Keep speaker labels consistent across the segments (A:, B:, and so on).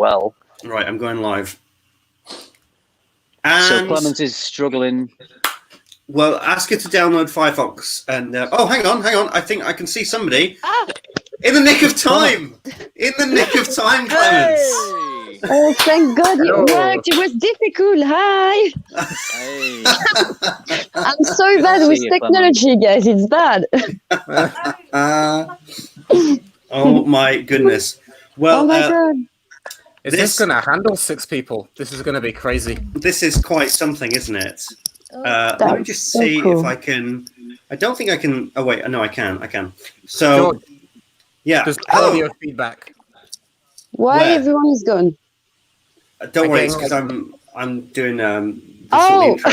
A: well.
B: Right, I'm going live.
A: So
B: And
A: Clemens is struggling.
B: well, ask her to download Firefox. And oh, hang on. I think I can see somebody in the nick of time. In the nick of time, Clemens.
A: Hey!
C: Oh, thank God it worked. It was difficult. Hi.
A: Hey!
C: I'm so bad
A: See
C: with
A: you,
C: technology, guys. It's bad.
B: Oh my goodness. Well,
C: Oh my God.
D: Is this going to handle 6 people? This is going to be crazy.
B: This is quite something, isn't it? Let me
C: That's
B: just
C: so
B: see
C: cool.
B: if I can. I don't think I can. Oh wait, no, I can. So,
D: George,
B: yeah.
D: just
B: Hello.
D: audio feedback.
C: Why
B: Where?
C: everyone is gone?
B: Don't worry,
D: Again,
B: it's because I'm doing the
C: Oh.
B: intro.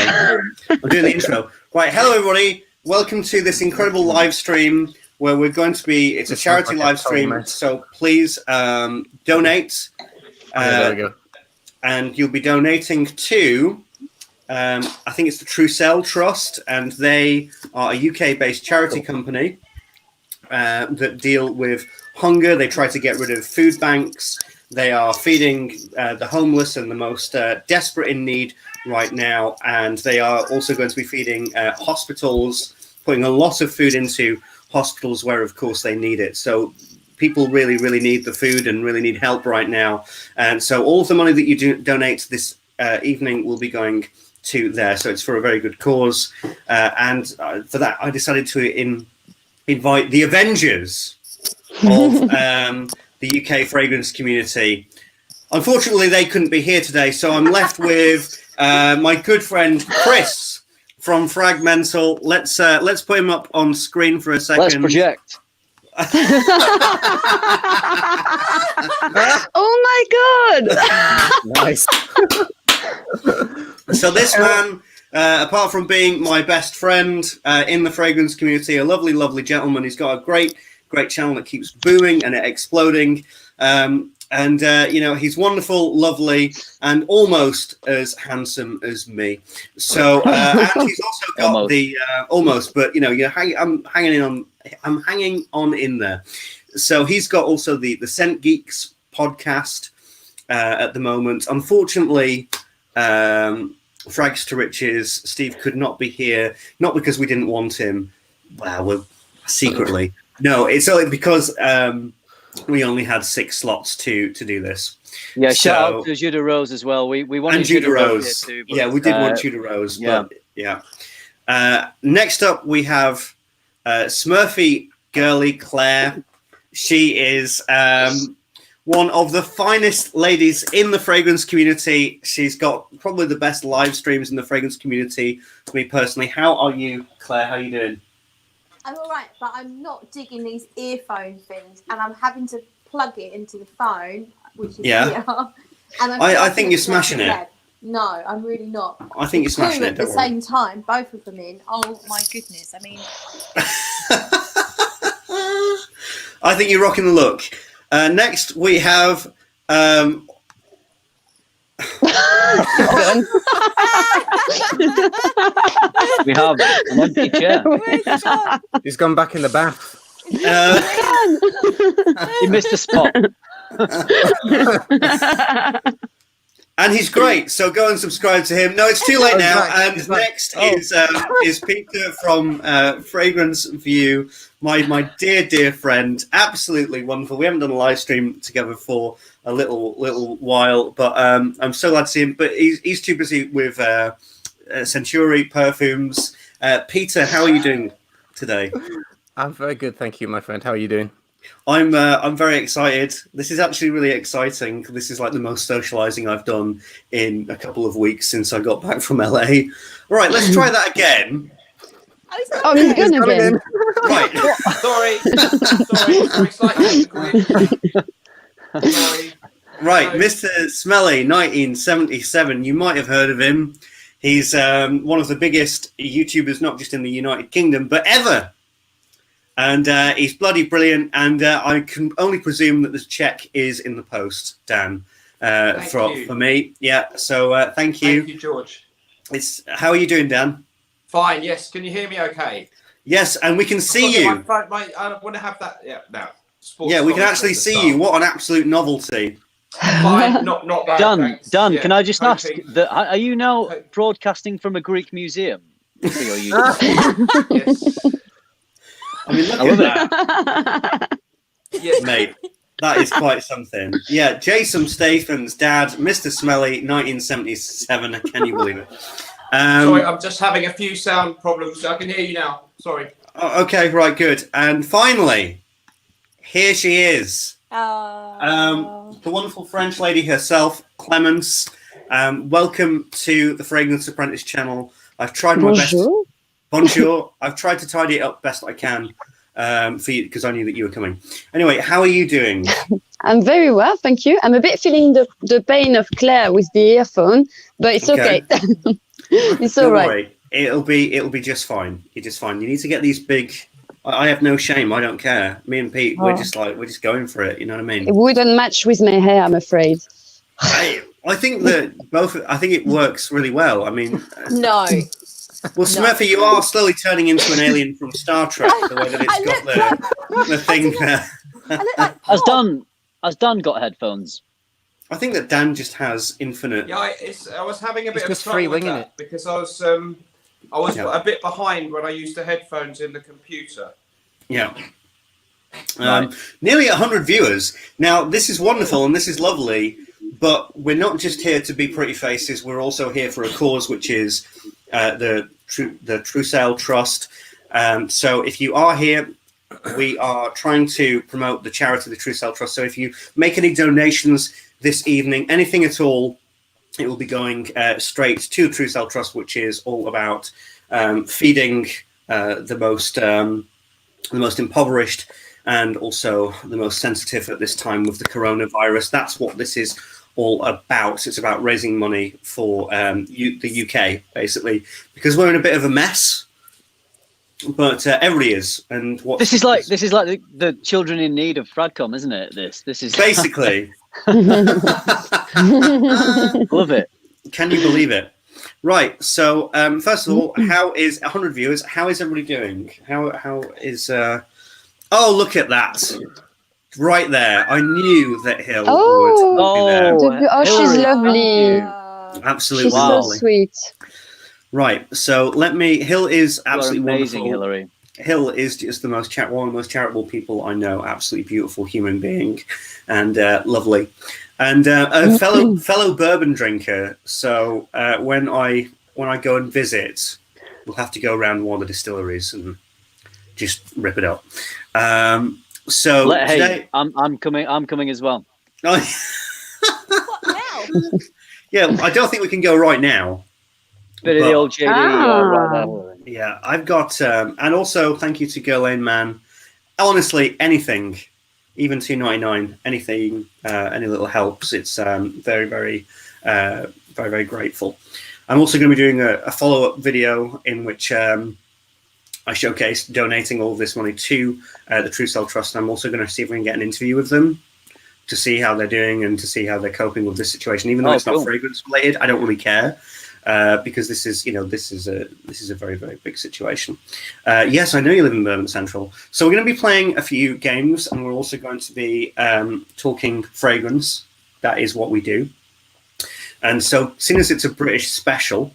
B: I'm doing the intro. Right, hello everybody. Welcome to this incredible live stream where we're going to be. It's a
D: This
B: charity
D: sounds like a
B: live stream,
D: total mess.
B: so please donate.
D: There we go.
B: And you'll be donating to. I think it's the Trussell Trust, and they are a UK-based charity company that deal with hunger. They try to get rid of food banks. They are feeding the homeless and the most desperate in need right now, and they are also going to be feeding hospitals, putting a lot of food into hospitals where, of course, they need it. So people really, really need the food and really need help right now. And so all of the money that you donate this evening will be going to there. So it's for a very good cause. And for that, I decided to invite the Avengers of the UK fragrance community. Unfortunately, they couldn't be here today. So I'm left with my good friend, Chris from Fragmental. Let's put him up on screen for a second.
A: Let's project.
C: Oh my God.
D: Nice.
B: So this man, apart from being my best friend in the fragrance community, a lovely, lovely gentleman. He's got a great channel that keeps booming and exploding. He's wonderful, lovely, and almost as handsome as me. So, and he's also got almost, but I'm hanging on in there. So he's got also the Scent Geeks podcast at the moment. Unfortunately, Frags to Riches, Steve could not be here, not because we didn't want him. Well, secretly. No, it's only because we only had 6 slots to do this.
A: Yeah, shout out to Judah Rose as well. We wanted
B: and Judah Rose.
A: Too, but,
B: yeah, we did want Judah Rose.
A: Yeah.
B: But, yeah. Next up, we have Smurfy Girly Claire. She is one of the finest ladies in the fragrance community. She's got probably the best live streams in the fragrance community for me personally. How are you, Claire? How are you doing?
E: I'm all right, but I'm not digging these earphone things, and I'm having to plug it into the phone, which is here. And
B: I think you're smashing it.
E: No, I'm really not.
B: I think you're smashing it.
E: At the same time, both of them in. Oh my goodness! I mean,
B: I think you're rocking the look. Next, we have.
A: We have an empty chair.
D: He's gone back in the bath.
A: He missed the spot.
B: And he's great, so go and subscribe to him. No, it's too late now. And next is Peter from Fragrance View, my dear friend, absolutely wonderful. We haven't done a live stream together for a little while, but I'm so glad to see him. But he's too busy with Centuri perfumes. Peter, how are you doing today?
D: I'm very good, thank you, my friend. How are you doing?
B: I'm very excited. This is actually really exciting. This is like the most socializing I've done in a couple of weeks since I got back from LA. All right, let's try that again.
C: Oh, he's gone again.
B: Right.
F: Sorry, slightly sorry.
B: Right, Mr. Smelly, 1977. You might have heard of him. He's one of the biggest YouTubers, not just in the United Kingdom, but ever. And he's bloody brilliant. And I can only presume that the check is in the post, Dan, for me. Yeah, so thank you.
F: Thank you, George.
B: How are you doing, Dan?
F: Fine, yes. Can you hear me okay?
B: Yes, and we can see you.
F: I want to have that. Yeah, now.
B: Yeah, we can actually see you. What an absolute novelty.
F: Fine, not bad.
A: Dan,
F: thanks.
A: Dan,
F: Yeah,
A: can I just ask,
F: hoping-
A: are you now broadcasting from a Greek museum? For your
F: Yes.
B: I mean, look
A: I
B: at
A: love
B: that,
F: Yes.
B: mate. That is quite something. Yeah, Jason Statham's dad, Mr. Smelly, 1977. Can you believe it?
F: Sorry, I'm just having a few sound problems. I can hear you now. Sorry.
B: Okay, right, good. And finally, here she is.
E: Oh.
B: The wonderful French lady herself, Clemence. Welcome to the Fragrance Apprentice channel. I've tried my best.
C: Bonjour.
B: Bonjour. I've tried to tidy it up best I can for you because I knew that you were coming. Anyway, how are you doing?
C: I'm very well, thank you. I'm a bit feeling the pain of Claire with the earphone, but it's okay. It's all
B: Don't
C: right.
B: worry. It'll be just fine. You're just fine. You need to get these big. I have no shame. I don't care. Me and Pete, we're just going for it. You know what I mean?
C: It wouldn't match with my hair, I'm afraid.
B: I think that both. I think it works really well. I mean,
E: No.
B: well, Smurfy, you are slowly turning into an alien from Star Trek. The way that it's got the thing there.
E: I look like
A: Has
E: Pop.
A: Dan got headphones?
B: I think that Dan just has infinite.
F: Yeah, I was having a bit
D: He's
F: of
D: just
F: trouble with
D: free-winging
F: that because I was
B: Yeah.
F: a bit behind when I used the headphones in the computer.
B: Yeah.
A: Right.
B: Nearly 100 viewers. Now, this is wonderful and this is lovely, but we're not just here to be pretty faces. We're also here for a cause, which is the Trussell Trust. So if you are here, we are trying to promote the charity, the Trussell Trust. So if you make any donations this evening, anything at all, it will be going straight to the Trussell Trust, which is all about feeding the most impoverished and also the most sensitive at this time with the coronavirus. That's what this is all about. It's about raising money for the UK, basically, because we're in a bit of a mess. But everybody is, and what
A: This is like the children in need of FRAGcom, isn't it? This is
B: basically.
A: love it.
B: Can you believe it? Right. So first of all, how is 100 viewers? How is everybody doing? How is? Oh, look at that! Right there. I knew that Hill would be there.
C: Oh, she's
A: Hillary,
C: lovely.
B: Absolutely
C: She's so
B: lovely.
C: sweet.
B: Right. So Hill is
A: You are
B: absolutely
A: amazing,
B: wonderful.
A: Hillary.
B: Hill is just one of the most charitable people I know. Absolutely beautiful human being, and lovely, and a fellow bourbon drinker. So when I go and visit, we'll have to go around one of the distilleries and just rip it up. So
A: Hey,
B: today,
A: I'm coming as well.
E: What now?
B: yeah, I don't think we can go right now.
A: Bit of the
B: But-
A: old JD. Right there.
B: Yeah, I've got, and also thank you to Girl Lane Man. Honestly, anything, even $2.99, anything, any little helps. It's very, very, very, very grateful. I'm also going to be doing a follow-up video in which I showcase donating all of this money to the Trussell Trust. I'm also going to see if we can get an interview with them to see how they're doing and to see how they're coping with this situation. Even though it's
A: cool.
B: not fragrance related, I don't really care. Because this is a very, very big situation. Yes, I know you live in Birmingham Central. So we're going to be playing a few games, and we're also going to be talking fragrance. That is what we do. And so, seeing as it's a British special,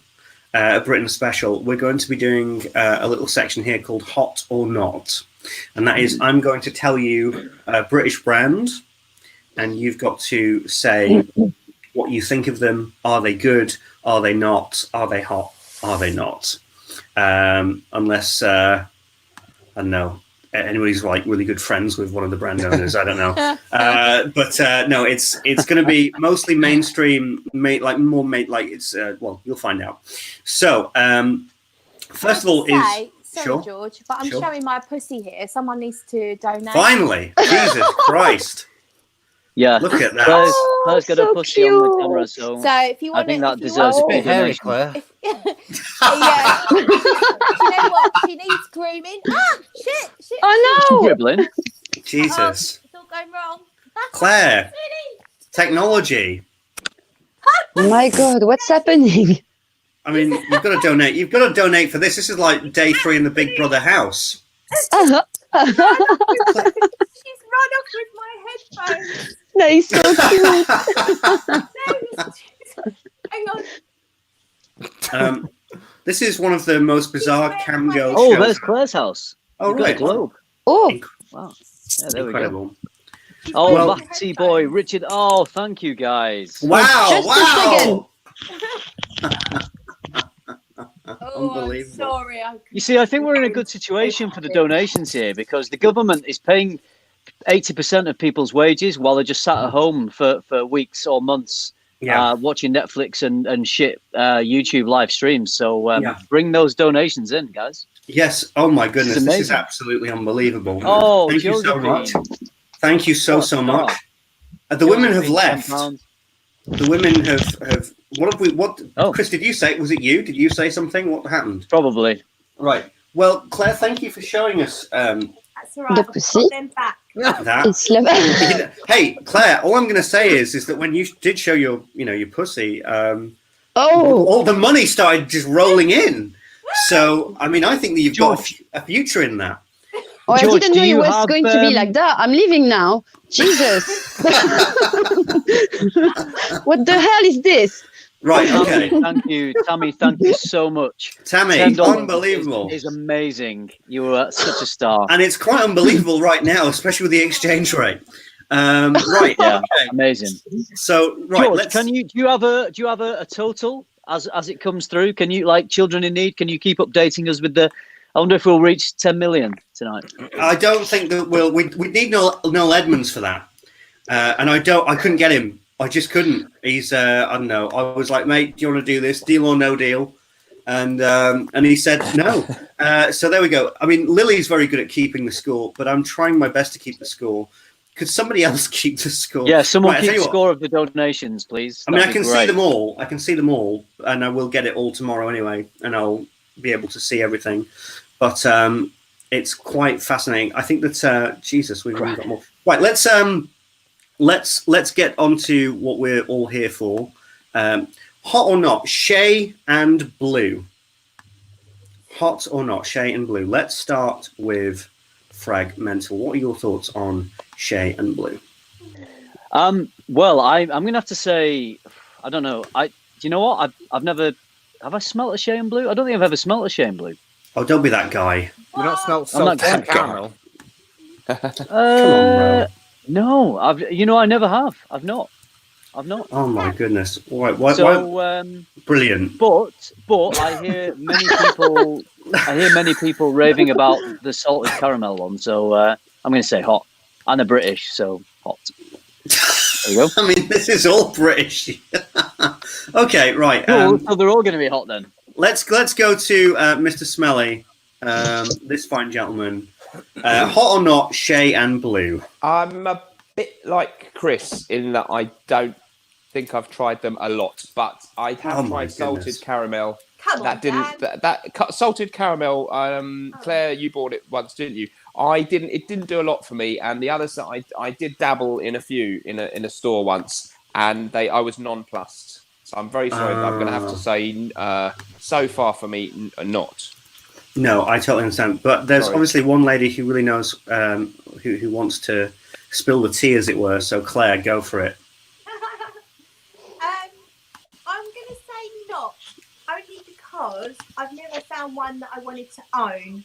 B: a Britain special, we're going to be doing a little section here called Hot or Not. And that is, I'm going to tell you a British brand, and you've got to say what you think of them. Are they good? Are they not? Are they hot? Are they not? Unless, I don't know, anybody's like really good friends with one of the brand owners. I don't know. No, it's going to be mostly mainstream, well, you'll find out. So, first of all
E: Sorry,
B: Sure.
E: George, but I'm
B: Sure.
E: showing my pussy here. Someone needs to donate.
B: Finally, Jesus Christ.
A: Yeah.
B: Look at that.
A: Claire's got
C: so
A: a pussy on the
C: cute.
A: camera, so
E: So if you
A: I
E: want
A: think that
E: to,
A: deserves a
D: Bit
A: big
D: hairy,
A: donation.
D: Claire.
E: yeah. Do you know what? She needs grooming. Ah, shit.
C: Oh no!
A: Dribbling.
B: Jesus.
E: It's all going wrong.
B: Claire, technology.
C: Oh my God, what's happening?
B: I mean, you've got to donate. You've got to donate for this. This is like day 3 in the Big Brother house.
E: She's run off with my headphones.
C: That is so cute.
E: Hang on.
B: This is one of the most bizarre cam girl
A: Oh,
B: shows.
A: there's Claire's house.
B: Oh,
A: You've got a
B: right.
A: globe.
C: Oh,
A: Wow. Yeah, there we go.
B: Incredible.
A: Oh,
B: Well-
A: Batty Boy, Richard. Oh, thank you, guys.
B: Wow!
C: Just a
B: wow!
E: Oh, I'm
B: Unbelievable.
E: sorry.
A: You see, I think we're in a good situation for the donations here because the government is paying 80% of people's wages while they're just sat at home for weeks or months
B: Yeah.
A: watching Netflix and shit YouTube live streams. So
B: Yeah.
A: bring those donations in, guys.
B: Yes. Oh my goodness,
A: This is
B: this is
A: amazing.
B: absolutely unbelievable.
A: Oh,
B: thank you so
A: Josephine.
B: much. Thank you so
A: What a
B: much.
A: star.
B: The women have
A: Josephine,
B: left.
A: £10.
B: The women have. What have we? What?
A: Oh.
B: Chris, did you say? Was it you? Did you say something? What happened?
A: Probably.
B: Right. Well, Claire, thank you for showing us
E: That's all right.
C: The
E: I'll
C: pussy.
E: put them back.
B: that.
C: it's lovely.
B: Hey, Claire, all I'm going to say is that when you did show your pussy,
C: Oh,
B: all the money started just rolling in. So, I mean, I think that you've got a future in that.
C: oh, I
A: George,
C: didn't
A: do
C: know it
A: you
C: was
A: have,
C: going to be like that. I'm leaving now. Jesus. What the hell is this?
B: Right. Okay.
A: Thank you, Tammy. Thank you so much.
B: Tammy,
A: $10
B: unbelievable.
A: is amazing. You are such a star.
B: And it's quite unbelievable right now, especially with the exchange rate. Right.
A: Yeah,
B: Okay.
A: amazing.
B: So, right.
A: George, do you have a total as it comes through? Can you, like Children in Need? Can you keep updating us with the? I wonder if we'll reach 10 million tonight.
B: I don't think that we need Noel Edmonds for that. And I couldn't get him. I just couldn't. He's I don't know. I was like, mate, do you want to do this? Deal or no deal? And he said no. So there we go. I mean, Lily's very good at keeping the score, but I'm trying my best to keep the score. Could somebody else keep the score?
A: Yeah, someone
B: Right, I tell
A: keep
B: you what.
A: score of the donations, please.
B: I mean, I
A: That'd be
B: can see
A: great.
B: them all. I can see them all, and I will get it all tomorrow anyway, and I'll be able to see everything. But it's quite fascinating. I think that Jesus, we've really got more. Right, let's get on to what we're all here for. Hot or not, Shay and Blue. Hot or not, Shay and Blue. Let's start with Fragmental. What are your thoughts on Shay and Blue?
A: Well, I'm gonna have to say, I don't know. Do you know what? I've never. Have I smelt a Shay and Blue? I don't think I've ever smelt a Shay and Blue.
B: Oh, don't be that guy.
D: You not smelt
A: I'm not
D: salt and
A: gonna-
D: caramel?
B: Come on, bro.
A: No, I never have. I've not.
B: Oh my goodness! Why?
A: So,
B: Brilliant.
A: but I hear many people raving about the salted caramel one. So I'm going to say hot. And they're British, so hot. There you go.
B: I mean, this is all British. Okay, right.
A: Cool. So they're all going to be hot then.
B: Let's go to Mr. Smelly, this fine gentleman. Hot or not, Shay and Blue.
G: I'm a bit like Chris in that I don't think I've tried them a lot, but I have
B: Oh my
G: tried salted
B: goodness.
G: caramel.
E: Come on,
G: That didn't
E: Dan.
G: that salted caramel. Claire, you bought it once, didn't you? I didn't. It didn't do a lot for me. And the other side, I did dabble in a few in a store once, and I was nonplussed. So I'm very sorry, but I'm going to have to say, so far for me, not.
B: No, I totally understand. But there's
G: Sorry.
B: obviously one lady who really knows, who wants to spill the tea, as it were. So Claire, go for it.
E: I'm going to say not, only because I've never found one that I wanted to own.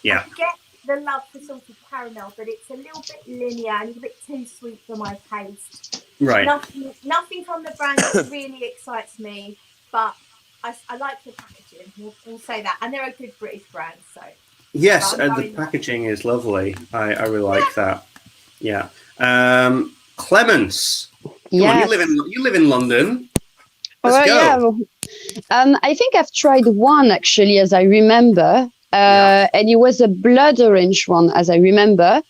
B: Yeah.
E: I get the love for salted caramel, but it's a little bit linear and a bit too sweet for my taste.
B: Right.
E: Nothing from the brand really excites me, but I like the packaging. We'll say that, and they're a good British brand. So
B: Yes,
E: I'm
B: the
E: going-
B: packaging is lovely. I really like that. Yeah. Clemence, come on,
C: yes.
B: you live in London. Let's go.
C: Yeah. I think I've tried one actually, as I remember, and it was a blood orange one, as I remember,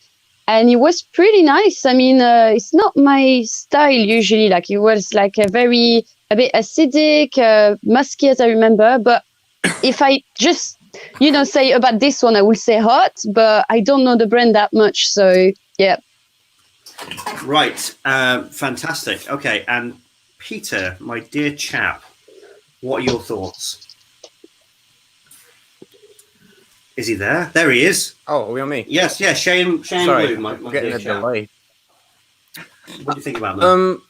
C: and it was pretty nice. I mean, it's not my style usually. Like it was like a bit acidic, musky, as I remember. But if I just say about this one, I will say hot, but I don't know the brand that much, so yeah.
B: Right. Fantastic. Okay. And Peter, my dear chap, what are your thoughts? Is he there? There he is.
D: Oh, are we on me?
B: Yes, yeah. Shane
D: Sorry,
B: Blue.
D: I'm getting
B: dear
D: a
B: chap.
D: delay.
B: What do you think about them?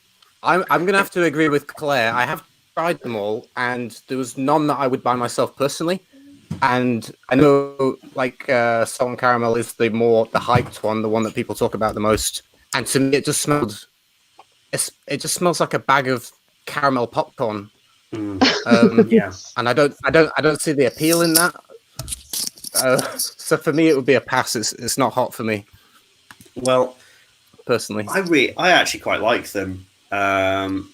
D: I'm gonna have to agree with Claire. I have tried them all, and there was none that I would buy myself personally. And I know, like, salt and caramel is the hyped one, the one that people talk about the most. And to me, it just smells like a bag of caramel popcorn.
B: Yeah.
D: And I don't see the appeal in that. So for me, it would be a pass. It's not hot for me.
B: Well,
D: personally,
B: I actually quite like them. I'm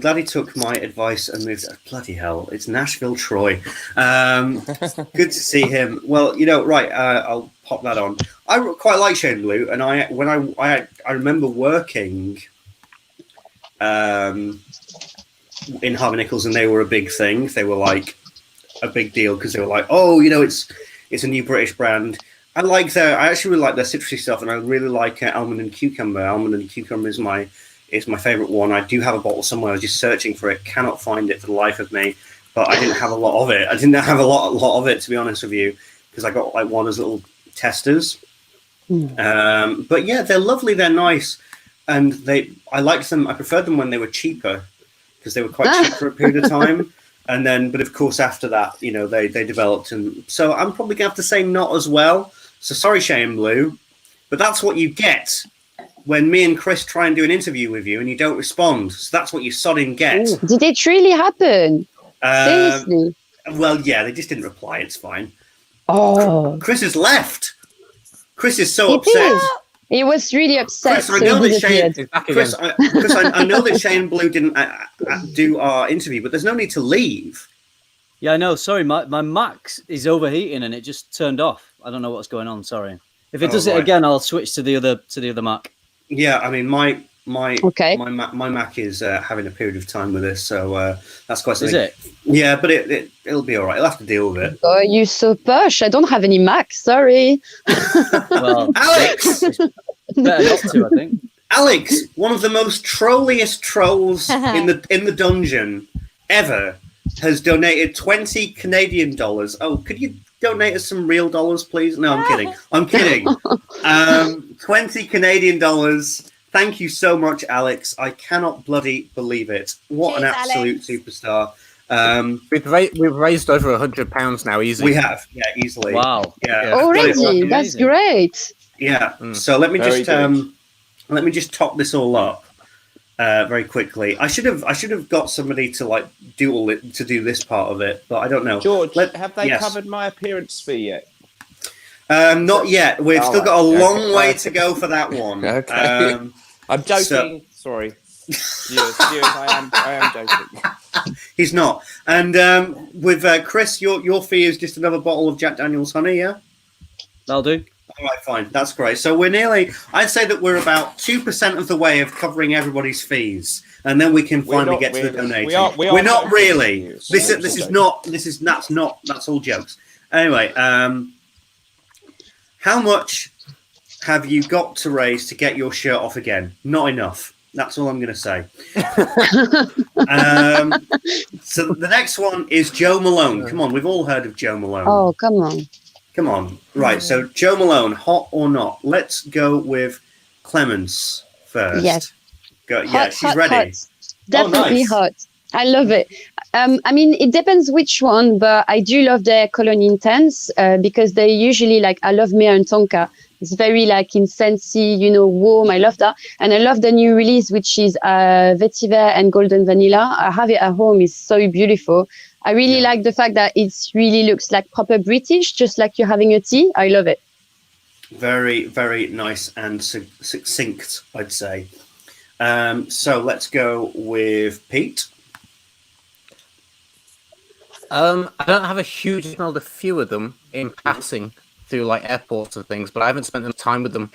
B: glad he took my advice and moved. Bloody hell! It's Nashville, Troy. Good to see him. Well, right. I'll pop that on. I quite like Shane Blue, and I remember working in Harvey Nichols, and they were a big thing. They were like a big deal because they were like, oh, it's a new British brand. I actually really like their citrusy stuff, and I really like almond and cucumber. Almond and cucumber is my favorite one. I do have a bottle somewhere. I was just searching for it, cannot find it for the life of me. But I didn't have a lot of it. I didn't have a lot of it, to be honest with you, because I got like one of those little testers. But yeah, they're lovely. They're nice, and I liked them. I preferred them when they were cheaper because they were quite cheap for a period of time. And then, but of course, after that, they developed, and so I'm probably gonna have to say not as well. So sorry, Shane Blue, but that's what you get when me and Chris try and do an interview with you and you don't respond. So that's what you sodding get.
C: Ooh, did it really happen? Seriously?
B: Well, yeah, they just didn't reply. It's fine.
C: Oh,
B: Chris has left. Chris is so upset.
C: He was really upset.
B: Chris, I know that Shane Blue didn't do our interview, but there's no need to leave.
A: Yeah, I know. Sorry, my Mac is overheating and it just turned off. I don't know what's going on. Sorry. If it does it again, I'll switch to the other Mac. Yeah,
B: I mean my Mac is having a period of time with this, so that's quite something.
A: Is it?
B: Yeah, but it'll be all right. I'll have to deal with it.
C: Oh, you so posh. I don't have any Mac. Sorry.
B: Well, Alex.
A: Better not to, I think.
B: Alex, one of the most trolliest trolls in the dungeon ever, has donated 20 Canadian dollars. Oh, could you donate us some real dollars, please? No, I'm kidding. 20 Canadian dollars. Thank you so much, Alex. I cannot bloody believe it. What an absolute superstar.
D: We've raised over £100 now, easy.
B: We have, yeah, easily.
A: Wow.
B: Yeah.
C: Already, that's great.
B: Yeah. So let me just top this all up very quickly. I should have got somebody to do this part of it, but I don't know.
G: George, have they covered my appearance fee yet?
B: Not yet. We've still got a long way to go for that one.
G: Okay. I'm joking. Sorry. Viewers, I am joking.
B: He's not. And with Chris, your fee is just another bottle of Jack Daniel's honey, yeah?
A: That'll do.
B: All right, fine. That's great. So I'd say that we're about 2% of the way of covering everybody's fees. And then we can finally get to the donating. We're not really. That's all jokes. Anyway, how much have you got to raise to get your shirt off again? Not enough. That's all I'm going to say. So the next one is Joe Malone. Come on, we've all heard of Joe Malone.
C: Oh, come on.
B: Come on. Right, so Joe Malone, hot or not? Let's go with Clemence first.
C: Yes.
B: Go. Yeah, she's ready.
C: Hot. Definitely
B: nice.
C: hot. I love it. I mean, it depends which one, but I do love their Cologne Intense because they usually I love Mea and Tonka. It's very incensey, warm. I love that. And I love the new release, which is Vetiver and Golden Vanilla. I have it at home. It's so beautiful. I really like the fact that it really looks like proper British, just like you're having a tea. I love it.
B: Very, very nice and succinct, I'd say. So let's go with Pete.
D: I don't have a huge smelled a few of them in passing through airports and things, but I haven't spent enough time with them.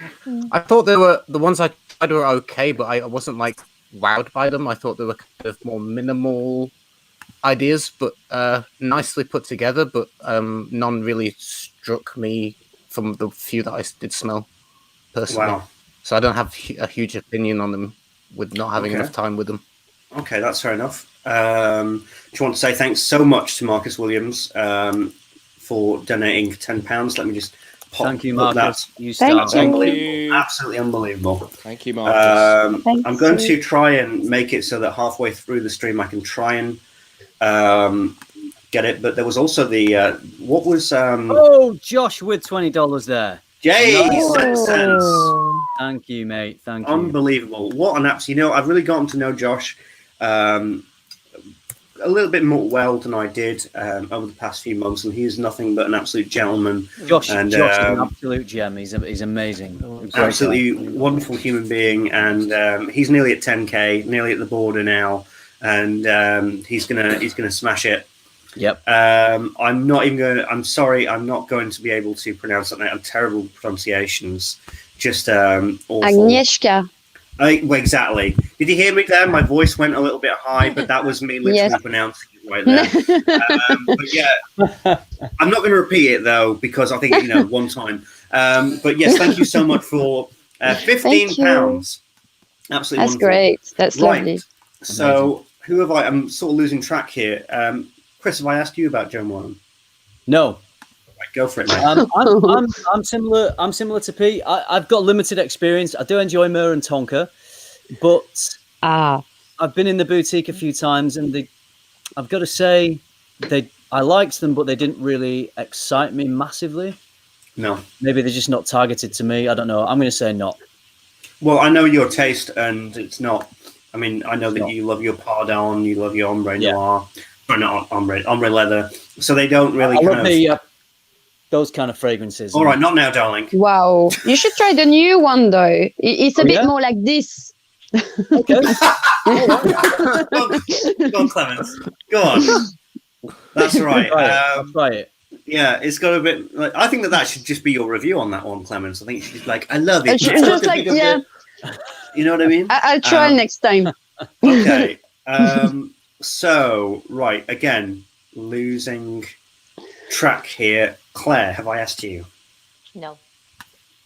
D: I thought the ones I tried were okay, but I wasn't wowed by them. I thought they were kind of more minimal ideas, but nicely put together, but none really struck me from the few that I did smell personally.
B: Wow.
D: So I don't have a huge opinion on them with not having enough time with them.
B: Okay, that's fair enough. Just want to say thanks so much to Marcus Williams for donating £10. Let me just
A: Thank you, Marcus.
C: Thank you.
B: Unbelievable. Absolutely unbelievable.
G: Thank you, Marcus.
B: I'm going to try and make it so that halfway through the stream I can try and get it. But there was also the what was
A: Josh with $20 there.
B: Jay
A: Nice.
B: cents.
A: Thank you, mate. Thank you.
B: Unbelievable. What an absolute, I've really gotten to know Josh a little bit more well than I did over the past few months, and he's nothing but an absolute gentleman.
A: Josh is an absolute gem. He's amazing.
B: Absolutely wonderful human being, and he's nearly at 10k, nearly at the border now, and he's gonna smash it.
A: Yep.
B: I'm sorry, I'm not going to be able to pronounce that. I'm terrible pronunciations. Just awful.
C: Agnieszka.
B: Well, exactly. Did you hear me there? My voice went a little bit high, but that was me literally pronouncing it right there. But yeah, I'm not going to repeat it though, because I think, one time. But yes, thank you so much for £15. Absolutely
C: That's
B: wonderful.
C: great. That's lovely.
B: So who have I'm sort of losing track here. Chris, have I asked you about Joan Warren?
A: No.
B: Right, go for it, mate.
A: I'm similar. I'm similar to Pete. I've got limited experience. I do enjoy Myrrh and Tonka, but I've been in the boutique a few times, and I've got to say, I liked them, but they didn't really excite me massively.
B: No.
A: Maybe they're just not targeted to me. I don't know. I'm going to say not.
B: Well, I know your taste, and it's not. I mean, I know that you love your Pardon, you love your Ombre Noir. Or not ombre leather. So they don't really
A: those kind of fragrances.
B: All right, not now, darling.
C: Wow. You should try the new one, though. It's a bit more like this.
A: Okay.
B: Go on, Clemens. Go on. That's right.
A: I'll try it.
B: Yeah, it's got a bit. I think that should just be your review on that one, Clemens. I think she's like, I love it.
C: Just like, yeah.
B: You know what I mean?
C: I'll try next time.
B: Okay. So, right, again, losing track here. Claire, have I asked you?
E: No.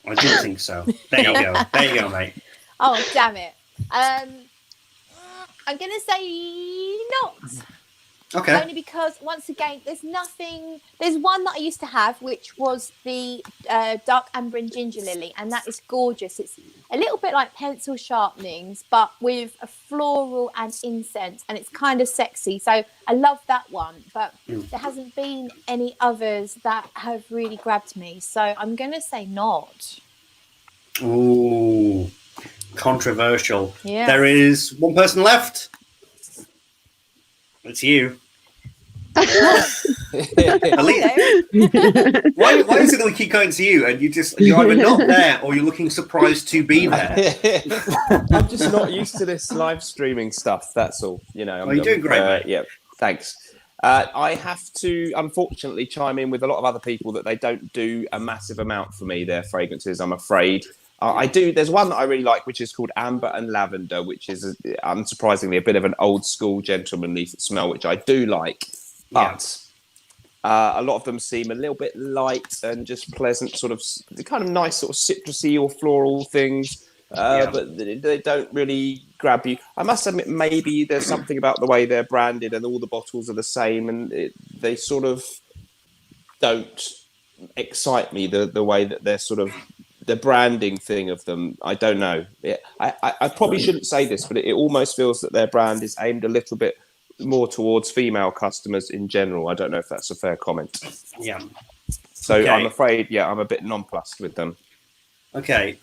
B: I didn't think so. There you go. There you go, mate.
E: Oh, damn it. I'm going to say not.
B: Okay.
E: Only because, once again, there's one that I used to have, which was the dark amber and ginger lily, and that is gorgeous. It's a little bit like pencil sharpenings, but with a floral and incense, and it's kind of sexy. So I love that one, but there hasn't been any others that have really grabbed me. So I'm going to say not.
B: Ooh, controversial.
E: Yeah.
B: There is one person left. It's you. Why is it that we keep going to you and you're either not there or you're looking surprised to be there?
G: I'm just not used to this live streaming stuff. That's all.
B: You're doing great, mate.
G: Yeah, thanks. I have to, unfortunately, chime in with a lot of other people that they don't do a massive amount for me, their fragrances, I'm afraid. I do. There's one that I really like, which is called Amber and Lavender, which is unsurprisingly a bit of an old school gentlemanly smell, which I do like. But a lot of them seem a little bit light and just pleasant, sort of kind of nice sort of citrusy or floral things. But they don't really grab you. I must admit, maybe there's something about the way they're branded and all the bottles are the same, and they sort of don't excite me the way that they're sort of the branding thing of them. I don't know. I probably shouldn't say this, but it almost feels that their brand is aimed a little bit more towards female customers in general. I don't know if that's a fair comment.
B: Yeah.
G: So okay. I'm afraid, I'm a bit nonplussed with them.
B: Okay.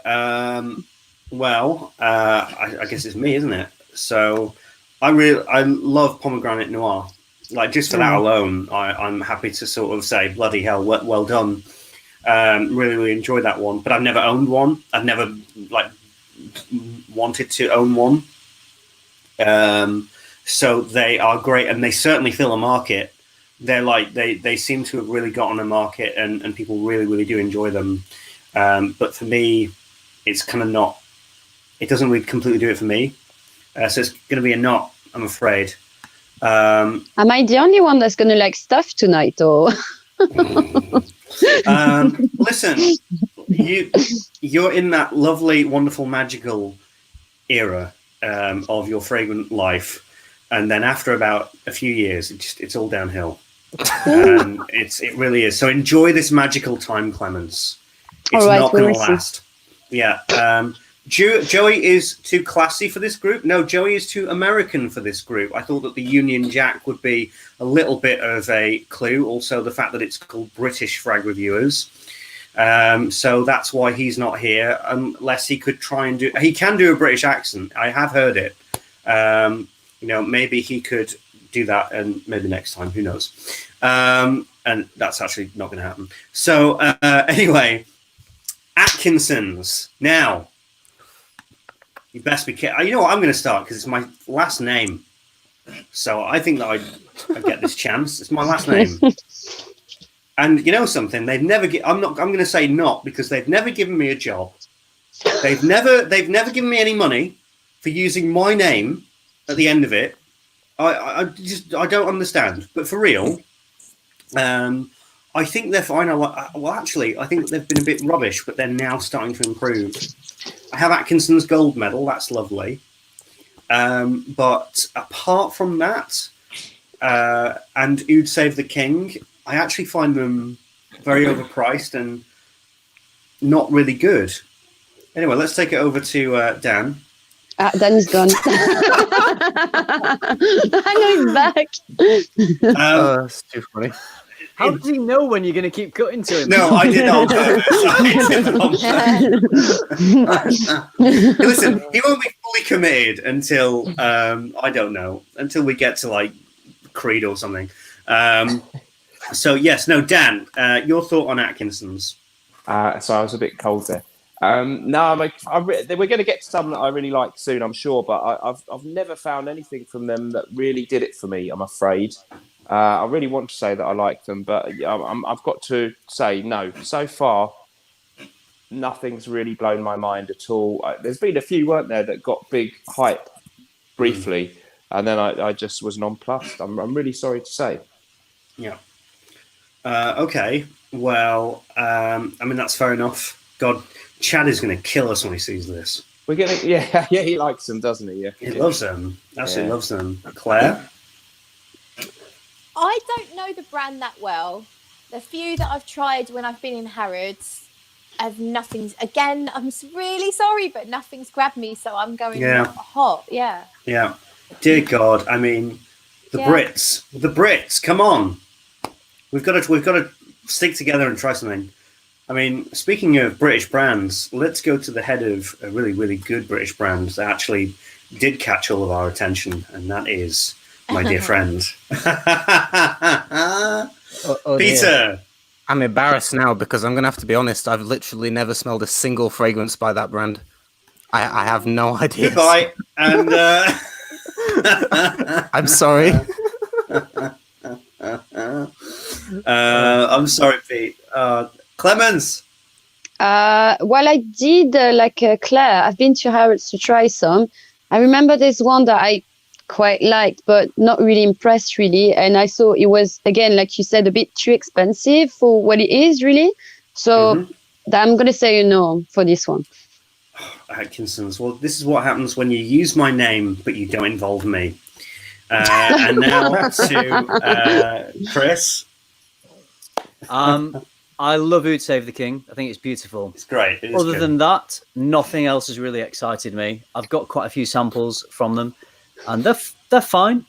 B: Well, I guess it's me, isn't it? So I love Pomegranate Noir. Like just for that alone, I'm happy to sort of say, bloody hell, well done. Really, really enjoyed that one. But I've never owned one. I've never wanted to own one. So they are great, and they certainly fill a market. They're they seem to have really got on a market, and people really, really do enjoy them. But for me, it's kind of not. It doesn't really completely do it for me. So it's going to be a not, I'm afraid.
C: Am I the only one that's going to like stuff tonight, or?
B: Listen, you're in that lovely, wonderful, magical era of your fragrant life. and then after about a few years, it's all downhill. And it really is. So enjoy this magical time, Clemens. It's not going to last. Yeah. Joey is too classy for this group. No, Joey is too American for this group. I thought that the Union Jack would be a little bit of a clue. Also, the fact that it's called British Frag Reviewers. So that's why he's not here, unless he could try and do. He can do a British accent. I have heard it. Maybe he could do that, and maybe next time. Who knows? And that's actually not going to happen. So anyway, Atkinson's now. You best be careful. You know what? I'm going to start because it's my last name. So I think that I get this chance. It's my last name. And you know something? They've never. I'm going to say not because they've never given me a job. They've never given me any money for using my name at the end of it. I don't understand. But for real, I think they're fine. Well, actually, I think they've been a bit rubbish, but they're now starting to improve. I have Atkinson's gold medal. That's lovely. But apart from that, and Ood Save the King, I actually find them very overpriced and not really good. Anyway, let's take it over to Dan.
C: Dan is gone. I know he's back.
D: That's too funny.
A: How does he know when you're going to keep cutting to him?
B: No, I did on purpose. Listen, he won't be fully committed until, I don't know, until we get to like Creed or something. So, yes, no, Dan, your thought on Atkinson's?
G: So I was a bit cold there. No, we're going to get to some that I really like soon, I'm sure, but I've never found anything from them that really did it for me, I'm afraid. I really want to say that I like them, but I've got to say no. So far, nothing's really blown my mind at all. There's been a few, weren't there, that got big hype briefly, and then I just was nonplussed. I'm really sorry to say.
B: Yeah. Okay. Well, that's fair enough. God, Chad is going to kill us when he sees this.
G: We're gonna, yeah, he likes them, doesn't he? Yeah,
B: he loves them. Absolutely loves them. Claire.
E: I don't know the brand that well. The few that I've tried when I've been in Harrods, again, I'm really sorry, but nothing's grabbed me, so I'm going hot. Yeah.
B: Yeah. Dear God, I mean, the Brits, come on. We've got to stick together and try something. I mean, speaking of British brands, let's go to the head of a really, really good British brand that actually did catch all of our attention, and that is my dear friend. Peter.
D: Dear. I'm embarrassed now because I'm going to have to be honest. I've literally never smelled a single fragrance by that brand. I have no idea.
B: Goodbye. And
D: I'm sorry.
B: I'm sorry, Pete. Clemens.
C: Well, I did Claire. I've been to Harrods to try some. I remember there's one that I quite liked, but not really impressed, really. And I saw it was, again, like you said, a bit too expensive for what it is, really. So I'm going to say no for this one.
B: Atkinson's. Well, this is what happens when you use my name, but you don't involve me. And now to Chris.
A: I love Ood Save the King. I think it's beautiful.
B: It's great.
A: Other than that, nothing else has really excited me. I've got quite a few samples from them, and they're fine,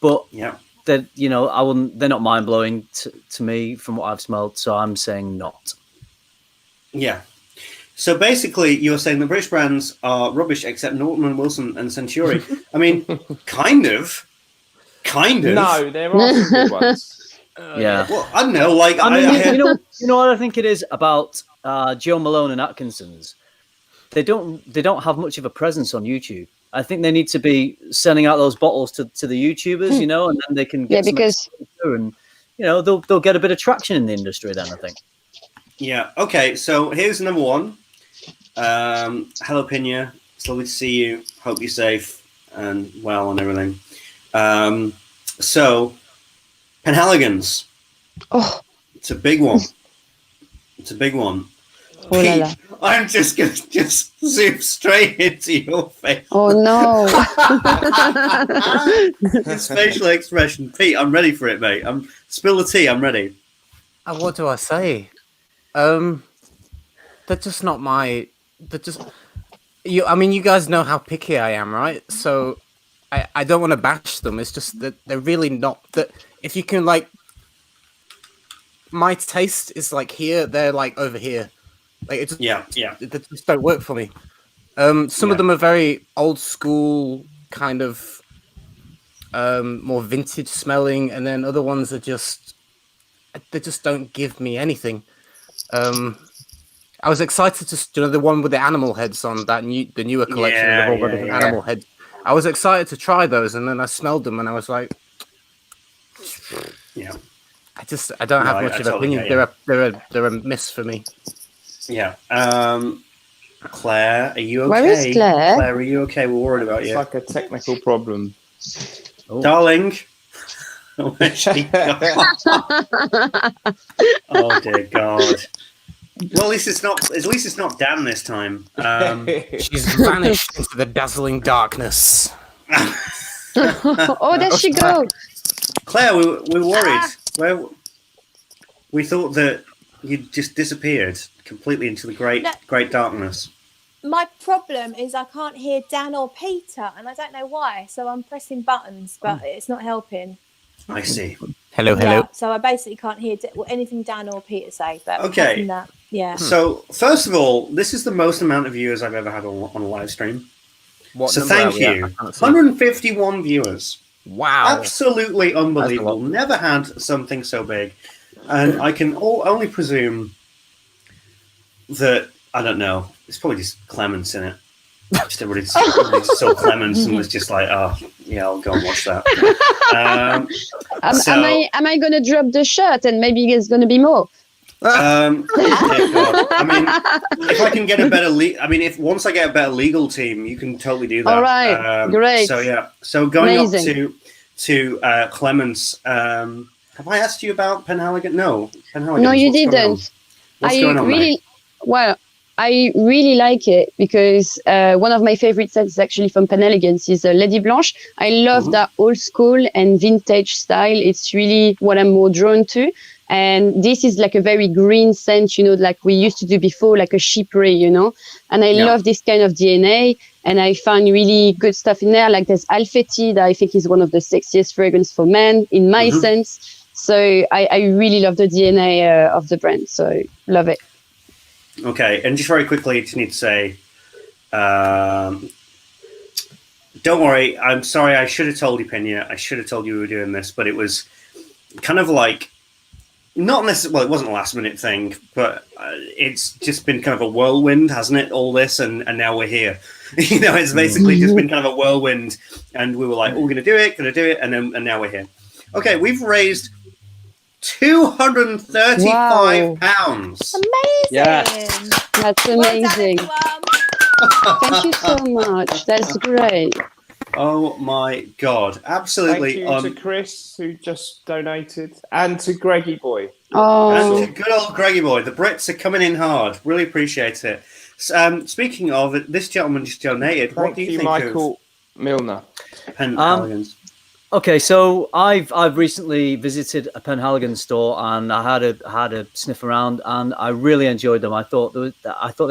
A: but they're they're not mind blowing to me from what I've smelled. So I'm saying not. Yeah.
B: So basically, you're saying the British brands are rubbish except Norton & Wilson and Centuri. I mean, kind of.
G: No, there are some good ones.
A: Yeah.
B: Well, I don't know. Like,
A: you know what I think it is about Joe Malone and Atkinson's. They don't have much of a presence on YouTube. I think they need to be sending out those bottles to the YouTubers, and then they can get and they'll get a bit of traction in the industry. Then I think.
B: Yeah. Okay. So here's number one. Hello, Pinya. It's lovely to see you. Hope you're safe and well and everything. So. Penhaligon's.
C: Oh,
B: it's a big one.
C: Oh la la.
B: I'm just going to just zoom straight into your face.
C: Oh no.
B: His facial expression. Pete, I'm ready for it, mate. Spill the tea. I'm ready.
D: What do I say? They're just not my. They're just. I mean, you guys know how picky I am, right? So, I don't want to bash them. It's just that they're really not. That if you can like, my taste is like here. They're like over here. Like it just, they just don't work for me. Some of them are very old school, kind of more vintage smelling, and then other ones are just they just don't give me anything. I was excited to the one with the animal heads on the newer collection. They've all got different animal heads. I was excited to try those, and then I smelled them, and I was like, I don't have much of an opinion. They're a miss for me.
B: Yeah. Claire, are you okay?
C: Where is Claire?
B: Claire, are you okay? We're worried about you.
G: It's like a technical problem.
B: Oh. Darling. Where's she gone? Oh dear God. Well, at least it's not Dan this time.
D: She's vanished into the dazzling darkness.
C: Oh, there she goes.
B: Claire, we're worried. We thought that you just disappeared completely into the great darkness.
E: My problem is I can't hear Dan or Peter, and I don't know why. So I'm pressing buttons, but it's not helping.
B: I see.
D: Hello.
E: Yeah, so I basically can't hear anything Dan or Peter say. But
B: okay.
E: That, yeah.
B: So first of all, this is the most amount of viewers I've ever had on a live stream. So thank you. 151 viewers.
D: Wow.
B: Absolutely unbelievable. Never had something so big. And I can only presume that, I don't know, it's probably just Clements in it. Just everybody saw Clements and was just like, oh, yeah, I'll go and watch that.
C: Am I going to drop the shirt and maybe there's going to be more?
B: I mean, if I can get a better once I get a better legal team, you can totally do that.
C: All right, great.
B: So yeah, so going
C: Amazing.
B: up to Clements, have I asked you about Penhaligon? No, Penhaligon.
C: No, you didn't.
B: What's going on, mate?
C: Well, I really like it because one of my favorite sets is actually from Penhaligon's is Lady Blanche. I love that old school and vintage style. It's really what I'm more drawn to. And this is like a very green scent, like we used to do before, like a chypre, And I love this kind of DNA. And I found really good stuff in there. Like there's Alfetti that I think is one of the sexiest fragrance for men in my sense. So I really love the DNA of the brand. So love it.
B: Okay. And just very quickly, I just need to say, don't worry. I'm sorry. I should have told you, Pena. I should have told you we were doing this, but it was kind of like, not necessarily, well, it wasn't a last minute thing, but it's just been kind of a whirlwind, hasn't it? All this, and now we're here. It's basically just been kind of a whirlwind, and we were like, oh, we're going to do it, and now we're here. Okay, we've raised £235.
E: Amazing!
G: Yes.
C: That's amazing. Thank you so much. That's great.
B: Oh my God! Absolutely.
G: Thank you to Chris who just donated, and to Greggy Boy.
C: Oh,
B: and to good old Greggy Boy. The Brits are coming in hard. Really appreciate it. Speaking of it, this gentleman just donated. What do you think,
G: Michael Milner?
B: Penhaligon's?
A: Okay, so I've recently visited a Penhaligon store and I had a sniff around and I really enjoyed them. I thought they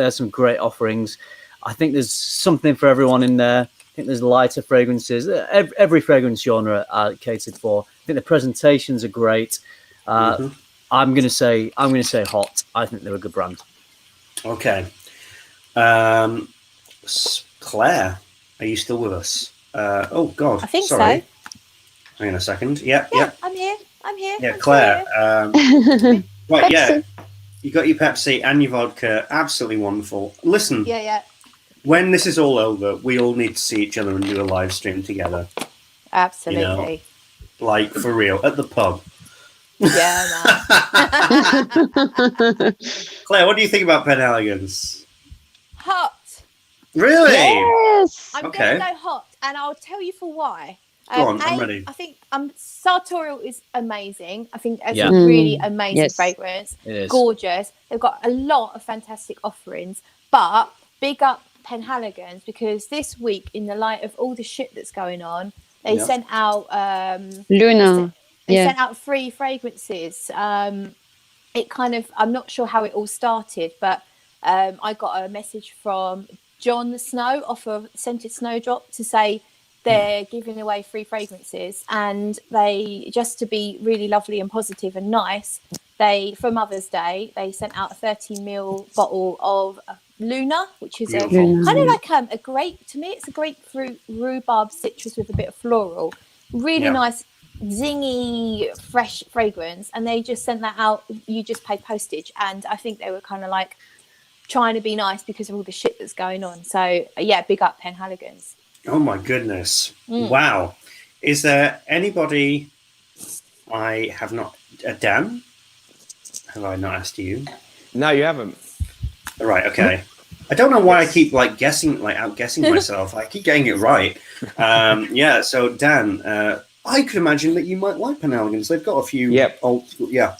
A: had some great offerings. I think there's something for everyone in there. I think there's lighter fragrances. Every fragrance genre are catered for. I think the presentations are great. I'm gonna say hot. I think they're a good brand.
B: Okay, Claire, are you still with us? Oh God,
E: I think
B: sorry.
E: so.
B: Hang on a second. Yeah.
E: I'm here.
B: Yeah, Claire. Right, yeah. You got your Pepsi and your vodka. Absolutely wonderful. Listen.
E: Yeah.
B: When this is all over, we all need to see each other and do a live stream together.
E: Absolutely.
B: Like for real, at the pub.
E: Yeah, man.
B: Claire, what do you think about Penhaligon's?
E: Hot.
B: Really?
C: yes.
E: I'm going to go hot, and I'll tell you for why.
B: Go on, I'm ready.
E: I think Sartorial is amazing. I think it's
A: Yeah.
E: a really amazing
C: Yes.
E: fragrance.
A: It is.
E: Gorgeous. They've got a lot of fantastic offerings. But big up Penhaligon's, because this week, in the light of all the shit that's going on, they sent out
C: Luna.
E: they sent out 3 fragrances. It kind of, I'm not sure how it all started, but I got a message from John the Snow off of Scented Snowdrop to say they're giving away 3 fragrances, and they, just to be really lovely and positive and nice, they, for Mother's Day, they sent out a 30ml bottle of Luna, which is a kind of like a grape, to me it's a grapefruit rhubarb citrus with a bit of floral, really nice zingy fresh fragrance, and they just sent that out. You just pay postage, and I think they were kind of like trying to be nice because of all the shit that's going on. So yeah, big up Penhaligon's.
B: Oh my goodness. Wow. Is there anybody I have not... Dan? Have I not asked you?
G: No, you haven't.
B: Right, okay. I don't know why I keep outguessing myself. I keep getting it right. So Dan, I could imagine that you might like Penhaligon's. They've got a few old school... Yeah.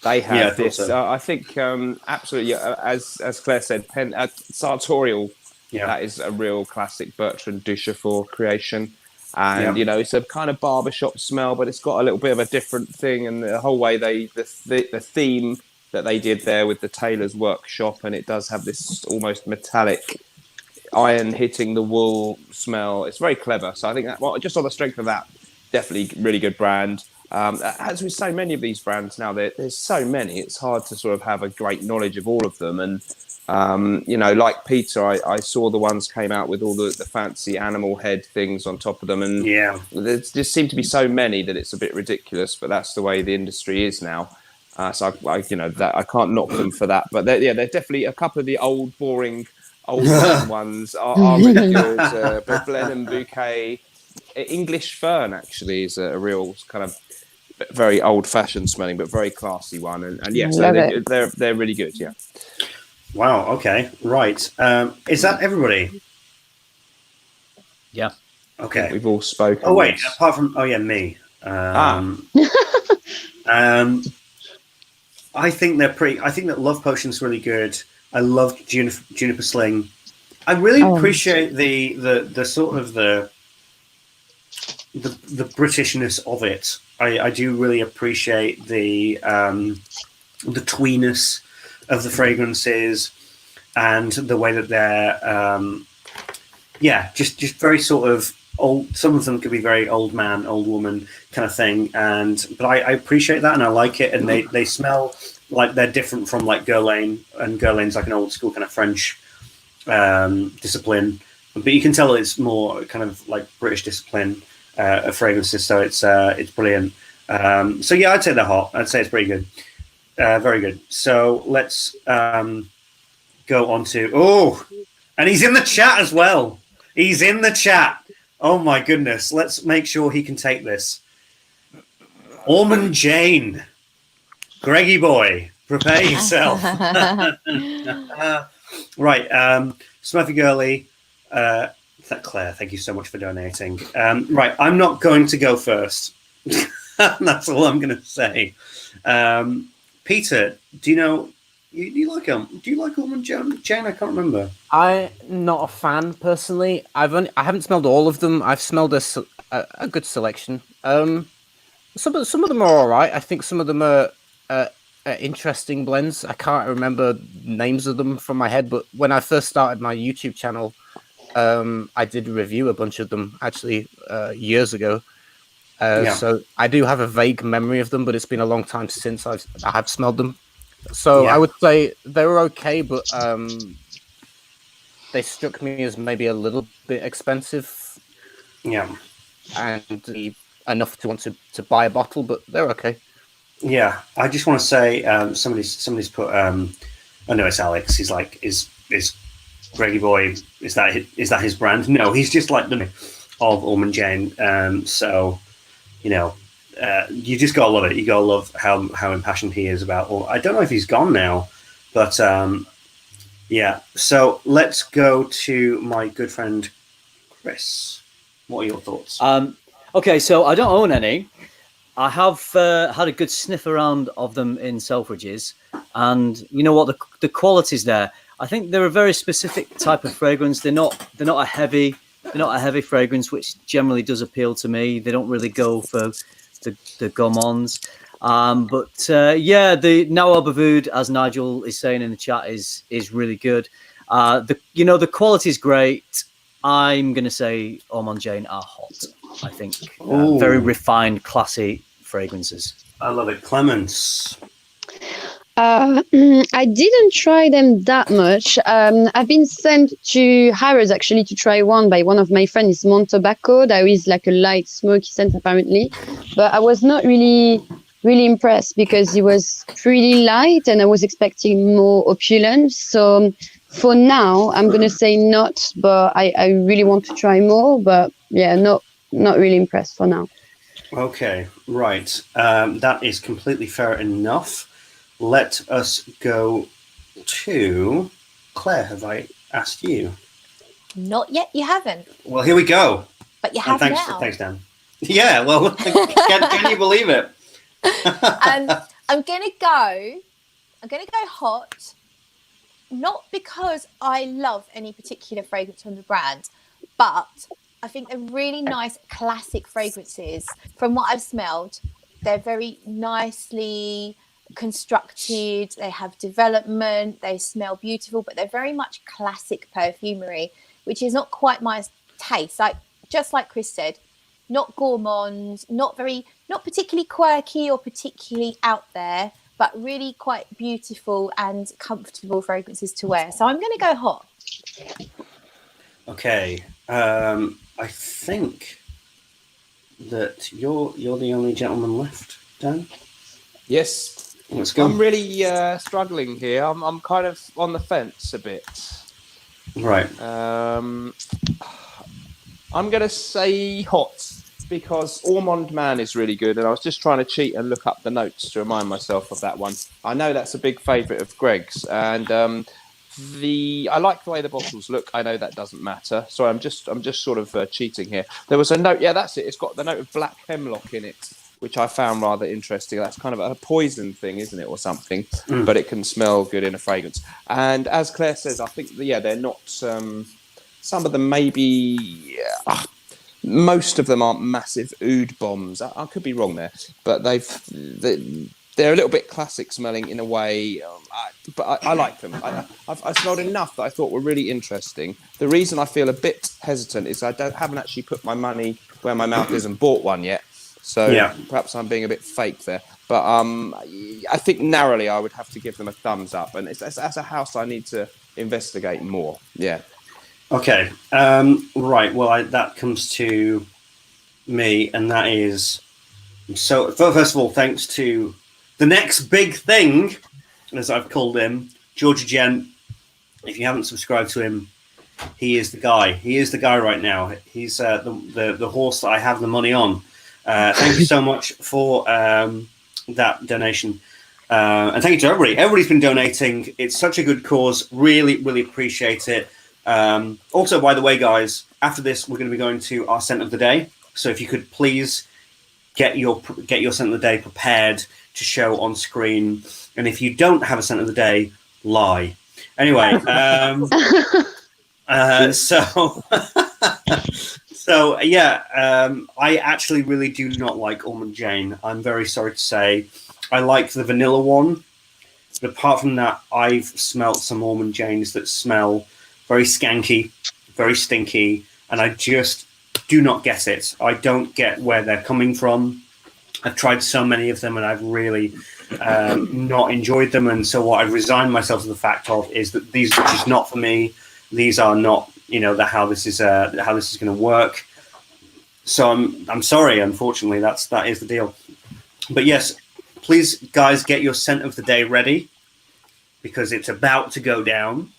G: They have this.
B: So.
G: I think absolutely, as Claire said, Sartorial, that is a real classic Bertrand Duchefort creation. And, it's a kind of barbershop smell, but it's got a little bit of a different thing. And the whole way the theme that they did there with the tailor's workshop, and it does have this almost metallic iron hitting the wool smell. It's very clever. So I think that, just on the strength of that, definitely really good brand. As with so many of these brands now, there's so many, it's hard to sort of have a great knowledge of all of them. And, like Peter, I saw the ones came out with all the fancy animal head things on top of them. And there just seem to be so many that it's a bit ridiculous, but that's the way the industry is now. So I can't knock them for that. But they're definitely a couple of the old, boring, old ones are really good. Blenheim Bouquet. English Fern actually is a real kind of very old-fashioned smelling, but very classy one, and yes, they're really good. Yeah.
B: Wow. Okay. Right. Is that everybody?
A: Yeah.
B: Okay.
G: We've all spoken.
B: Oh wait, apart from me. I think they're pretty. I think that Love Potion's really good. I love Juniper Sling. I really appreciate the sort of the Britishness of it. I do really appreciate the tweeness of the fragrances and the way that they're just very sort of old. Some of them could be very old man, old woman kind of thing, but I appreciate that and I like it, and they smell like they're different from like Guerlain, and Guerlain's like an old school kind of French discipline, but you can tell it's more kind of like British discipline of fragrances, so it's brilliant. So yeah, I'd say they're hot. I'd say it's pretty good, very good. So let's go on to and he's in the chat as well. He's in the chat. Oh my goodness, let's make sure he can take this. Ormond Jane, Greggy boy, prepare yourself. Right, Smuffy Girly. Claire, thank you so much for donating. Right, I'm not going to go first. That's all I'm going to say. Peter, do you know? You like him? Do you like Ormond Jane? I can't remember.
D: I'm not a fan personally. I haven't smelled all of them. I've smelled a good selection. Some of them are all right. I think some of them are interesting blends. I can't remember names of them from my head, but when I first started my YouTube channel, I did review a bunch of them actually years ago. So I do have a vague memory of them, but it's been a long time since I have smelled them. So I would say they were okay, but they struck me as maybe a little bit expensive.
B: Yeah.
D: And enough to want to buy a bottle, but they're okay.
B: Yeah, I just want to say somebody's put. I know it's Alex. He's like, is Greggy Boy? Is that his brand? No, he's just like the of Ormond Jane. So you just gotta love it. You gotta love how impassioned he is about. I don't know if he's gone now, but yeah. So let's go to my good friend Chris. What are your thoughts?
A: Okay, so I don't own any. I have had a good sniff around of them in Selfridges, and you know what, the quality's there. I think they're a very specific type of fragrance. They're not a heavy fragrance, which generally does appeal to me. They don't really go for the gourmands. The Now Abavoud, as Nigel is saying in the chat, is really good. The quality is great. I'm going to say Ormond Jane are hot. I think very refined, classy fragrances.
B: I love it. Clemens.
C: I didn't try them that much. I've been sent to Harrods actually to try one by one of my friends. It's Mont Tobacco. That is like a light smoky scent apparently, but I was not really impressed because it was pretty light and I was expecting more opulence. So for now, I'm gonna say not, but I really want to try more. But yeah, not really impressed for now.
B: Okay, right. That is completely fair enough. Let us go to Claire. Have I asked you?
E: Not yet. You haven't.
B: Well, here we go.
E: But you have now.
B: Thanks, Dan. Yeah. Well, can you believe it?
E: I'm gonna go hot. Not because I love any particular fragrance from the brand, but I think they're really nice classic fragrances. From what I've smelled, they're very nicely constructed. They have development. They smell beautiful, but they're very much classic perfumery, which is not quite my taste. Just like Chris said, not gourmand, not particularly quirky or particularly out there, but really quite beautiful and comfortable fragrances to wear. So I'm going to go hot.
B: Okay. I think that you're the only gentleman left, Dan.
G: Yes.
B: Let's go.
G: I'm really struggling here. I'm kind of on the fence a bit.
B: Right.
G: I'm going to say hot because Ormond Man is really good, and I was just trying to cheat and look up the notes to remind myself of that one. I know that's a big favourite of Greg's, and I like the way the bottles look. I know that doesn't matter. Sorry, I'm just sort of cheating here. There was a note. Yeah, that's it. It's got the note of black hemlock in it, which I found rather interesting. That's kind of a poison thing, isn't it, or something? But it can smell good in a fragrance. And as Claire says, I think they're not. Some of them maybe. Most of them aren't massive oud bombs. I could be wrong there, but they're a little bit classic smelling in a way, but I like them. I've smelled enough that I thought were really interesting. The reason I feel a bit hesitant is I haven't actually put my money where my mouth is and bought one yet. So perhaps I'm being a bit fake there. But I think narrowly I would have to give them a thumbs up. And as a house, I need to investigate more. Yeah.
B: Okay. Right. Well, that comes to me, and that is so. First of all, thanks to the next big thing, as I've called him, Georgia Gent. If you haven't subscribed to him, he is the guy. He is the guy right now. He's the horse that I have the money on. Thank you so much for that donation. And thank you to everybody. Everybody's been donating. It's such a good cause. Really, really appreciate it. Also, by the way, guys, after this, we're going to be going to our scent of the day. So if you could please get your scent of the day prepared to show on screen. And if you don't have a scent of the day, lie. Anyway, I actually really do not like Ormond Jane. I'm very sorry to say. I like the vanilla one. But apart from that, I've smelt some Ormond Janes that smell very skanky, very stinky, and I just do not get it. I don't get where they're coming from. I've tried so many of them, and I've really not enjoyed them. And so what I've resigned myself to the fact of is that these are just not for me. These are not, how this is going to work. So I'm sorry. Unfortunately, that is the deal. But yes, please, guys, get your scent of the day ready because it's about to go down.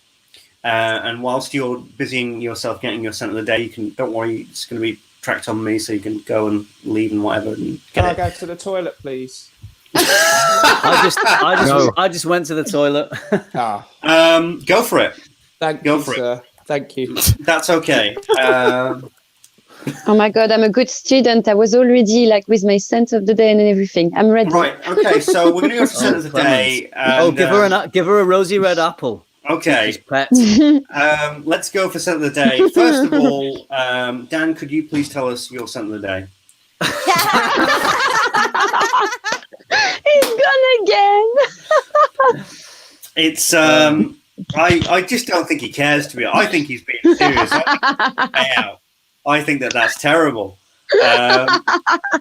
B: And whilst you're busying yourself getting your scent of the day, don't worry, it's going to be tracked on me, so you can go and leave and whatever. And
G: Can I go to the toilet, please?
A: I just went to the toilet.
B: Go for it.
G: Thank you, sir. Thank you.
B: That's okay.
C: Oh my God, I'm a good student. I was already like with my scent of the day and everything. I'm ready.
B: Right. Okay. So we're going to go to scent of the day. And,
A: give her a rosy red apple.
B: Okay.
A: Pet.
B: Let's go for scent of the day. First of all, Dan, could you please tell us your scent of the day?
C: He's gone again.
B: It's I just don't think he cares, to be honest. I think he's being serious. I think that's terrible.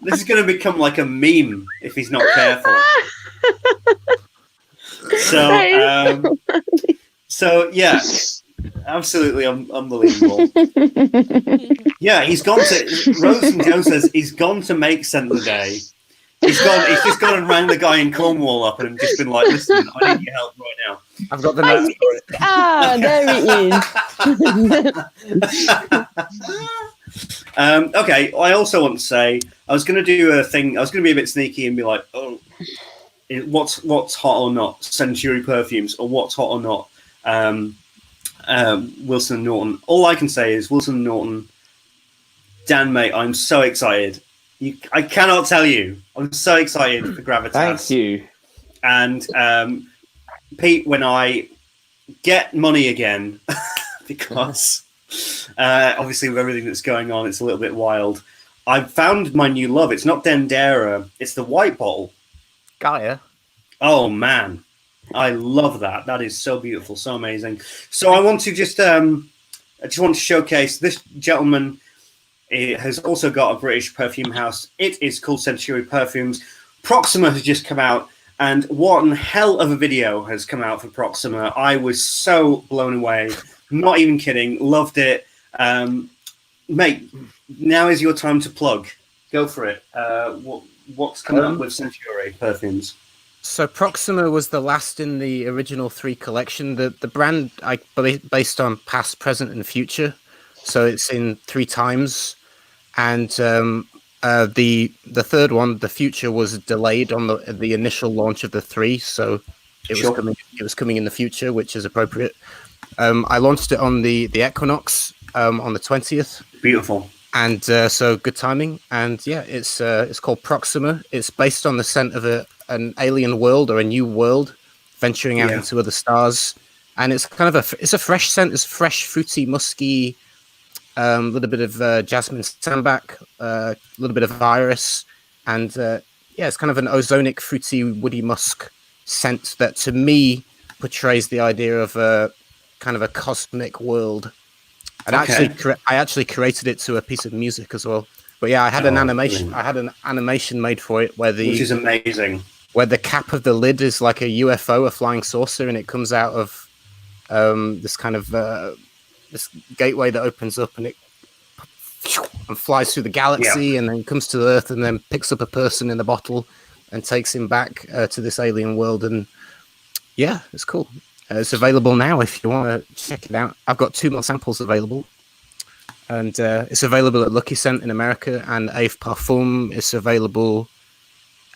B: This is going to become like a meme if he's not careful. So yeah, absolutely unbelievable. Yeah, he's gone to. Rosen Jones says he's gone to make scent of the day. He's just gone and rang the guy in Cornwall up and just been like, "Listen, I need your help right now."
D: I've got the notes for it.
C: There he is.
B: Okay, I also want to say I was going to do a thing. I was going to be a bit sneaky and be like, "Oh, what's hot or not? Century perfumes, or what's hot or not? Wilson and Norton." All I can say is Wilson and Norton. Dan, mate, I'm so excited. I cannot tell you. I'm so excited for Gravitas.
G: Thank you.
B: And Pete, when I get money again, because obviously with everything that's going on, it's a little bit wild. I've found my new love. It's not Dendera. It's the white bottle.
D: Gaia.
B: Oh, man. I love that. That is so beautiful, so amazing. So I want to I just want to showcase this gentleman. It has also got a British perfume house. It is called Century Perfumes. Proxima has just come out, and what a hell of a video has come out for Proxima. I was so blown away. Not even kidding. Loved it. Mate, now is your time to plug. Go for it. What's coming up with Century Perfumes?
D: So Proxima was the last in the original 3 collection. The brand based on past, present, and future. So it's in 3 times, and the third one, the future, was delayed on the initial launch of the 3. So it was coming in the future, which is appropriate. I launched it on the Equinox on the 20th.
B: Beautiful.
D: And so good timing. And yeah, it's called Proxima. It's based on the scent of an alien world or a new world, venturing out into other stars. And it's kind of it's a fresh scent. It's fresh, fruity, musky, a little bit of jasmine sambac, a little bit of iris, and it's kind of an ozonic, fruity, woody musk scent that, to me, portrays the idea of a kind of a cosmic world. And I actually created it to a piece of music as well. But yeah, I had an animation.
B: Brilliant.
D: I had an animation made for it which
B: is amazing.
D: Where the cap of the lid is like a UFO, a flying saucer, and it comes out of this kind of this gateway that opens up and it flies through the galaxy and then comes to Earth and then picks up a person in the bottle and takes him back to this alien world. And yeah, it's cool. It's available now if you want to check it out. I've got 2 more samples available, and it's available at Lucky Scent in America and Ave Parfum. It's available.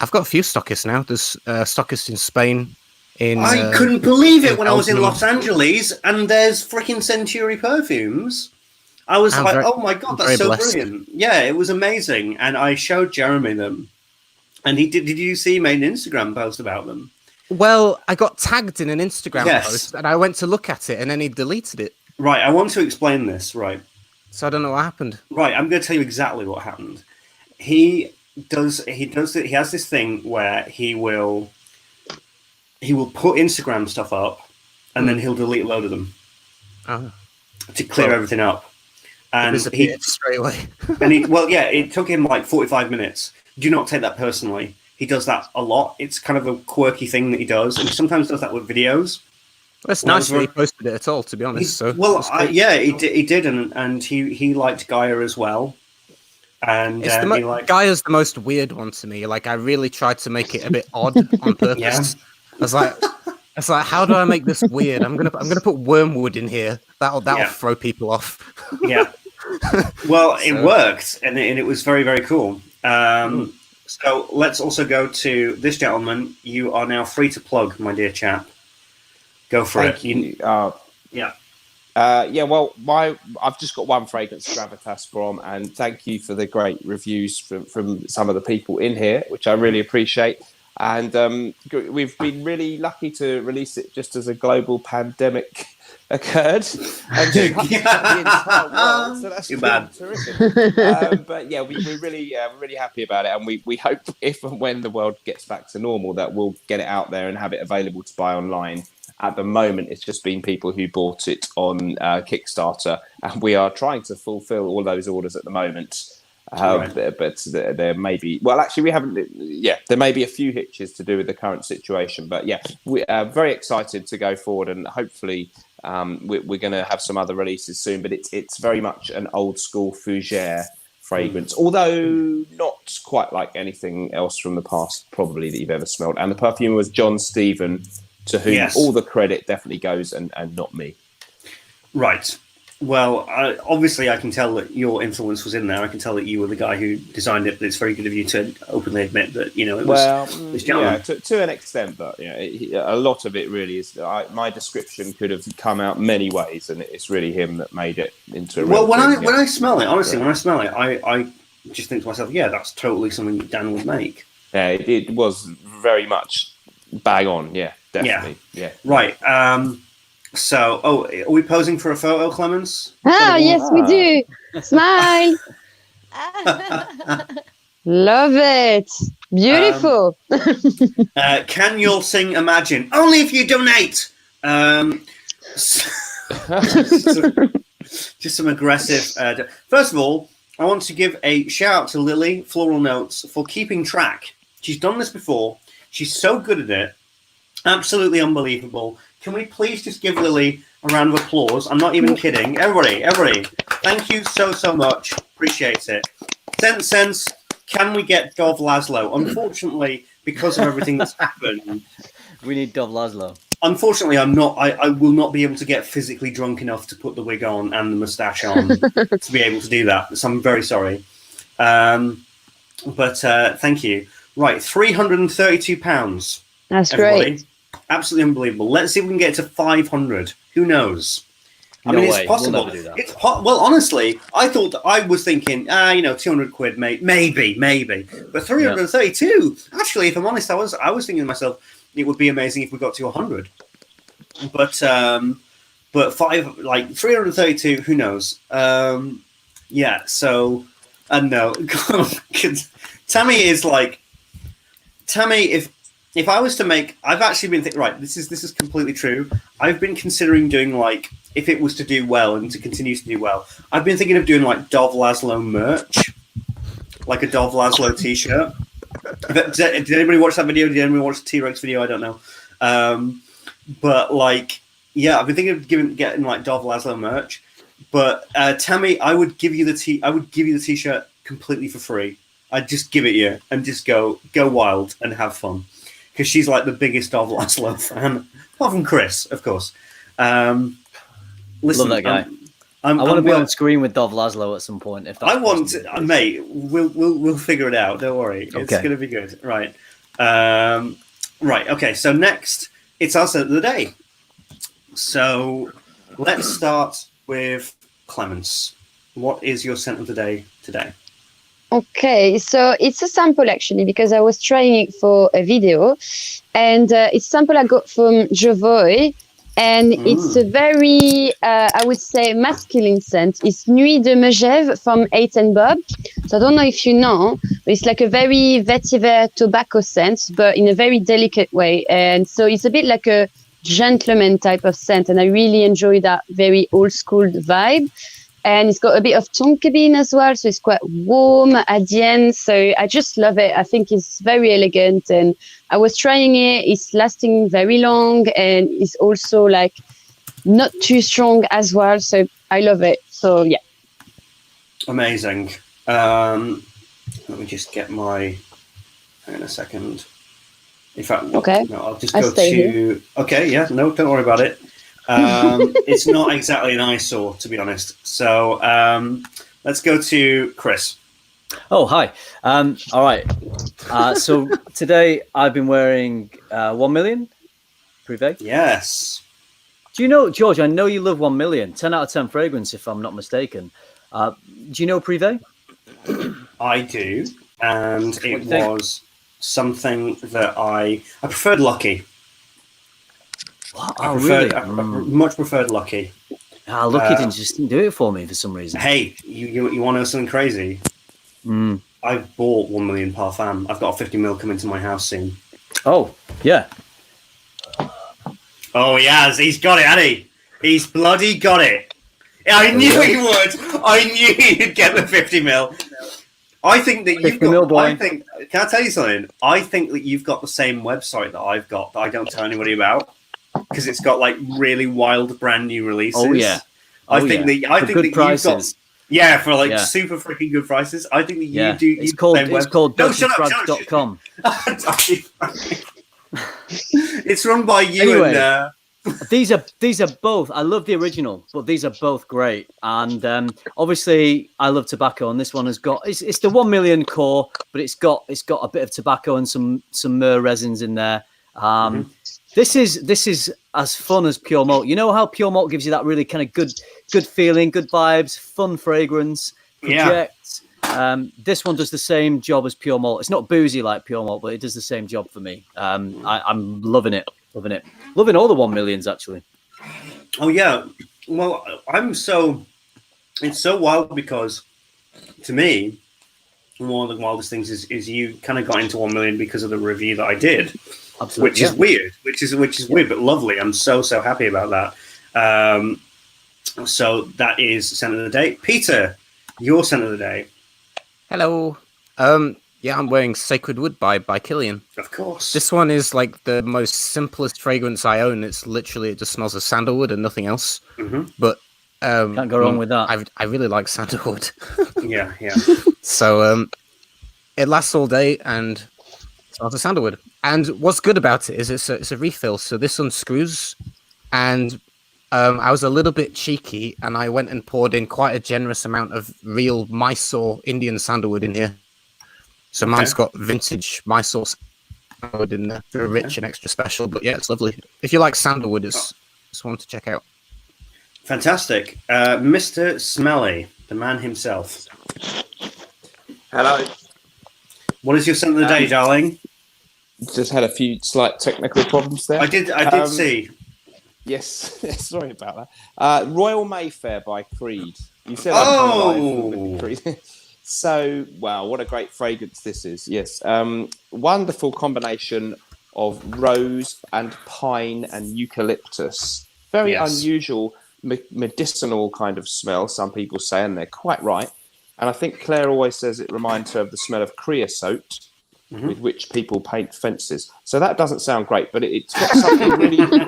D: I've got a few stockists now. There's stockists in Spain.
B: I couldn't believe it when I was in Los Angeles, and there's freaking Century Perfumes. I was oh my God, that's so brilliant. Yeah, it was amazing. And I showed Jeremy them. And did you see he made an Instagram post about them?
D: Well, I got tagged in an Instagram post, and I went to look at it, and then he deleted it.
B: Right, I want to explain this, right?
D: So I don't know what happened.
B: Right, I'm going to tell you exactly what happened. He has this thing where he will put Instagram stuff up, and then he'll delete a load of them to clear everything up. And he
D: straight away.
B: And it took him like 45 minutes. Do not take that personally. He does that a lot. It's kind of a quirky thing that he does, and he sometimes does that with videos.
D: That's nice that he posted it at all, to be honest. He
B: did, and he liked Gaia as well. And
D: Gaia's the most weird one to me. Like, I really tried to make it a bit odd on purpose. I was like, how do I make this weird? I'm gonna put wormwood in here. That'll throw people off.
B: Yeah. Well, it worked, and it was very, very cool. So let's also go to this gentleman. You are now free to plug, my dear chap. Go for it.
G: Thank you.
B: Yeah.
G: Well, I've just got one fragrance, Gravitas, from, and thank you for the great reviews from some of the people in here, which I really appreciate. And we've been really lucky to release it just as a global pandemic occurred and just touched the entire world. So that's been terrific. But yeah, we're really happy about it, and we hope if and when the world gets back to normal that we'll get it out there and have it available to buy online. At the moment, it's just been people who bought it on Kickstarter, and we are trying to fulfill all those orders at the moment. But there may be, well, actually, we haven't. Yeah, there may be a few hitches to do with the current situation, but yeah, we are very excited to go forward, and hopefully, we're going to have some other releases soon. But it's very much an old school fougere fragrance, although not quite like anything else from the past, probably, that you've ever smelled. And the perfumer was John Stephen, to whom all the credit definitely goes, and not me.
B: Right. Well, obviously, I can tell that your influence was in there. I can tell that you were the guy who designed it. But it's very good of you to openly admit that it was this gentleman.
G: Yeah, to an extent, but a lot of it really is. My description could have come out many ways, and it's really him that made it into a.
B: Well, when I smell it, honestly, when I smell it, I just think to myself, yeah, that's totally something that Dan would make.
G: Yeah, it was very much bang on. Yeah, definitely. Yeah.
B: Right. So, are we posing for a photo, Clemens?
C: Yes, we do. Smile. Love it. Beautiful.
B: Can you all sing Imagine? Only if you donate. Just some aggressive. First of all, I want to give a shout out to Lily, Floral Notes, for keeping track. She's done this before. She's so good at it. Absolutely unbelievable. Can we please just give Lily a round of applause? I'm not even kidding. Everybody, thank you so much. Appreciate it. Sense, can we get Dov Laszlo? Unfortunately, because of everything that's happened,
A: we need Dov Laszlo.
B: Unfortunately, I will not be able to get physically drunk enough to put the wig on and the moustache on to be able to do that. So I'm very sorry. But thank you. Right, £332.
C: That's
B: everybody.
C: Great.
B: Absolutely unbelievable. Let's see if we can get to 500. Who knows? I mean, it's possible.
A: We'll never do that.
B: It's well, honestly, I was thinking, 200 quid, maybe. But 332. Actually, if I'm honest, I was thinking to myself, it would be amazing if we got to 100. But 332. Who knows? Yeah. So, no. Tammy is like Tammy. If I was to make, I've actually been thinking, right, this is completely true. I've been considering doing if it was to do well and to continue to do well, I've been thinking of doing Dov Laszlo merch, like a Dov Laszlo t-shirt. Did anybody watch that video? Did anybody watch the T-Rex video? I don't know. But I've been thinking of getting Dov Laszlo merch. But Tammy, I would give you the t-shirt completely for free. I'd just give it you and just go wild and have fun. Because she's the biggest Dov Laszlo fan, apart from Chris, of course. Listen,
A: love that guy. I want to be on screen with Dov Laszlo at some point. If that's possible,
B: mate, we'll figure it out. Don't worry, it's going to be good. Right, right. Okay. So next, it's our scent of the day. So let's start with Clemens. What is your scent of the day today?
C: Okay, so it's a sample actually because I was trying it for a video, and it's a sample I got from Jovoy, and it's a very, I would say, masculine scent. It's Nuit de Megève from 8 and Bob. So I don't know if you know, but it's like a very vetiver tobacco scent, but in a very delicate way. And so it's a bit like a gentleman type of scent, and I really enjoy that very old school vibe. And it's got a bit of tonka bean as well, so it's quite warm at the end. So I just love it. I think it's very elegant, and I was trying it. It's lasting very long, and it's also not too strong as well. So I love it. So yeah,
B: amazing. Let me just get my. Hang on a second. In fact,
C: okay.
B: No, I'll just go to. Here. Okay, yeah, no, don't worry about it. It's not exactly an eyesore, to be honest. So let's go to Chris.
A: Oh, hi. All right. So today I've been wearing 1 million Privé.
B: Yes.
A: Do you know, George? I know you love 1 million. 10 out of 10 fragrance, if I'm not mistaken. Do you know Privé?
B: I do, and
A: What do
B: it
A: you think?
B: was something that I preferred Lucky.
A: Oh, really?
B: I much preferred Lucky.
A: Lucky didn't do it for me for some reason.
B: Hey, you want to know something crazy? I've bought 1 million parfum. I've got a 50 mil coming to my house soon.
A: Oh, yeah.
B: Oh, he has. He's got it, hasn't he? He's bloody got it. I knew he would. I knew he'd get the 50 mil. I think that you've got. Can I tell you something? I think that you've got the same website that I've got that I don't tell anybody about because it's got like really wild brand new releases.
A: Oh yeah.
B: I think that you've got. Yeah, for like super freaking good prices. I think that you do.
A: It's called DutchFrags.com.
B: It's run by you and.
A: These are both. I love the original, but these are both great. And obviously, I love tobacco, and this one has got it's the 1 million core, but it's got a bit of tobacco and some myrrh resins in there. This is as fun as pure malt. You know how pure malt gives you that really kind of good feeling, good vibes, fun fragrance, project. This one does the same job as pure malt. It's not boozy like pure malt, but it does the same job for me. I'm loving it. Loving all the 1 millions actually.
B: Oh yeah. Well, it's so wild because to me, one of the wildest things is you kind of got into 1 million because of the review that I did. Absolutely. Which is weird. Which is weird, but lovely. I'm so happy about that. So that is scent of the day. Peter, your scent of the day.
D: Hello. Yeah, I'm wearing Sacred Wood by Killian.
B: Of course.
D: This one is like the most simplest fragrance I own. It's literally, it just smells of sandalwood and nothing else. But
A: can't go wrong with that.
D: I really like sandalwood.
B: Yeah.
D: So it lasts all day and it smells of sandalwood. And what's good about it is it's a refill. So this unscrews, and I was a little bit cheeky and I went and poured in quite a generous amount of real Mysore Indian sandalwood in here. So mine's got vintage Mysore sandalwood in there. Very rich and extra special, but yeah, it's lovely. If you like sandalwood, it's one to check out.
B: Fantastic. Mr. Smelly, the man himself.
G: Hello.
B: What is your scent of the day, darling?
G: Just had a few slight technical problems there.
B: I did see.
G: Yes, sorry about that. Royal Mayfair by Creed. You said Creed. So, wow, what a great fragrance this is. Yes. Wonderful combination of rose and pine and eucalyptus. Very unusual medicinal kind of smell, some people say, and they're quite right. And I think Claire always says it reminds her of the smell of creosote, with which people paint fences. So that doesn't sound great, but it's got something really... But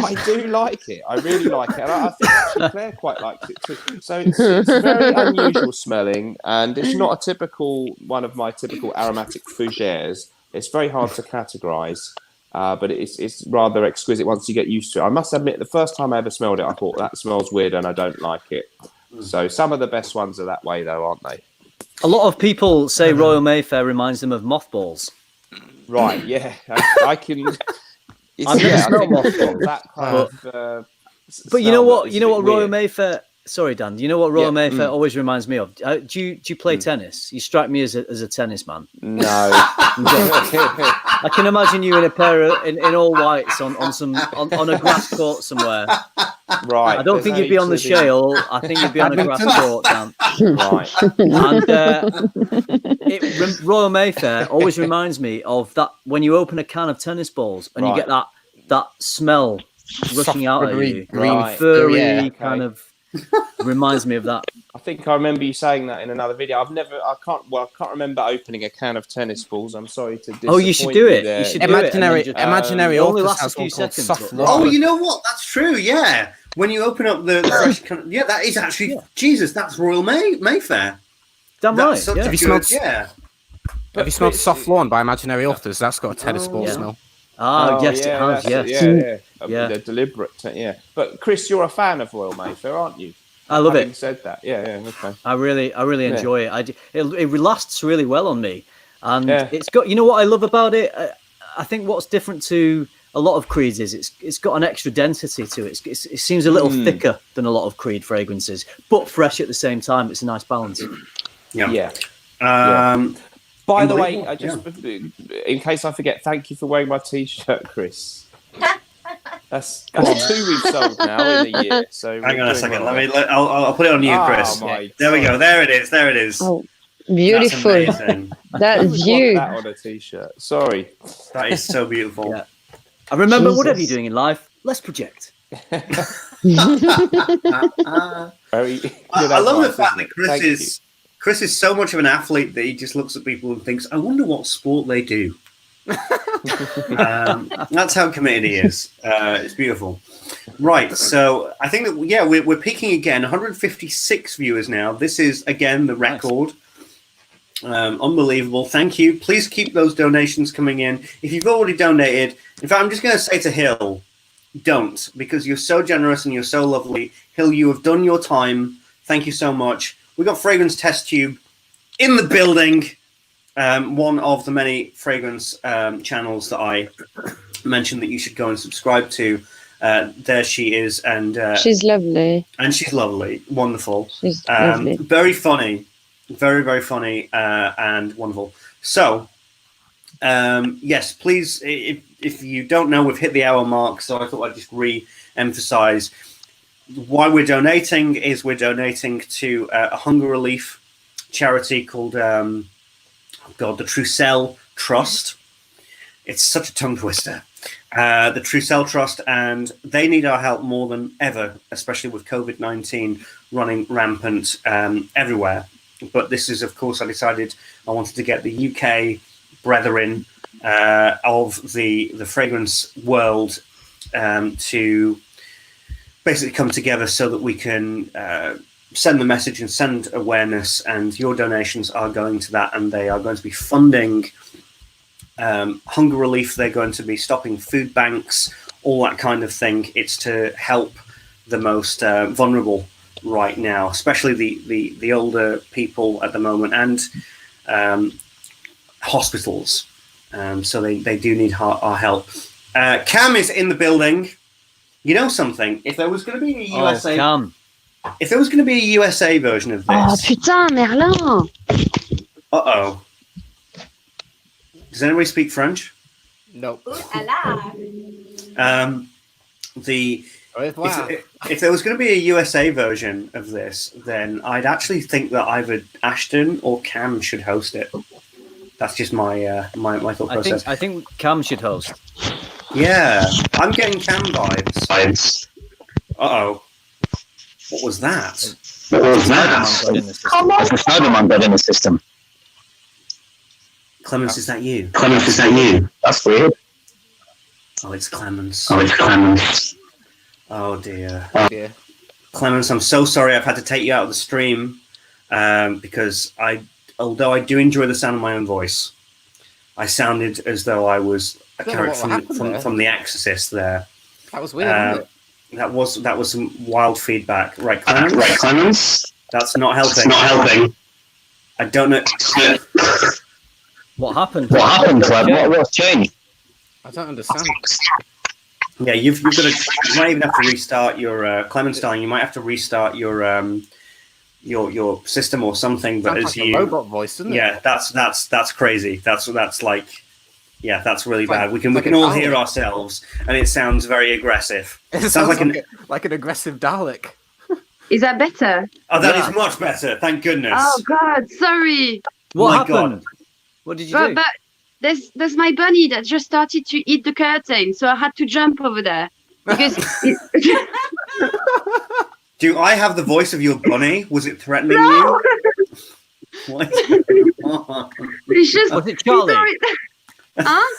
G: I do like it. I really like it. And I think actually Claire quite likes it too. So it's very unusual smelling, and it's not a typical one of my typical aromatic fougères. It's very hard to categorise, but it's rather exquisite once you get used to it. I must admit, the first time I ever smelled it, I thought, that smells weird and I don't like it. So some of the best ones are that way, though, aren't they?
A: A lot of people say Royal Mayfair reminds them of mothballs.
G: Right, yeah. I can...
A: I've never smelled mothballs.
G: That kind of,
A: but you know what? You know what Royal Mayfair... Sorry, Dan. You know what Royal Mayfair always reminds me of? Do you play tennis? You strike me as a tennis man.
G: No.
A: I can imagine you in a pair of in all whites on a grass court somewhere.
G: Right.
A: I don't think you'd be on the shale. I think you'd be on a grass court, Dan.
G: Right.
A: And Royal Mayfair always reminds me of that when you open a can of tennis balls and you get that smell rushing out at you, green, furry kind of. Reminds me of that.
G: I think I remember you saying that in another video. I can't remember opening a can of tennis balls. I'm sorry to disappoint
A: you should do it.
G: There.
A: You should
D: imaginary
A: only lasts a few seconds.
D: Soft
B: Oh, you know what? That's true. Yeah, when you open up the fresh can, that is actually Jesus. That's Royal Mayfair.
A: Damn right.
D: Have you smelled Soft Lawn by Imaginary Authors? That's got a tennis ball smell.
A: Oh, yes, it has. Yes.
G: They're deliberate. Yeah. But Chris, you're a fan of Royal Mayfair, aren't you?
A: I love
G: Having
A: it.
G: Said that. Yeah. Okay.
A: I really enjoy it. It lasts really well on me, and it's got. You know what I love about it? I think what's different to a lot of Creeds is. It's got an extra density to it. It seems a little thicker than a lot of Creed fragrances, but fresh at the same time. It's a nice balance.
B: Yeah.
G: By the way, in case I forget, thank you for wearing my T-shirt, Chris. That's 2 we've sold now in a year. So
B: hang on a second. I'll put it on you, Chris. There we go. There it is.
C: Oh, beautiful.
B: That's amazing.
C: That view.
G: That on a T-shirt. Sorry.
B: That is so beautiful.
A: Yeah. And remember, whatever you're doing in life, let's project.
B: I love the fact that Chris is so much of an athlete that he just looks at people and thinks, I wonder what sport they do. That's how committed he is. It's beautiful. Right, so I think that we're peaking again. 156 viewers now. This is again the record. Unbelievable. Thank you. Please keep those donations coming in. If you've already donated, in fact, I'm just going to say to Hill, don't, because you're so generous and you're so lovely. Hill, you have done your time. Thank you so much. We got Fragrance Test Tube in the building. One of the many fragrance channels that I mentioned that you should go and subscribe to. There she is, and
C: she's lovely.
B: And she's lovely, wonderful.
C: She's lovely.
B: Very funny, very, very funny, and wonderful. So, yes, please, if you don't know, we've hit the hour mark, so I thought I'd just re-emphasize why we're donating. Is we're donating to a hunger relief charity called the Trussell Trust. It's such a tongue twister. The Trussell Trust, and they need our help more than ever, especially with COVID-19 running rampant everywhere. But this is, of course, I decided I wanted to get the UK brethren of the fragrance world to basically come together so that we can send the message and send awareness, and your donations are going to that, and they are going to be funding hunger relief. They're going to be stopping food banks, all that kind of thing. It's to help the most vulnerable right now, especially the older people at the moment, and hospitals. So they do need our help. Cam is in the building. You know something? If there was going to be a USA, if there was going to be a USA version of this,
C: oh putain, Merlin!
B: Uh-oh. Does anybody speak French?
D: Nope.
B: If there was going to be a USA version of this, then I'd actually think that either Ashton or Cam should host it. That's just my my thought process.
A: I think Cam should host.
B: Yeah, I'm getting Cam vibes. Uh-oh. What was that?
H: What was that?
C: Come on!
H: That's the Snowman got in the system.
B: Clemens, is that you?
H: Clemens, is that you? That's weird.
B: Oh, it's Clemens. Oh, dear.
D: Yeah.
B: Clemens, I'm so sorry I've had to take you out of the stream because although I do enjoy the sound of my own voice, I sounded as though I was a character from The Exorcist there.
D: That was weird, wasn't it?
B: That was some wild feedback. Right, Clemens?
H: Right, Clemens?
B: That's not helping.
H: It's not helping.
B: I don't know.
A: What happened?
H: What happened, Clem? What's changed?
D: I don't understand.
B: Yeah, you've got to. You might even have to restart your Clemens Stein. You might have to restart your system or something. But
D: Sounds
B: as
D: like
B: you,
D: a robot voice, doesn't it?
B: yeah, that's crazy. That's like, yeah, that's really bad. We can all hear ourselves, and it sounds very aggressive.
D: It sounds like an aggressive Dalek.
C: Is that better?
B: Oh, that is much better. Thank goodness.
C: Oh God, sorry.
A: What
B: My
A: happened?
B: God.
A: What did you do?
C: But there's my bunny that just started to eat the curtain, so I had to jump over there because.
B: Do I have the voice of your bunny? Was it threatening
C: No!
B: you? What?
C: It's just.
A: Was it Charlie?
C: Huh?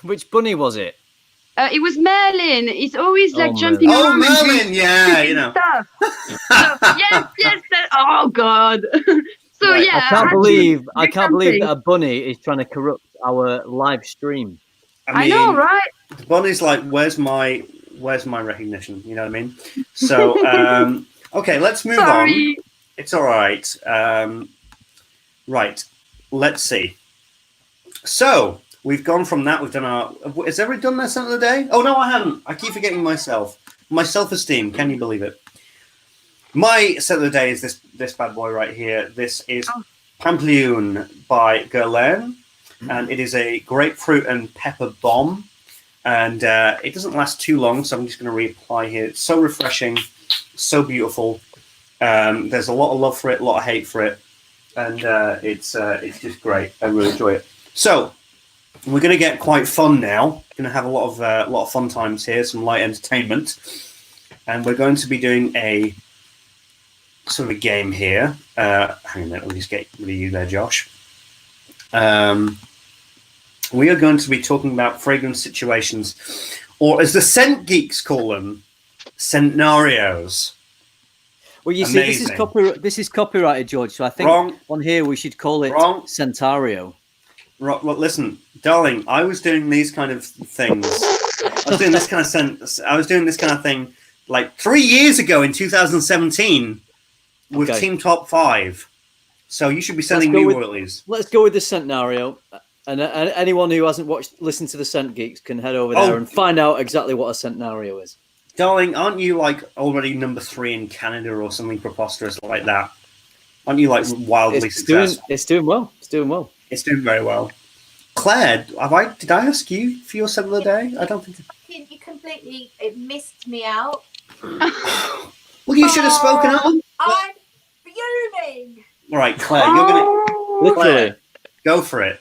A: Which bunny was it?
C: It was Merlin. He's always like jumping
B: Oh,
C: around.
B: Merlin! Yeah, you know.
C: Stuff. So, yes. Oh God. So
B: Right.
C: yeah.
A: I can't believe
C: something.
A: that a bunny is trying to corrupt our live stream.
C: I know, right?
B: Bunny's like, where's my recognition? You know what I mean? So, okay, let's move
C: Sorry.
B: on. It's all right. Right, let's see. So we've gone from that. We've done our. Has everybody done their scent of the day? Oh no, I haven't. I keep forgetting myself. My self-esteem. Can you believe it? My scent of the day is this bad boy right here. This is Pampelune by Guerlain, and it is a grapefruit and pepper bomb. And it doesn't last too long, so I'm just going to reapply here. It's so refreshing, so beautiful. There's a lot of love for it, a lot of hate for it, and it's just great. I really enjoy it. So we're going to get quite fun now. Going to have a lot of fun times here, some light entertainment, and we're going to be doing a sort of a game here. Hang on a minute, let me just get rid of you there, Josh. We are going to be talking about fragrance situations, or as the scent geeks call them, scenarios.
A: Well, you see, this is copyrighted, George. So I think on here we should call it Centario.
B: Well, listen, darling, I was doing these kind of things. I was doing this kind of thing like 3 years ago in 2017 with Team Top 5. So you should be sending me royalties.
A: Let's go with the Centario. And anyone who hasn't listened to the Scent Geeks can head over there and find out exactly what a Centario is.
B: Darling, aren't you like already number 3 in Canada or something preposterous like that? Aren't you like wildly successful?
A: It's doing well. It's doing well.
B: It's doing very well. Claire, did I ask you for your scent of the day? I don't think.
E: You completely missed me out.
B: Well, you should have spoken up.
E: I'm fuming.
B: All right, Claire, you're gonna Claire, go for it.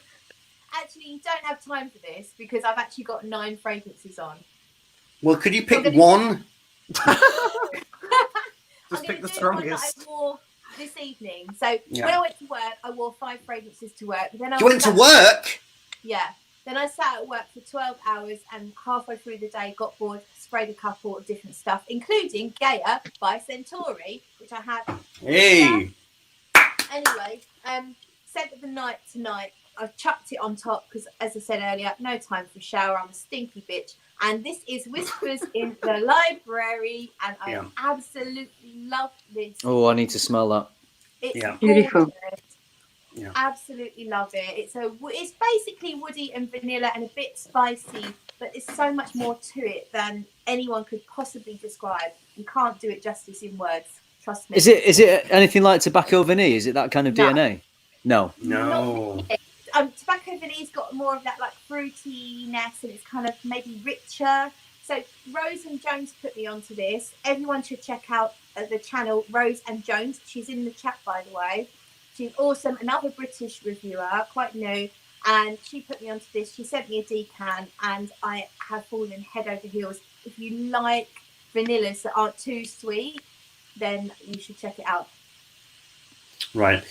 E: Actually, you don't have time for this because I've actually got 9 fragrances on.
B: Well, could you pick one?
E: Just pick the strongest. I wore this evening. So when I went to work, I wore 5 fragrances to work. But then
B: you went to work?
E: Yeah. Then I sat at work for 12 hours and halfway through the day got bored, sprayed a couple of different stuff, including Gaia by Centauri, which I had.
B: Hey.
E: Anyway, scent of the night tonight. I've chucked it on top because, as I said earlier, no time for a shower. I'm a stinky bitch. And this is Whispers in the Library, and I absolutely love this.
A: Oh, I need to smell that.
E: It's
C: beautiful.
E: Yeah. Absolutely love it. It's basically woody and vanilla and a bit spicy, but there's so much more to it than anyone could possibly describe. You can't do it justice in words. Trust me.
A: Is it anything like Tobacco Vanille? Is it that kind of DNA? No.
E: Tobacco Vanille's got more of that like fruitiness, and it's kind of maybe richer. So Rose and Jones put me onto this. Everyone should check out the channel Rose and Jones. She's in the chat, by the way. She's awesome. Another British reviewer, quite new, and she put me onto this. She sent me a decan, and I have fallen head over heels. If you like vanillas that aren't too sweet, then you should check it out.
B: Right.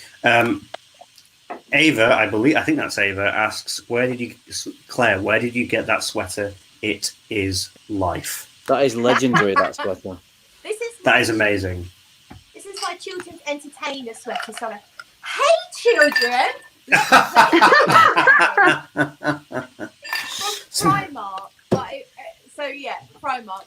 B: Ava, I think that's Ava, asks, Claire, where did you get that sweater? It is life.
A: That is legendary, that sweater.
B: That is amazing.
E: This is my children's entertainer sweater. So, hey, children! It's from Primark. Primark.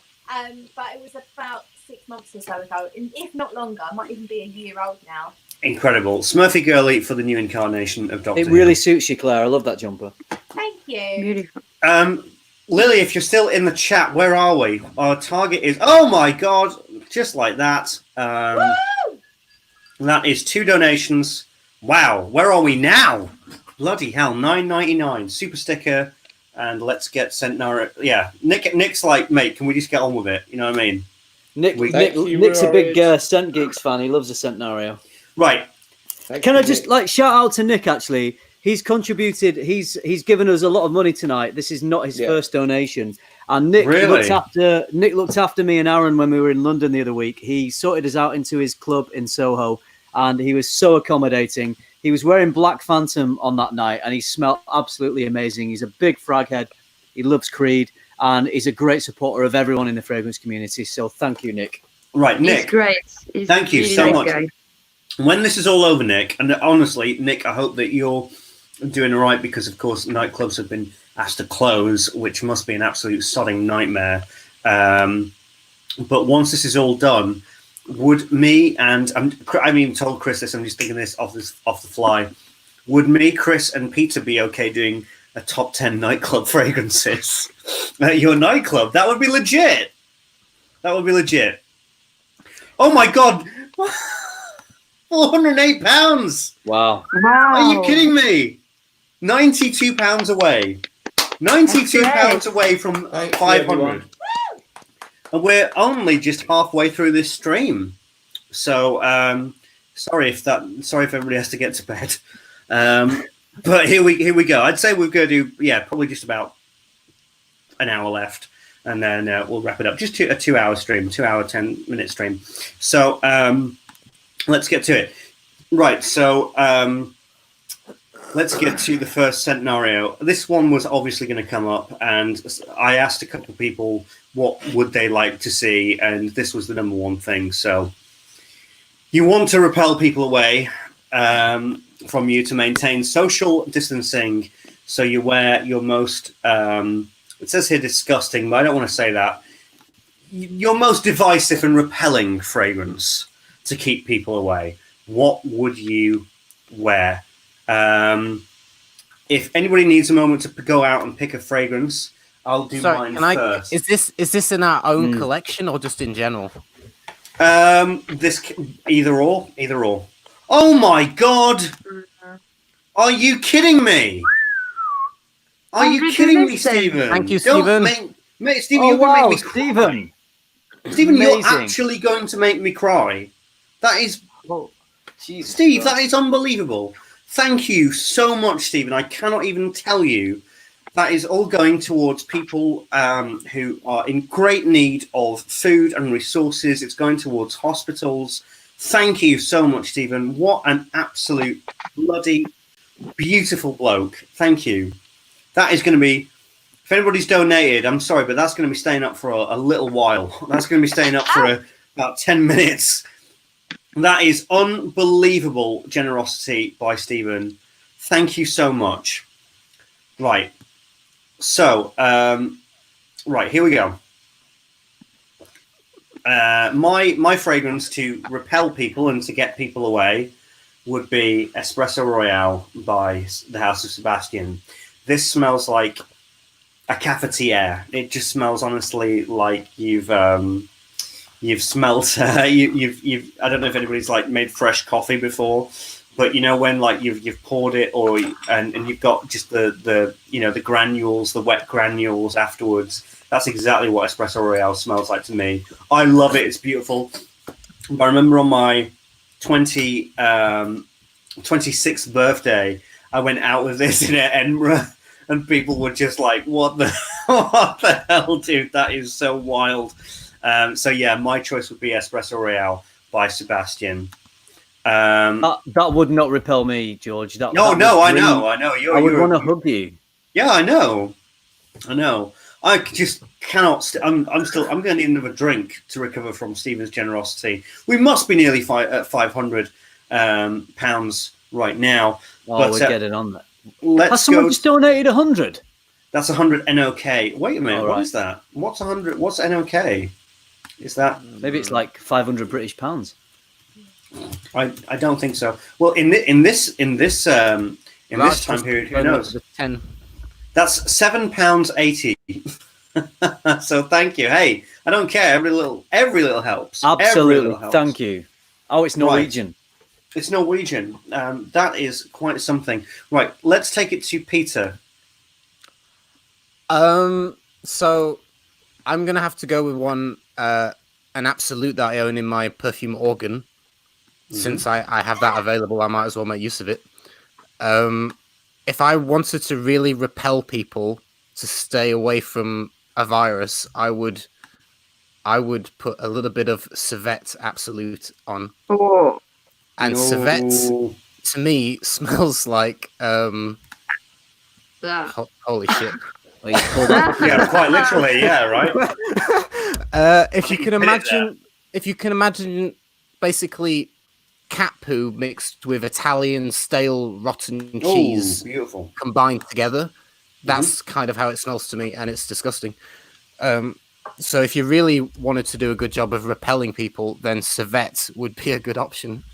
E: But it was about 6 months or so ago. And if not longer, it might even be a year old now.
B: Incredible. Smurfy Girly for the new incarnation of Doctor
A: It really suits you, Claire. I love that jumper.
E: Thank you.
C: Beautiful.
B: Lily, if you're still in the chat, where are we? Our target is, oh my God, just like that. That is 2 donations. Wow. Where are we now? Bloody hell. $9.99. Super sticker. And let's get Centario. Yeah. Nick's like, mate, can we just get on with it? You know what I mean?
A: Nick's a big Scent Geeks fan. He loves the Centario.
B: Right.
A: Can I just shout out to Nick? Actually, he's contributed. He's given us a lot of money tonight. This is not his first donation. And Nick looked after me and Aaron when we were in London the other week. He sorted us out into his club in Soho, and he was so accommodating. He was wearing Black Phantom on that night, and he smelled absolutely amazing. He's a big frag head. He loves Creed, and he's a great supporter of everyone in the fragrance community. So thank you, Nick.
B: Right, Nick.
C: He's great.
B: Thank you so much. Guy. When this is all over, Nick, and honestly, Nick, I hope that you're doing all right because, of course, nightclubs have been asked to close, which must be an absolute sodding nightmare. But once this is all done, would me and I mean, told Chris this. I'm just thinking this off the fly. Would me, Chris, and Peter be okay doing a top 10 nightclub fragrances at your nightclub. That would be legit. That would be legit. Oh my God. £408.
A: Wow.
B: Are you kidding me? £92 away. £92 away from 500. And we're only just halfway through this stream. So sorry if everybody has to get to bed. But here we go. I'd say we're going to do probably just about an hour left, and then we'll wrap it up. Just a 2 hour stream, 2 hour 10-minute stream. So let's get to it. Right. So let's get to the first scenario. This one was obviously going to come up, and I asked a couple of people what would they like to see, and this was the number one thing. So you want to repel people away from you to maintain social distancing. So you wear your most, it says here disgusting, but I don't want to say that. Your most divisive and repelling fragrance to keep people away. What would you wear? If anybody needs a moment to go out and pick a fragrance, I'll do mine first.
D: Is this in our own collection or just in general?
B: This either or. Oh my God! Are you kidding me? Are you kidding me, Stephen?
D: Thank you, Stephen.
B: Stephen, you're going to make me cry.
A: Stephen.
B: Stephen, you're actually going to make me cry. That is, Steve, that is unbelievable. Thank you so much, Stephen. I cannot even tell you. That is all going towards people who are in great need of food and resources. It's going towards hospitals. Thank you so much, Stephen. What an absolute bloody beautiful bloke. Thank you. That is going to be, if anybody's donated, I'm sorry, but that's going to be staying up for a little while. That's going to be staying up for about 10 minutes. That is unbelievable generosity by Stephen. Thank you so much. Right. So, right, here we go. My fragrance to repel people and to get people away would be Espresso Royale by the House of Sebastian. This smells like a cafetiere. It just smells honestly like you've smelt you've I don't know if anybody's like made fresh coffee before, but you know when like you've poured it and you've got just the granules, the wet granules afterwards. That's exactly what Espresso Royale smells like to me. I love it. It's beautiful. But I remember on my 26th birthday, I went out with this in Edinburgh, and people were just like, "What the hell, dude? That is so wild." So yeah, my choice would be Espresso Royale by Sebastian.
A: That would not repel me, George. I know.
B: I
A: would want to hug you.
B: Yeah, I know. I just cannot. I'm going to need another drink to recover from Stephen's generosity. We must be nearly at £500 right now.
A: Oh,
B: but,
A: we're getting on that.
B: Has
A: someone just donated 100?
B: That's 100 NOK. Wait a minute.
A: What
B: is that? What's 100? What's NOK? Is that
A: maybe it's like 500 British pounds?
B: I don't think so. Well, in this time period, who knows?
D: 10.
B: That's £7.80. So thank you. Hey, I don't care. Every little helps.
A: Absolutely.
B: Helps.
A: Thank you. Oh, it's Norwegian.
B: Right. It's Norwegian. That is quite something. Right. Let's take it to Peter.
D: So I'm gonna have to go with one, an absolute that I own in my perfume organ. Since I have that available, I might as well make use of it. If I wanted to really repel people to stay away from a virus, I would put a little bit of Civet Absolute on.
C: Oh.
D: And Civet, to me, smells like holy shit.
B: Yeah, quite literally. Yeah, right.
D: If you can imagine, basically cat poo mixed with Italian stale rotten cheese,
B: beautiful,
D: combined together. That's kind of how it smells to me, and it's disgusting. So if you really wanted to do a good job of repelling people, then Civet would be a good option.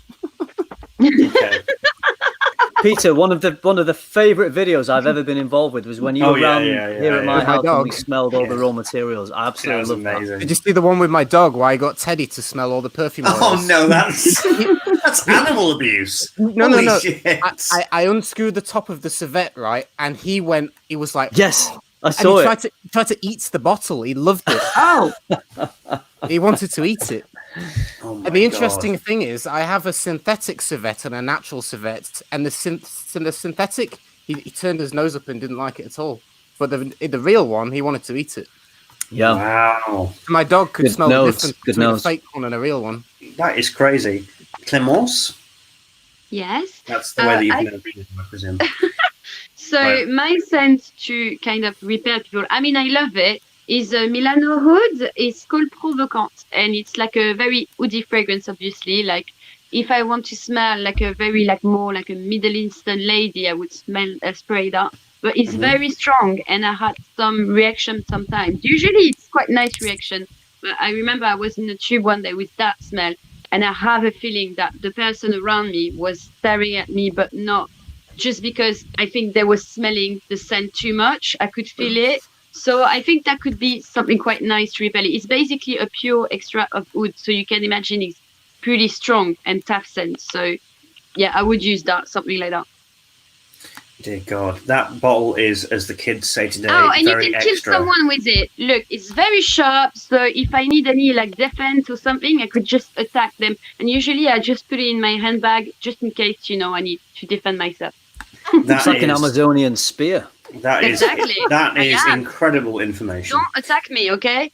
B: Okay.
A: Peter, one of the favorite videos I've ever been involved with was when you were around here at my house and we smelled all the raw materials. I absolutely love that.
D: Did you see the one with my dog where I got Teddy to smell all the perfume oils?
B: Oh no, that's animal abuse.
D: No. I unscrewed the top of the civet, right, and he was like,
A: yes, I saw
D: it. He tried to eat the bottle. He loved it.
C: Oh,
D: he wanted to eat it.
B: Oh my
D: And the interesting thing is, I have a synthetic civet and a natural civet, and the synthetic, he turned his nose up and didn't like it at all. But the real one, he wanted to eat it.
A: Yeah.
B: Wow.
D: My dog could smell the difference between a
A: nose.
D: fake one and a real one.
B: That is crazy. Clémence?
C: yes.
B: That's the way that you pronounce it, I presume.
C: So my scent to kind of repel people, I mean, I love it, is a Milano Oud. It's called Provocante, and it's like a very woody fragrance, obviously. Like if I want to smell like a very more like a Middle Eastern lady, I would spray that. But it's very strong, and I had some reaction sometimes. Usually it's quite nice reaction, but I remember I was in a tube one day with that smell, and I have a feeling that the person around me was staring at me, but not just because I think they were smelling the scent too much. I could feel it. So I think that could be something quite nice to repel it. It's basically a pure extract of wood, so you can imagine it's pretty strong and tough scent. So yeah, I would use that, something like that.
B: Dear God, that bottle is, as the kids say today,
C: and
B: very
C: you can
B: extra.
C: kill someone with it. Look, it's very sharp, so if I need any defense or something, I could just attack them. And usually I just put it in my handbag just in case, I need to defend myself.
A: It's like an Amazonian spear.
B: That is incredible information.
C: Don't attack me, okay?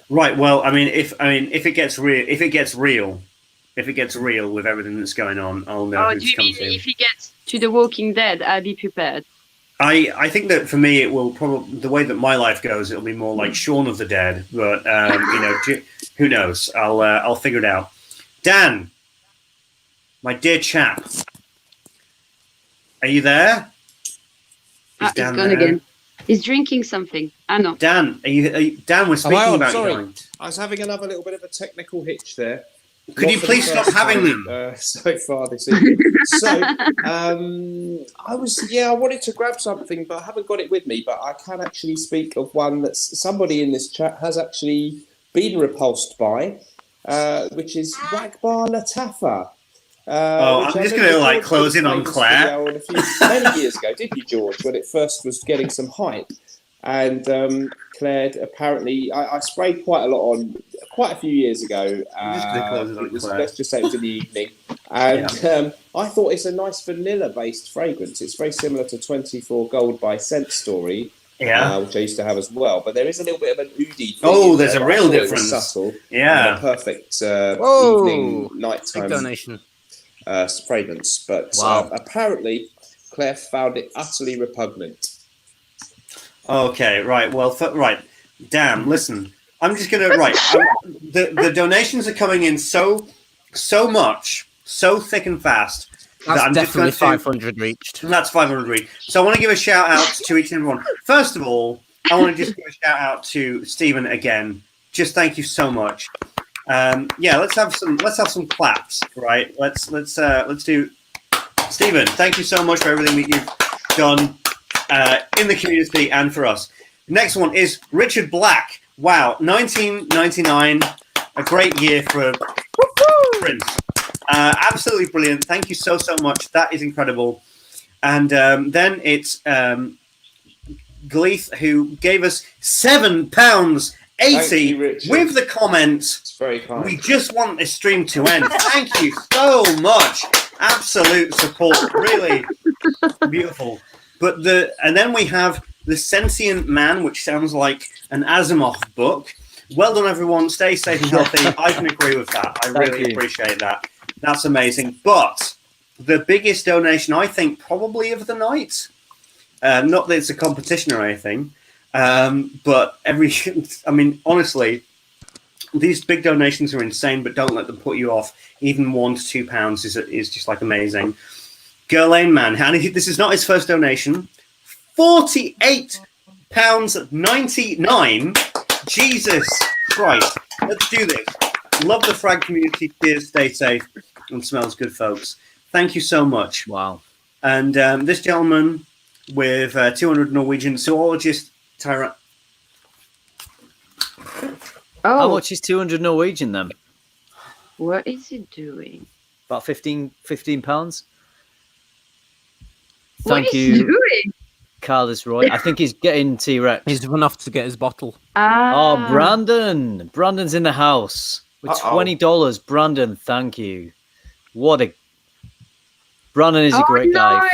B: Right. Well, if it gets real with everything that's going on, I'll know.
C: Oh, do you mean if it gets to The Walking Dead, I'll be prepared?
B: I think that for me, it will probably, the way that my life goes, it'll be more like Shaun of the Dead. But who knows? I'll figure it out. Dan, my dear chap, are you there?
C: He's gone again. He's drinking something. I know.
B: Dan, Dan was speaking about
G: sorry.
B: you.
G: I was having another little bit of a technical hitch there.
B: Could you please stop having them?
G: So far this evening. I wanted to grab something, but I haven't got it with me. But I can actually speak of one that somebody in this chat has actually been repulsed by, which is Ragbar Latafa.
B: I'm just going to close in on Claire.
G: Many years ago, did you, George, when it first was getting some hype? And Claire, apparently, I sprayed quite a lot on quite a few years ago. Let's just say it was in the evening. And I thought it's a nice vanilla-based fragrance. It's very similar to 24 Gold by Scent Story, which I used to have as well. But there is a little bit of an oody thing.
B: Oh, there's a real difference.
G: Subtle.
B: Yeah.
G: A perfect evening, nighttime
D: big donation.
G: Fragrance. But apparently, Claire found it utterly repugnant.
B: Okay, right. Well, Dan, listen. I'm just gonna the donations are coming in so much, so thick and fast.
D: That's definitely 500 reached.
B: That's 500 reached. So I want to give a shout out to each and everyone. First of all, I want to just give a shout out to Stephen again. Just thank you so much. Let's have some claps, right? Let's do. Stephen, thank you so much for everything that you've done in the community and for us. Next one is Richard Black. Wow, 1999, a great year for Prince. Absolutely brilliant. Thank you so much. That is incredible. And then it's Gleith, who gave us £7.80 with the comments.
G: It's very kind.
B: We just want this stream to end. Thank you so much. Absolute support. Really beautiful. And then we have The Sentient Man, which sounds like an Asimov book. Well done, everyone. Stay safe and healthy. I can agree with that. I really appreciate that. That's amazing. But the biggest donation, I think, probably of the night, not that it's a competition or anything, but honestly, these big donations are insane, but don't let them put you off. Even £1 to £2 is just amazing. Gerlain Man, and this is not his first donation. £48.99. Jesus Christ. Let's do this. Love the FRAG community. Cheers. Stay safe. And smells good, folks. Thank you so much.
A: Wow.
B: And this gentleman with 200 Norwegian zoologist Tyra.
A: How much is 200 Norwegian then?
C: What is he doing?
A: About 15 pounds.
C: What
A: Thank
C: is he
A: you,
C: doing?
A: Carlos Roy. I think he's getting T-Rex.
D: He's run off to get his bottle.
A: Oh, Brandon. Brandon's in the house with $20. Brandon, thank you. Brandon is a great guy.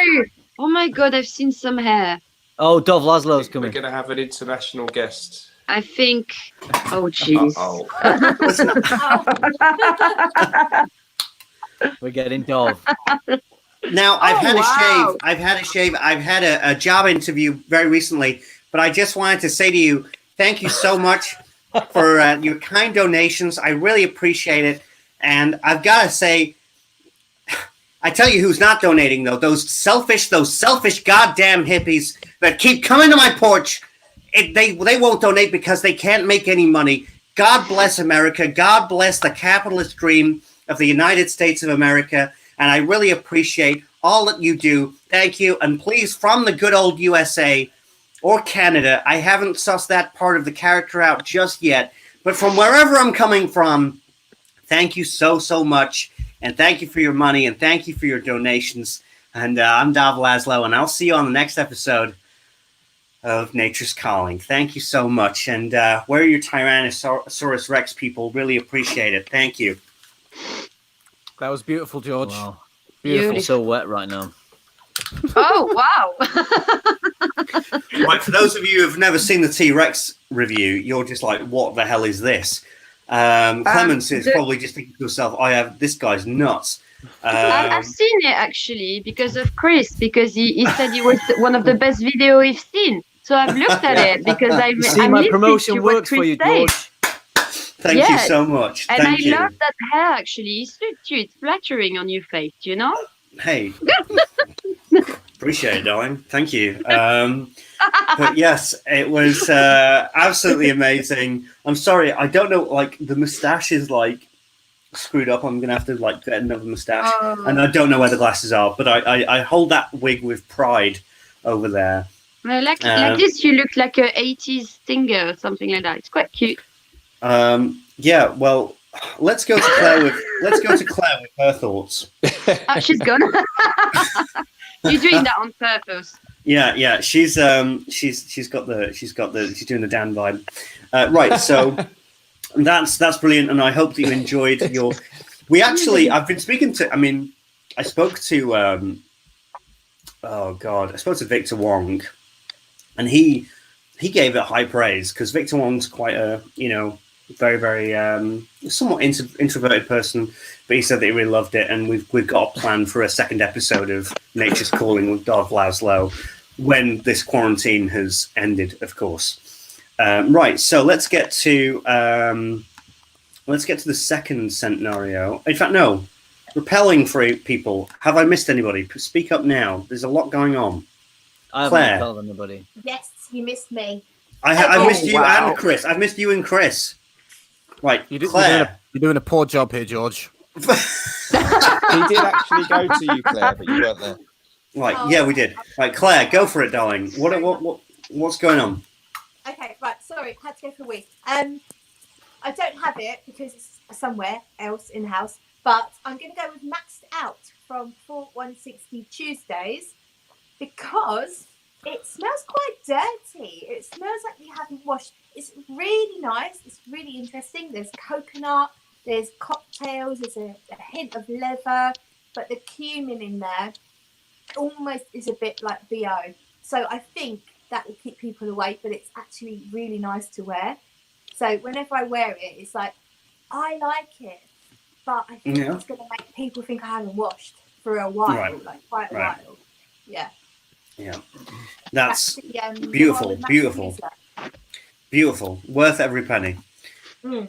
C: Oh my God, I've seen some hair.
A: Oh, Dov Laszlo's coming.
F: We're going to have an international guest.
C: I think. Oh, jeez.
A: We're getting Dov.
B: Now, I've had a shave. I've had a job interview very recently, but I just wanted to say to you, thank you so much for your kind donations. I really appreciate it. And I've got to say, I tell you who's not donating, though. Those selfish goddamn hippies that keep coming to my porch. They won't donate because they can't make any money. God bless America. God bless the capitalist dream of the United States of America. And I really appreciate all that you do. Thank you. And please, from the good old USA or Canada, I haven't sussed that part of the character out just yet. But from wherever I'm coming from, thank you so, so much. And thank you for your money. And thank you for your donations. And I'm Dov Laszlo. And I'll see you on the next episode of Nature's Calling. Thank you so much. And where are your Tyrannosaurus Rex people? Really appreciate it. Thank you.
D: That was beautiful, George.
A: Wow.
C: Beautiful.
A: So wet right now.
C: Oh, wow.
B: Right, for those of you who've never seen the T-Rex review, you're just like, what the hell is this? Clemens is probably just thinking to herself, this guy's nuts.
C: I've seen it actually because of Chris, because he said it was one of the best video we've seen. So I've looked at it because
A: You see, my promotion works for you, George.
B: Thank you so much.
C: And
B: Thank you.
C: love that hair actually. It's cute, flattering on your face, you know?
B: Hey. Appreciate it, darling. Thank you. But yes, it was absolutely amazing. I'm sorry, I don't know, like the mustache is like screwed up. I'm gonna have to like get another mustache. And I don't know where the glasses are, but I hold that wig with pride over there.
C: Well, like this, you look like a 80s singer or something like that. It's quite cute.
B: Yeah, well, let's go to Claire with her thoughts.
C: Oh, she's gone. You're doing that on purpose.
B: Yeah, she's doing the Dan vibe. Right, so that's brilliant, and I hope that you enjoyed your. I've been speaking to. I mean, I spoke to. I spoke to Victor Wong, and he gave it high praise because Victor Wong's quite a very, very somewhat introverted person, but he said that he really loved it, and we've got a plan for a second episode of Nature's Calling with Dov Laszlo when this quarantine has ended, of course. Right, so let's get to the second scenario. In fact, no, repelling for people. Have I missed anybody? Speak up now. There's a lot going on.
A: I haven't
B: Claire.
A: repelled anybody.
E: Yes, you missed me.
B: I missed you and Chris. I've missed you and Chris. Right, Claire.
D: You're doing a poor job here, George.
G: He did actually go to you, Claire, but you weren't there.
B: Right, yeah, we did. Right, Claire, go for it, darling. What's going on?
E: Okay, right. Sorry, had to go for a wee. I don't have it because it's somewhere else in the house, but I'm going to go with Maxed Out from 4160 Tuesdays because it smells quite dirty. It smells like you haven't washed. It's really nice. It's really interesting. There's coconut, there's cocktails, there's a hint of leather, but the cumin in there almost is a bit like BO. So I think that will keep people away, but it's actually really nice to wear. So whenever I wear it, it's like, I like it, but I think it's going to make people think I haven't washed for a while, like quite a while. Yeah.
B: Yeah, that's beautiful. Worth every penny.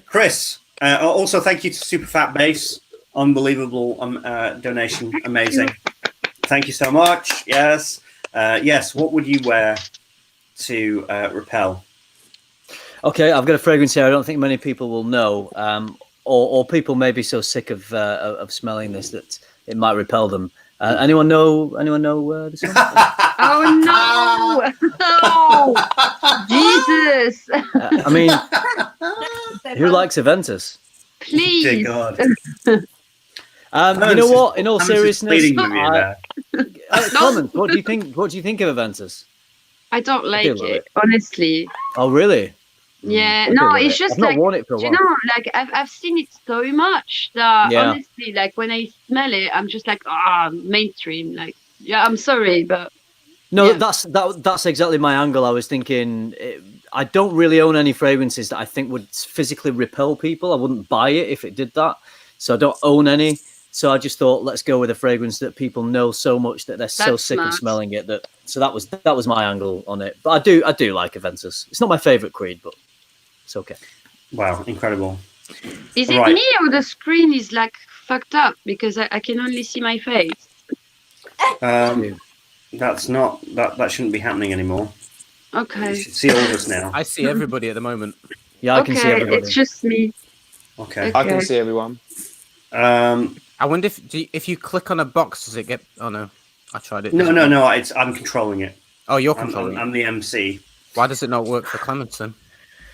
B: Chris, also thank you to Super Fat Base. Unbelievable donation. Amazing. Thank you so much. Yes. What would you wear to repel?
A: Okay, I've got a fragrance here. I don't think many people will know, or people may be so sick of smelling this that it might repel them. Anyone know this one?
C: Oh no! Oh, Jesus!
A: I mean, who likes Aventus?
C: Please.
B: Dear God.
A: You know what? In all seriousness,
C: No.
A: what do you think? What do you think of Aventus?
C: I don't like
A: love
C: it,
A: it.
C: honestly.
A: Oh, really?
C: Yeah,
A: I do
C: no,
A: love
C: it's
A: it.
C: just
A: I've not
C: like,
A: worn it for a
C: do you
A: while.
C: know, like I've seen it so much that
A: Yeah.
C: honestly, like when I smell it, I'm just like, mainstream. Like, yeah, I'm sorry, but
A: No,
C: yeah.
A: that's exactly my angle. I was thinking, I don't really own any fragrances that I think would physically repel people. I wouldn't buy it if it did that. So I don't own any. So I just thought, let's go with a fragrance that people know so much that they're so
C: That's
A: sick of
C: smart.
A: smelling it. So that was my angle on it. But I do like Aventus. It's not my favorite creed, but it's okay.
B: Wow, incredible.
C: Is it
B: Right.
C: me or the screen is like fucked up because I can only see my face?
B: That's not that shouldn't be happening anymore.
C: Okay.
B: You should see all of us now.
D: I see everybody at the moment.
A: Yeah, I can see everybody.
C: It's just me.
B: Okay.
G: I can see everyone.
D: I wonder if you click on a box, does it get? Oh no, I tried it.
B: No. I'm controlling it.
D: Oh, you're controlling it.
B: I'm the MC.
D: Why does it not work for Clemens then?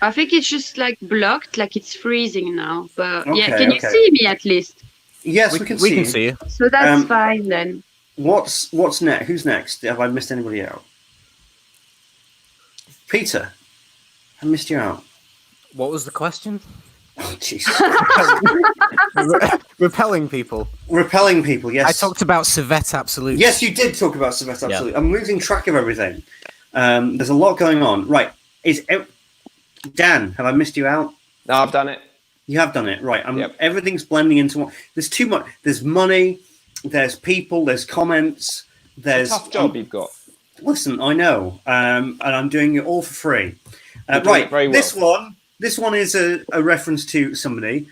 C: I think it's just like blocked, like it's freezing now. But yeah,
B: Okay,
C: can you
B: okay.
C: see me at least?
B: Yes, we can see you.
C: So that's fine then.
B: What's next? Who's next? Have I missed anybody out? Peter, I missed you out.
D: What was the question?
B: Oh, jeez.
D: Repelling people.
B: Repelling people, yes.
D: I talked about Civet Absolute.
B: Yes, you did talk about Civet Absolute. I'm losing track of everything. There's a lot going on. Right. Dan, have I missed you out?
G: No, I've done it.
B: You have done it, right. Everything's blending into one. There's too much. There's money, there's people, there's comments, there's...
G: It's a tough job you've got.
B: Listen, I know, and I'm doing it all for free.
G: You're doing
B: Right,
G: it very well.
B: This one is a reference to somebody.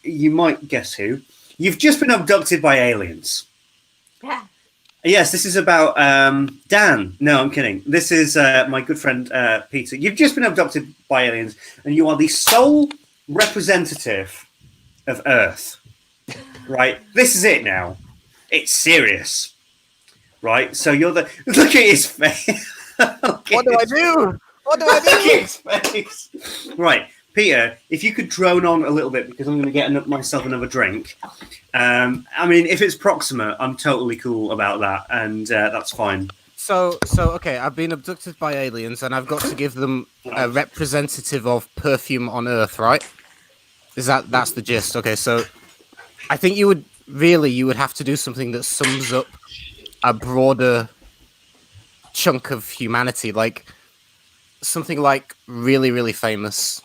B: You might guess who. You've just been abducted by aliens.
E: Yeah.
B: Yes, this is about Dan. No, I'm kidding. This is my good friend Peter. You've just been abducted by aliens, and you are the sole representative of Earth. Right? This is it now. It's serious. Right? So you're the... Look at his face.
D: What do I do? What do I do?
B: Look at his face. Right. Peter, if you could drone on a little bit, because I'm going to get myself another drink. I mean, if it's proximate, I'm totally cool about that, and that's fine.
D: So okay, I've been abducted by aliens, and I've got to give them a representative of perfume on Earth, right? That's the gist? Okay, so I think you would have to do something that sums up a broader chunk of humanity, like something like really, really famous.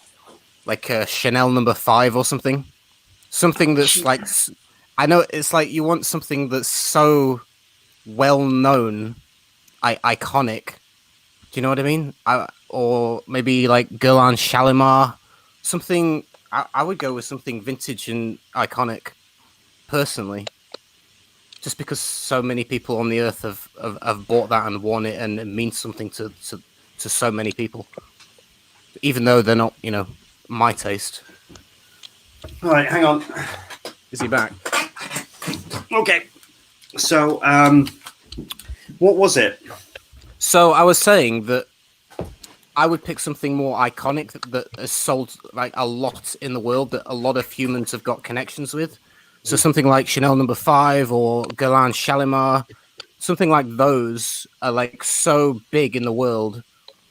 D: Like Chanel No. 5 or something. Something that's like... I know it's like you want something that's so well-known, iconic. Do you know what I mean? Or maybe like Guerlain Shalimar. Something... I would go with something vintage and iconic, personally. Just because so many people on the earth have bought that and worn it, and it means something to so many people. Even though they're not, my taste.
B: All right, hang on.
D: Is he back?
B: Okay. So, what was it?
D: So I was saying that I would pick something more iconic that has sold like a lot in the world, that a lot of humans have got connections with. So something like Chanel No. 5 or Guerlain Shalimar, something like those are like so big in the world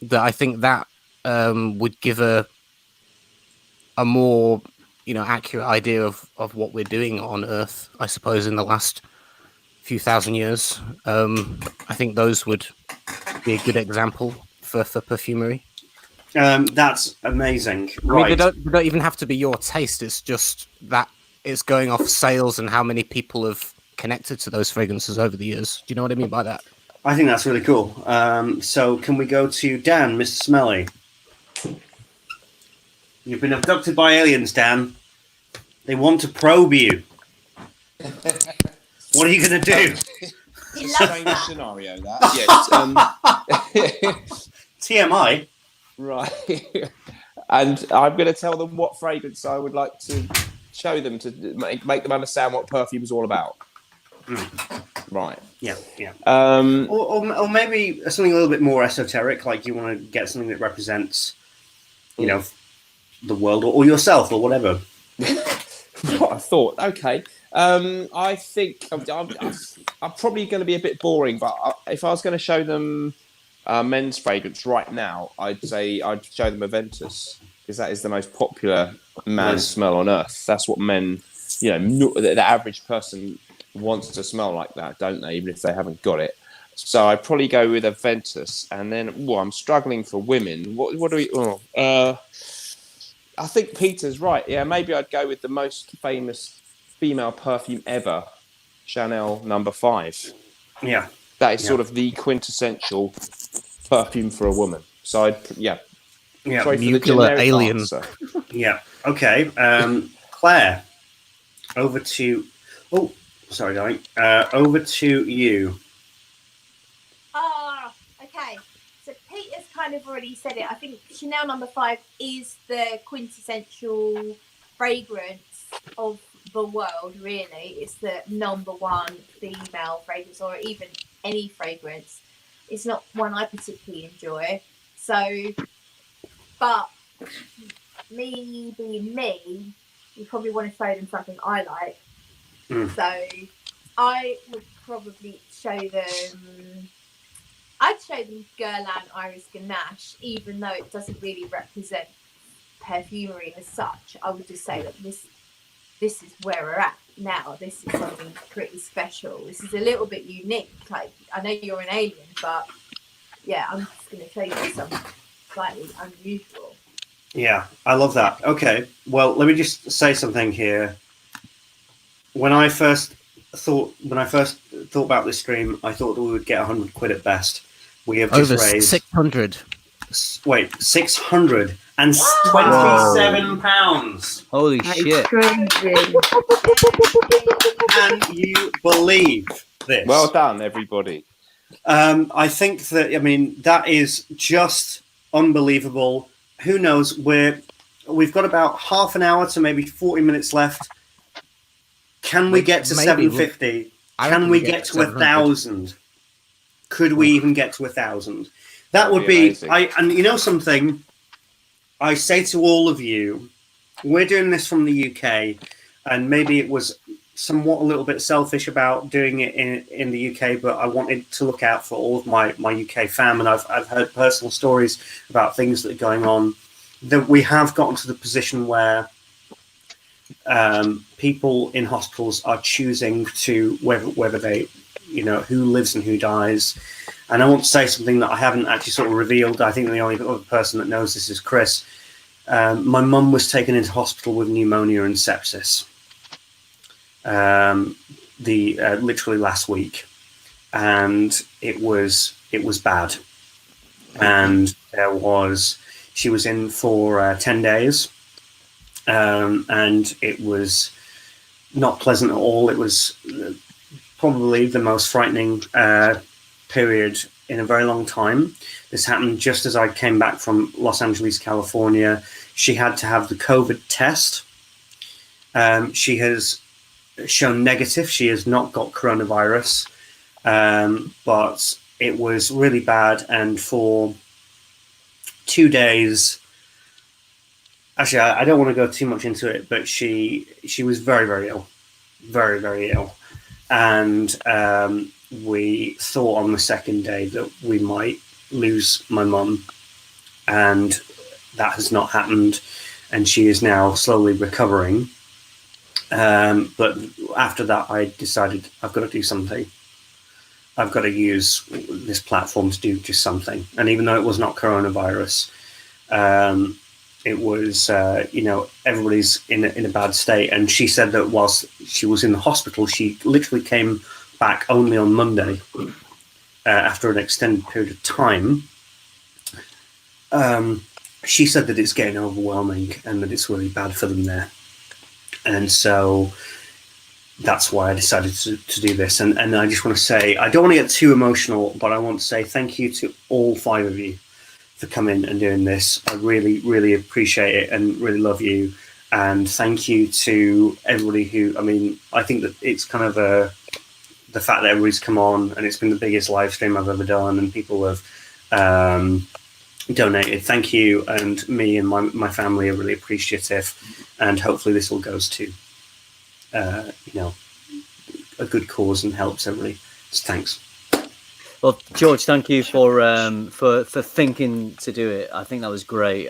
D: that I think that would give a more accurate idea of what we're doing on Earth, I suppose, in the last few thousand years. I think those would be a good example for perfumery.
B: That's amazing. Right.
D: I mean, they don't even have to be your taste. It's just that it's going off sales and how many people have connected to those fragrances over the years. Do you know what I mean by that?
B: I think that's really cool. So can we go to Dan, Mr. Smelly? You've been abducted by aliens, Dan. They want to probe you. What are you going to do?
G: Strange scenario, that. Yes.
B: TMI?
G: Right. And I'm going to tell them what fragrance I would like to show them to make them understand what perfume is all about. Right.
B: Yeah. Or maybe something a little bit more esoteric, like you want to get something that represents, the world or yourself or whatever.
G: What I thought. Okay. I think I'm probably going to be a bit boring, but if I was going to show them men's fragrance right now, I'd say I'd show them Aventus, because that is the most popular man smell on earth. That's what men, the average person wants to smell like that, don't they? Even if they haven't got it. So I'd probably go with Aventus, and then I'm struggling for women. What do we? I think Peter's right. Yeah, maybe I'd go with the most famous female perfume ever, Chanel No. 5.
B: Yeah.
G: That is sort of the quintessential perfume for a woman. So I'd, sorry
D: Nuclear
G: for the generic
D: alien.
G: answer.
B: Yeah. Okay. Claire, over to. Oh, sorry, darling. Over to you.
E: Okay. So Peter's kind of already said it. I think Chanel No. 5 is the quintessential fragrance of the world, really. It's the #1 female fragrance, or even any fragrance. It's not one I particularly enjoy. So, but me being me, you probably want to show them something I like. So I would probably show them... I'd show them Guerlain Iris Ganache, even though it doesn't really represent perfumery as such. I would just say that this is where we're at now. This is something pretty special. This is a little bit unique. Like, I know you're an alien, but yeah, I'm just going to show you something slightly unusual.
B: Yeah, I love that. Okay, well, let me just say something here. When I first thought about this stream, I thought that we would get 100 quid at best. We have just raised
D: 600.
B: Wait, 627 pounds.
D: Holy shit!
B: Can you believe this?
G: Well done, everybody.
B: I think that that is just unbelievable. Who knows? We've got about half an hour to maybe 40 minutes left. Can we get to 750? Can we get to 1,000? Could we even get to 1,000? That would be
G: amazing.
B: And you know something? I say to all of you, we're doing this from the UK, and maybe it was somewhat a little bit selfish about doing it in the UK, but I wanted to look out for all of my UK fam, and I've heard personal stories about things that are going on. That we have gotten to the position where people in hospitals are choosing to whether they, who lives and who dies. And I want to say something that I haven't actually sort of revealed. I think the only other person that knows this is Chris. My mum was taken into hospital with pneumonia and sepsis. Literally last week, and it was bad. And she was in for 10 days, and it was not pleasant at all. It was probably the most frightening period in a very long time. This happened just as I came back from Los Angeles, California. She had to have the COVID test. She has shown negative. She has not got coronavirus, but it was really bad. And for 2 days, actually, I don't want to go too much into it, but she was very, very ill, very, very ill. And we thought on the second day that we might lose my mum, and that has not happened. And she is now slowly recovering. But after that, I decided I've got to do something. I've got to use this platform to do just something. And even though it was not coronavirus, it was, everybody's in a bad state. And she said that whilst she was in the hospital, she literally came back only on Monday after an extended period of time. She said that it's getting overwhelming and that it's really bad for them there. And so that's why I decided to do this. And I just want to say, I don't want to get too emotional, but I want to say thank you to all 5 of you for coming and doing this. I really, really appreciate it and really love you. And thank you to everybody who, I think that it's kind of the fact that everybody's come on, and it's been the biggest live stream I've ever done, and people have donated. Thank you, and me and my family are really appreciative, and hopefully this all goes to a good cause and helps everybody. So thanks.
A: Well, George, thank you for thinking to do it. I think that was great.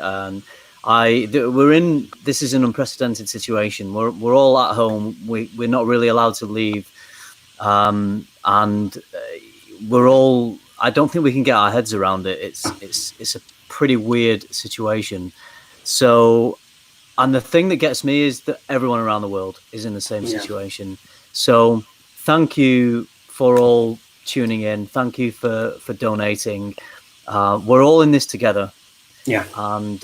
A: This is an unprecedented situation. We're all at home. We're not really allowed to leave, and we're all. I don't think we can get our heads around it. It's a pretty weird situation. So, and the thing that gets me is that everyone around the world is in the same situation. So, thank you for all tuning in. Thank you for donating. We're all in this together.
B: Yeah.
A: And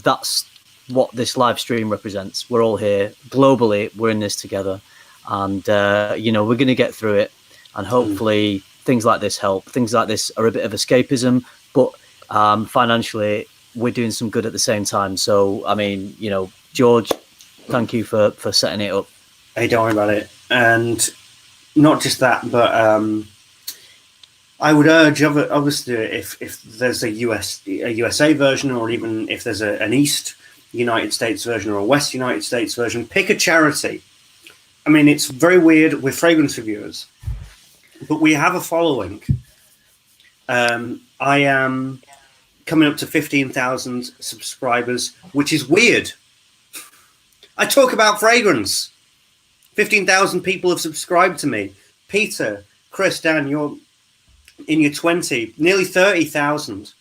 A: that's what this live stream represents. We're all here globally. We're in this together, and we're going to get through it. And hopefully, things like this help. Things like this are a bit of escapism, but financially, we're doing some good at the same time. So, I mean, George, thank you for setting it up.
B: Hey, don't worry about it. And not just that, but I would urge obviously if there's a USA version, or even if there's an East United States version or a West United States version, pick a charity. I mean, it's very weird with fragrance reviewers, but we have a following. I am coming up to 15,000 subscribers, which is weird. I talk about fragrance. 15,000 people have subscribed to me. Peter, Chris, Dan, you're in your 20, nearly 30,000.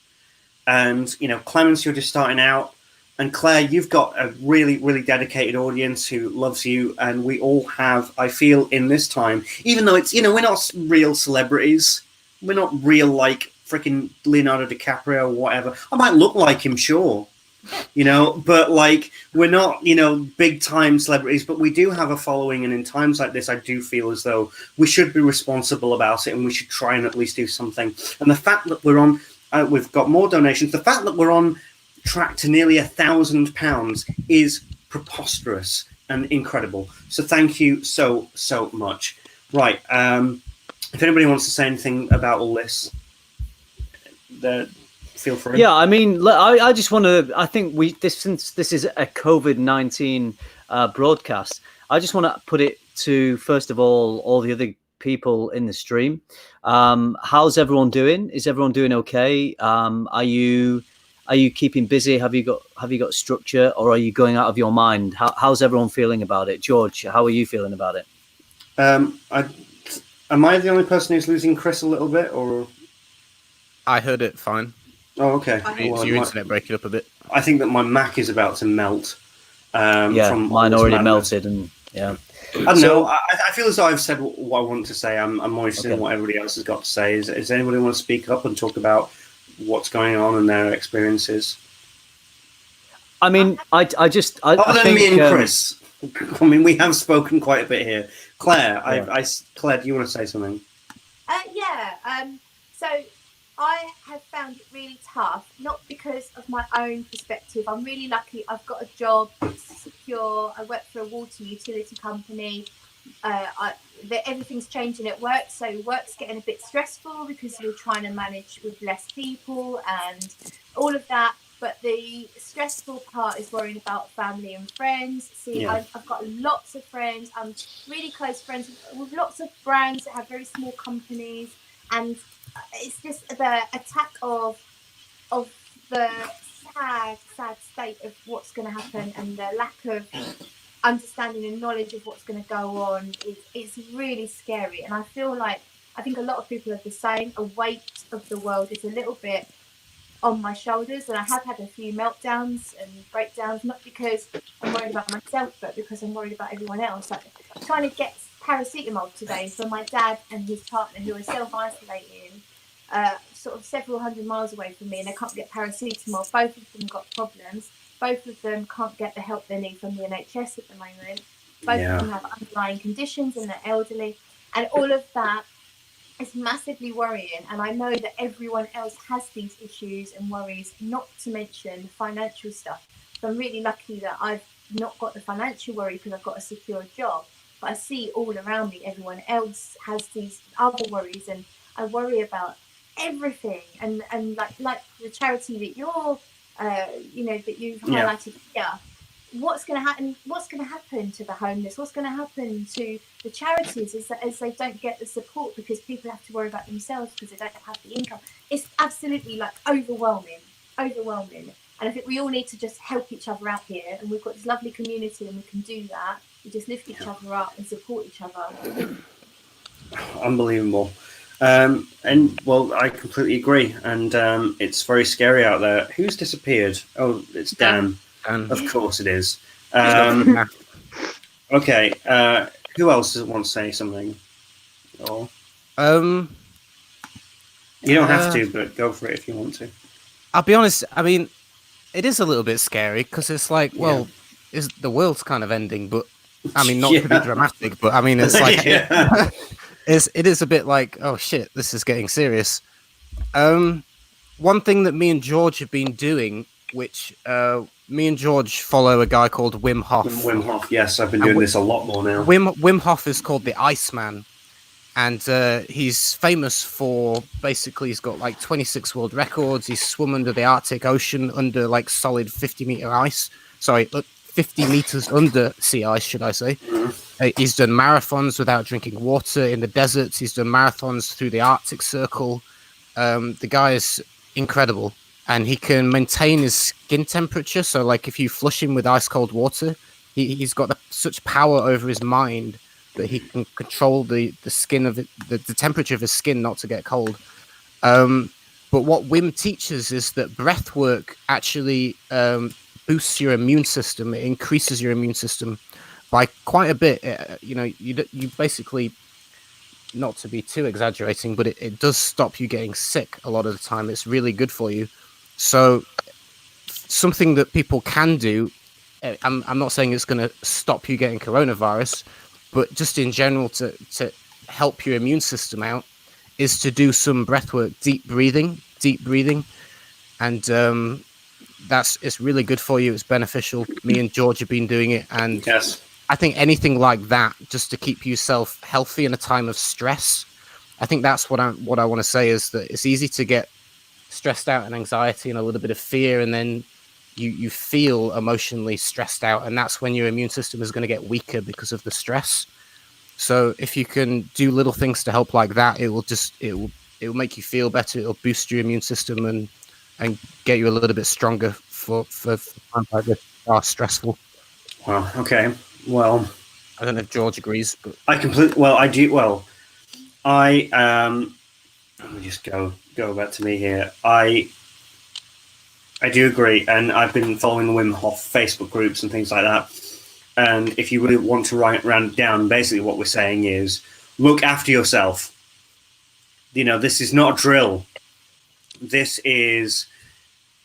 B: And, Clemens, you're just starting out. And Claire, you've got a really, really dedicated audience who loves you. And we all have, I feel, in this time, even though it's, we're not real celebrities. We're not real, like, freaking Leonardo DiCaprio or whatever. I might look like him, sure. But like, we're not, big time celebrities, but we do have a following. And in times like this, I do feel as though we should be responsible about it, and we should try and at least do something. And the fact that we're on, we've got more donations, the fact that we're on track to nearly £1,000 is preposterous and incredible. So thank you so much. Right. If anybody wants to say anything about all this, feel free.
A: Yeah, I mean, I just want to. I think since this is a COVID-19 broadcast, I just want to put it to, first of all the other people in the stream. How's everyone doing? Is everyone doing okay? Are you keeping busy? Have you got structure, or are you going out of your mind? How's everyone feeling about it? George, how are you feeling about it?
B: Am I the only person who's losing Chris a little bit, or?
D: I heard it fine.
B: Oh, okay.
D: It's your internet breaking up a bit.
B: I think that my Mac is about to melt.
A: Mine already melted, and yeah.
B: I don't know. I feel as though I've said what I want to say. I'm more interested in what everybody else has got to say. Does anybody want to speak up and talk about what's going on and their experiences?
A: I mean, I
B: other than me and Chris. I mean, we have spoken quite a bit here. Claire, Claire, do you want to say something?
E: So I have found it really tough, not because of my own perspective. I'm really lucky. I've got a job, it's secure. I work for a water utility company. Everything's changing at work, so work's getting a bit stressful because you're trying to manage with less people and all of that. But the stressful part is worrying about family and friends. I've got lots of friends. I'm really close friends with lots of brands that have very small companies, and it's just the attack of the sad state of what's going to happen, and the lack of understanding and knowledge of what's going to go on. It's really scary, and I think a lot of people are the same. A weight of the world is a little bit on my shoulders, and I have had a few meltdowns and breakdowns, not because I'm worried about myself, but because I'm worried about everyone else. Like trying to get paracetamol today for my dad and his partner, who are self-isolating sort of several hundred miles away from me, and they can't get paracetamol. Both of them got problems. Both of them can't get the help they need from the NHS at the moment. Both of them have underlying conditions, and they're elderly, and all of that is massively worrying. And I know that everyone else has these issues and worries, not to mention financial stuff. So I'm really lucky that I've not got the financial worry because I've got a secure job. but I see all around me, everyone else has these other worries, and I worry about everything. And like the charity that you're, that you've highlighted here. What's going to happen? What's going to happen to the homeless? What's going to happen to the charities as they don't get the support because people have to worry about themselves because they don't have the income? It's absolutely overwhelming. And I think we all need to just help each other out here. And we've got this lovely community, and we can do that. We just lift each other up and support each other.
B: Unbelievable. And well, I completely agree. And it's very scary out there. Who's disappeared? Oh, it's Dan. Of course it is. Okay. Who else doesn't want to say something? Or you don't have to, but go for it if you want to.
D: I'll be honest. I mean, it is a little bit scary because it's like, well, is the world's kind of ending? But I mean, not to be dramatic, but I mean, it's like it is a bit like, oh shit, this is getting serious. One thing that me and George have been doing, which me and George follow a guy called Wim Hof.
B: Wim Hof, yes, I've been doing this a lot more now.
D: Wim Hof is called the Iceman, and he's famous for basically he's got like 26 world records. He's swum under the Arctic Ocean under like solid 50-meter ice. Sorry, 50 meters under sea ice, should I say? Mm-hmm. He's done marathons without drinking water in the deserts. He's done marathons through the Arctic Circle. The guy is incredible. And he can maintain his skin temperature. So, like, if you flush him with ice cold water, he's got such power over his mind that he can control the skin of it, the temperature of his skin not to get cold. But what Wim teaches is that breath work actually boosts your immune system. It increases your immune system by quite a bit. You basically, not to be too exaggerating, but it does stop you getting sick a lot of the time. It's really good for you. So something that people can do, I'm not saying it's going to stop you getting coronavirus, but just in general to help your immune system out is to do some breath work, deep breathing. And it's really good for you. It's beneficial. Me and George have been doing it. And I think anything like that, just to keep yourself healthy in a time of stress, I think that's what I want to say is that it's easy to get stressed out and anxiety and a little bit of fear, and then you feel emotionally stressed out, and that's when your immune system is going to get weaker because of the stress. So if you can do little things to help like that, it will make you feel better. It'll boost your immune system and get you a little bit stronger for times like this are stressful.
B: Wow. Okay. Well,
D: I don't know if George agrees, but
B: I completely. Well, I do. Well, let me just go back to me here. I do agree, and I've been following the Wim Hof Facebook groups and things like that. And if you really want to round it down, basically what we're saying is look after yourself. This is not a drill. This is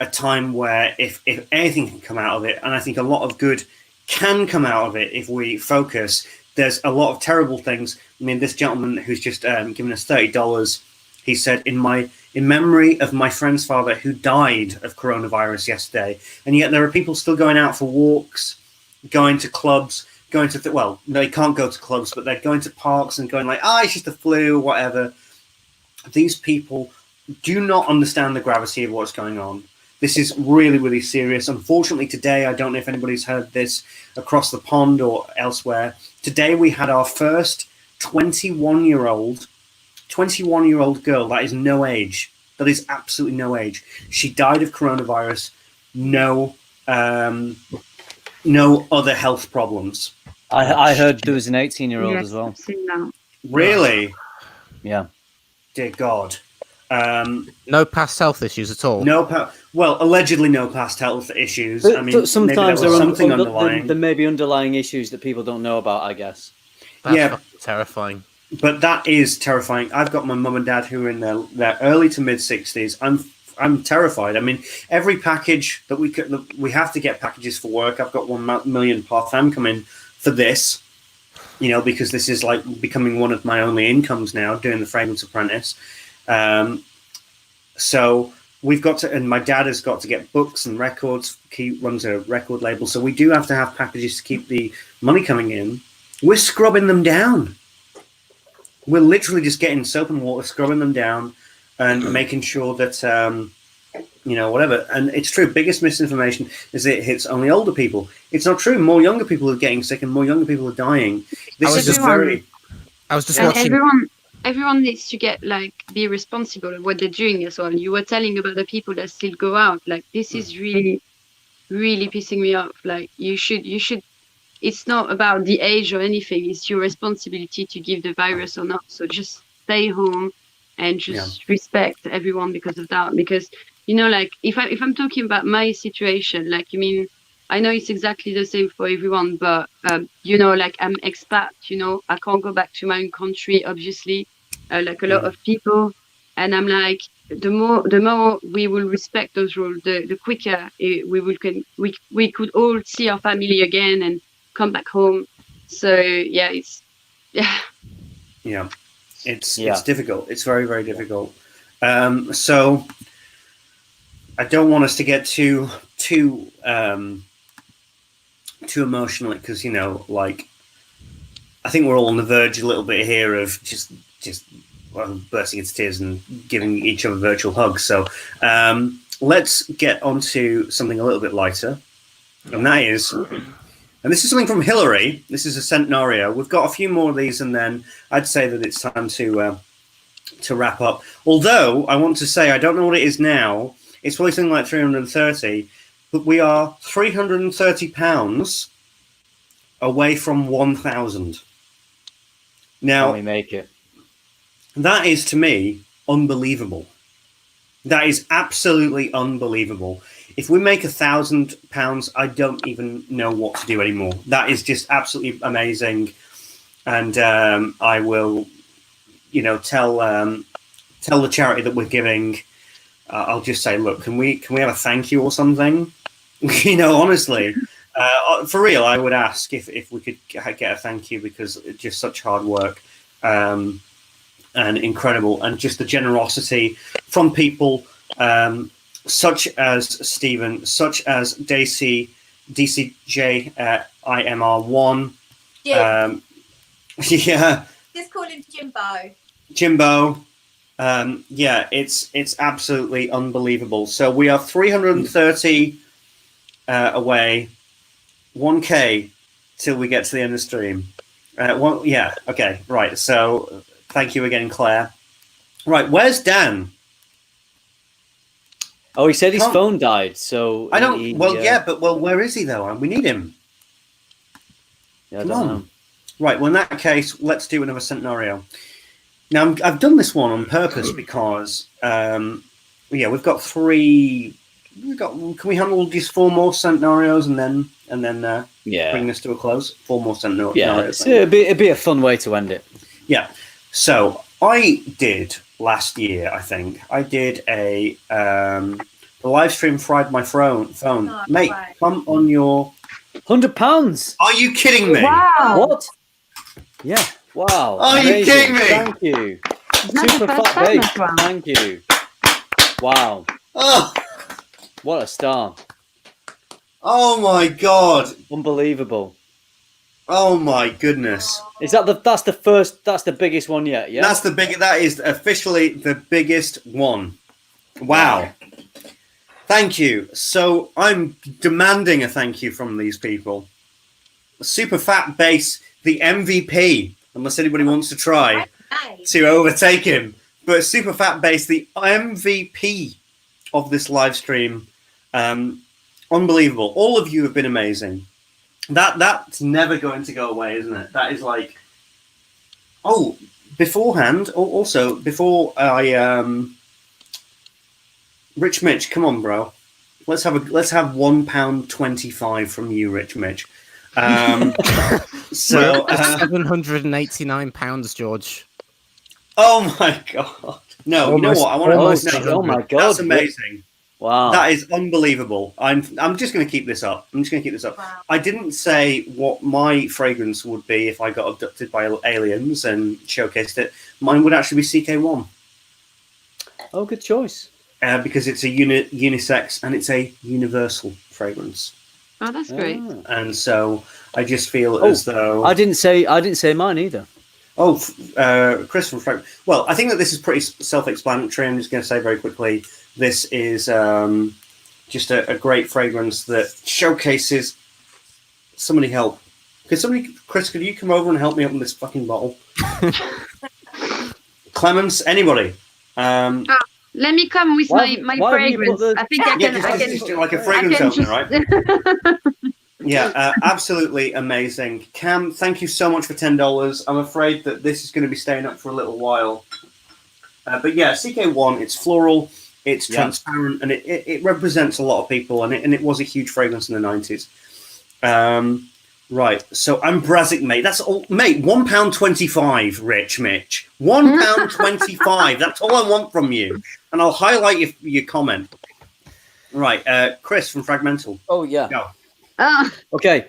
B: a time where if anything can come out of it, and I think a lot of good can come out of it if we focus. There's a lot of terrible things. I mean, this gentleman who's just given us $30, he said, in memory of my friend's father who died of coronavirus yesterday. And yet there are people still going out for walks, going to clubs, going to, they can't go to clubs, but they're going to parks and going like, it's just the flu, whatever. These people do not understand the gravity of what's going on. This is really, really serious. Unfortunately, today, I don't know if anybody's heard this across the pond or elsewhere. Today, we had our first 21-year-old girl. That is no age. That is absolutely no age. She died of coronavirus. No other health problems.
A: I heard there was an 18-year-old as well.
I: I've seen that.
B: Really?
A: Yeah.
B: Dear God.
D: No past health issues at all.
B: Allegedly no past health issues.
A: But,
B: I mean,
A: sometimes
B: there was something underlying.
A: There may be underlying issues that people don't know about, I guess.
D: That's terrifying.
B: But that is terrifying. I've got my mum and dad who are in their early to mid 60s. I'm terrified. I mean, every package that we have to get packages for work. I've got 1 million part-time coming for this, because this is like becoming one of my only incomes now, doing the Fragrance Apprentice. So we've got to, and my dad has got to get books and records. He runs a record label, so we do have to have packages to keep the money coming in. we're scrubbing them down. We're literally just getting soap and water, scrubbing them down, and making sure that whatever. And it's true. Biggest misinformation is it hits only older people. It's not true. More younger people are getting sick, and more younger people are dying. This is just very.
D: I was just
C: and
D: watching.
C: Everyone needs to get be responsible of what they're doing as well. You were telling about the people that still go out. Like this is really, really pissing me off. Like you should. It's not about the age or anything. It's your responsibility to give the virus or not. So just stay home and just respect everyone because of that. Because like if I'm talking about my situation, like I know it's exactly the same for everyone, but like I'm expat, I can't go back to my own country, obviously, like a lot of people. And I'm like, the more we will respect those rules, the quicker we could all see our family again and come back home. So it's
B: difficult. It's very, very difficult. So I don't want us to get too emotional, because I think we're all on the verge a little bit here of just bursting into tears and giving each other virtual hugs. So let's get on to something a little bit lighter, and that is. And this is something from Hillary. This is a centenario. We've got a few more of these, and then I'd say that it's time to wrap up. Although I want to say I don't know what it is now. It's probably something like 330, but we are 330 pounds away from 1,000. Now,
I: Can we make it?
B: That is, to me, unbelievable. That is absolutely unbelievable. If we make £1,000, I don't even know what to do anymore. That is just absolutely amazing, and I will, tell the charity that we're giving. I'll just say, look, can we have a thank you or something? Honestly, for real, I would ask if we could get a thank you, because it's just such hard work and incredible, and just the generosity from people. Such as Stephen, such as DCJ IMR1.
E: Jim.
B: Yeah.
E: Just call him Jimbo.
B: Jimbo. It's absolutely unbelievable. So we are 330 away, 1K till we get to the end of the stream. Okay, right. So thank you again, Claire. Right, where's Dan?
A: Oh, he said his phone died, so
B: I don't. Where is he though? We need him.
A: Yeah, I don't know.
B: Right. Well, in that case, let's do another scenario. Now, I've done this one on purpose because, we've got three. Can we handle just 4 more scenarios and then bring this to a close? 4 more scenarios.
A: Yeah, it'd be a fun way to end it.
B: Yeah. So I did last year. I think I did a live stream fried my phone.
E: Oh,
B: Mate,
E: right.
B: come on your
A: £100.
B: Are you kidding me?
C: wow.
A: What? Yeah. Wow.
B: Are
A: amazing.
B: you kidding me?
A: Thank you.
C: Not the
A: Super
C: first
A: fat
C: time
A: bake.
C: as well.
A: Thank you. Wow. What a star.
B: Oh my god.
A: Unbelievable.
B: Oh my goodness.
A: Is that's the biggest one yet? Yeah.
B: That is officially the biggest one. Wow. Thank you. So I'm demanding a thank you from these people. Super Fat Base, the MVP, unless anybody wants to try to overtake him. But Super Fat Base, the MVP of this live stream. Unbelievable. All of you have been amazing. That's never going to go away, isn't it? That is like, beforehand, also before I Rich Mitch, come on, bro. Let's have £1.25 from you, Rich Mitch. So
D: £789, George.
B: Oh my god! No, you know what? I want to.
A: Oh my god!
B: That's amazing.
A: Wow,
B: that is unbelievable. I'm just going to keep this up.
E: Wow.
B: I didn't say what my fragrance would be if I got abducted by aliens and showcased it. Mine would actually be CK1.
A: Oh, good choice.
B: Because it's a unisex and it's a universal fragrance.
C: Oh, that's great.
B: And so I just feel as though
A: I didn't say mine either.
B: Oh, Chris from FRAG. Well, I think that this is pretty self-explanatory. I'm just going to say very quickly, this is just a great fragrance that showcases. Somebody help! Chris? Could you come over and help me open this fucking bottle? Clemens, anybody?
C: Let me come with my fragrance. I think I can.
B: Just like a fragrance opener, right? Yeah, absolutely amazing. Cam, thank you so much for $10. I'm afraid that this is going to be staying up for a little while. But yeah, CK1, it's floral, it's transparent, and it represents a lot of people, and it was a huge fragrance in the 90s. Right, so I'm Brazic, mate. That's all, mate. £1.25, Rich Mitch. £1.25. That's all I want from you, and I'll highlight your comment. Right, Chris from Fragmental.
A: Oh yeah.
B: Go.
A: Okay,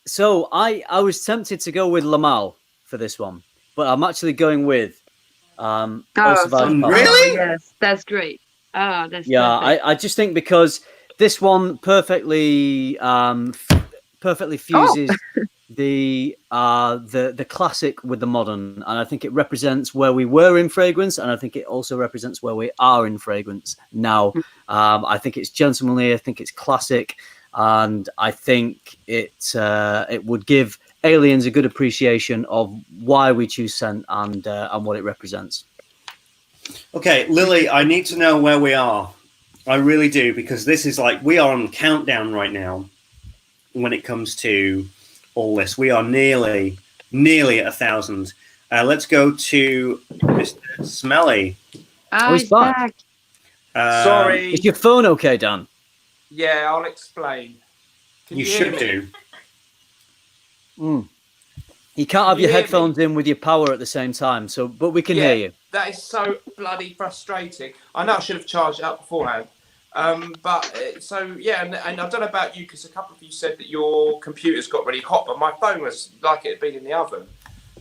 A: so I was tempted to go with Lamal for this one, but I'm actually going with
B: really?
C: Yes, that's great. Oh, that's
A: I just think because this one perfectly fuses the classic with the modern, and I think it represents where we were in fragrance, and I think it also represents where we are in fragrance now. I think it's gentlemanly, I think it's classic. And I think it would give aliens a good appreciation of why we choose scent and what it represents.
B: Okay, Lily, I need to know where we are. I really do, because this is like we are on countdown right now. When it comes to all this, we are nearly at 1,000. Let's go to Mr. Smelly.
C: Oh, he's back.
F: Sorry.
A: Is your phone okay, Dan?
F: Yeah, I'll explain.
B: You should do.
A: You can't have your headphones in with your power at the same time. But we can hear you.
F: That is so bloody frustrating. I know I should have charged it up beforehand. And I don't know about you, because a couple of you said that your computers got really hot, but my phone was like it had been in the oven,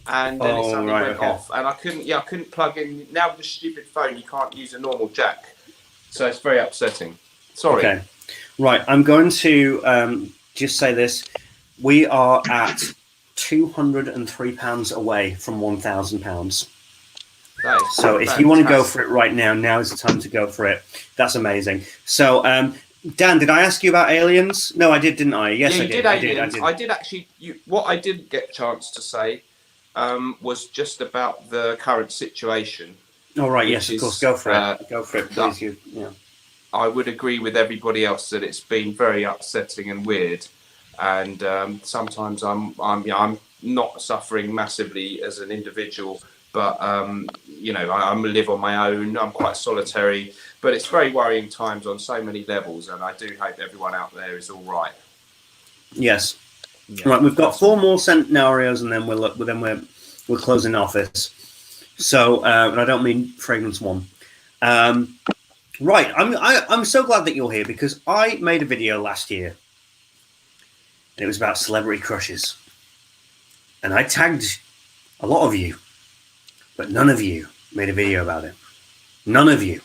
F: and then it suddenly went off, and I couldn't plug in. Now with the stupid phone, you can't use a normal jack, so it's very upsetting. Sorry. Okay.
B: Right, I'm going to just say this. We are at £203 away from £1,000. So if you want to go for it right now, now is the time to go for it. That's amazing. So, Dan, did I ask you about aliens? No, I did, didn't I? Yes, I did.
F: I did actually. What I didn't get a chance to say was just about the current situation.
B: Oh, right, yes, of course. Go for it. Go for it, please.
F: I would agree with everybody else that it's been very upsetting and weird, and sometimes I'm not suffering massively as an individual, but I live on my own. I'm quite solitary, but it's very worrying times on so many levels, and I do hope everyone out there is all right.
B: Yes. Yeah. Right, we've got 4 more scenarios, and then we're closing off this. So, and I don't mean fragrance 1. Right, I'm so glad that you're here, because I made a video last year, and it was about celebrity crushes, and I tagged a lot of you, but none of you made a video about it. None of you,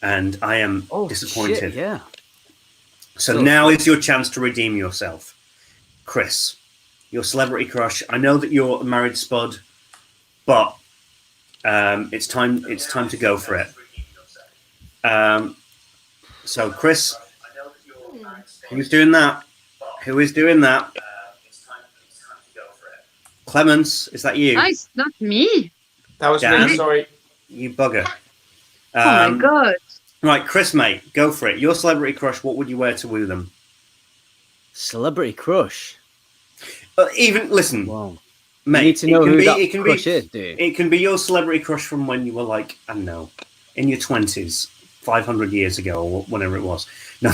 B: and I am disappointed.
A: Shit, yeah.
B: So now is your chance to redeem yourself, Chris. Your celebrity crush. I know that you're a married spud, but it's time to go for it. So Chris, who's doing that? Who is doing that? Clemens, is that you?
C: No, it's not me.
F: That was me, sorry.
B: You bugger.
C: Oh my God.
B: Right, Chris, mate, go for it. Your celebrity crush, what would you wear to woo them?
A: Celebrity crush?
B: Listen,
A: wow.
B: Mate,
A: you need to know who that crush is, dude.
B: It can be your celebrity crush from when you were like, I don't know, in your 20s, 500 years ago, or whenever it was. No,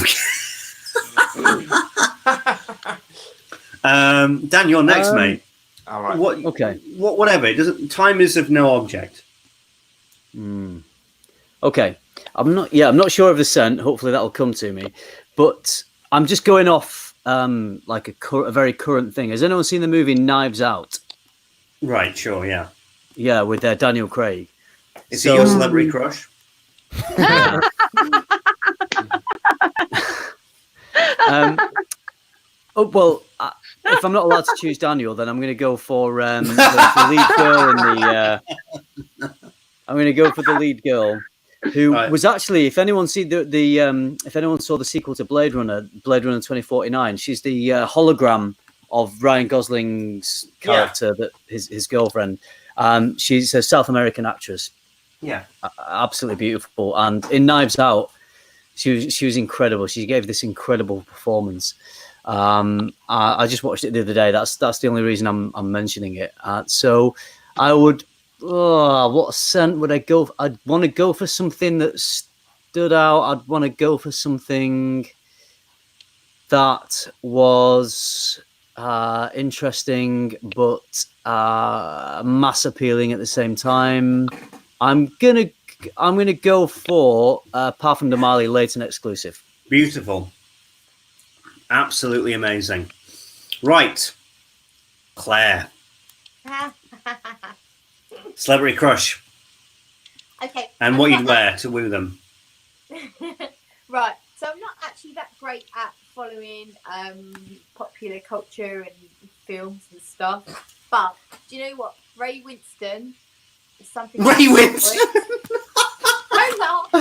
B: Dan, you're next, mate.
F: All right.
B: Whatever. Time is of no object.
A: Okay. I'm not sure of the scent. Hopefully that'll come to me. But I'm just going off like a very current thing. Has anyone seen the movie Knives Out?
B: Right, sure, yeah.
A: Yeah, with Daniel Craig.
B: Is he your celebrity crush?
A: Well, if I'm not allowed to choose Daniel, then I'm going to go for the lead girl in the. I'm going to go for the lead girl, who was actually, if anyone see if anyone saw the sequel to Blade Runner 2049, she's the hologram of Ryan Gosling's character, that his girlfriend. She's a South American actress.
B: Yeah,
A: absolutely beautiful. And in Knives Out, she was incredible. She gave this incredible performance. I just watched it the other day. That's the only reason I'm mentioning it. So I would. What scent would I go for? I'd want to go for something that stood out. I'd want to go for something that was interesting, but mass appealing at the same time. I'm gonna go for Parfum de Marly Leighton exclusive.
B: Beautiful. Absolutely amazing. Right. Claire. Celebrity crush.
E: Okay.
B: And what you'd wear to woo them.
E: Right. So I'm not actually that great at following popular culture and films and stuff. But do you know what? Ray Winston is something.
B: Ray Winston.
E: Don't laugh.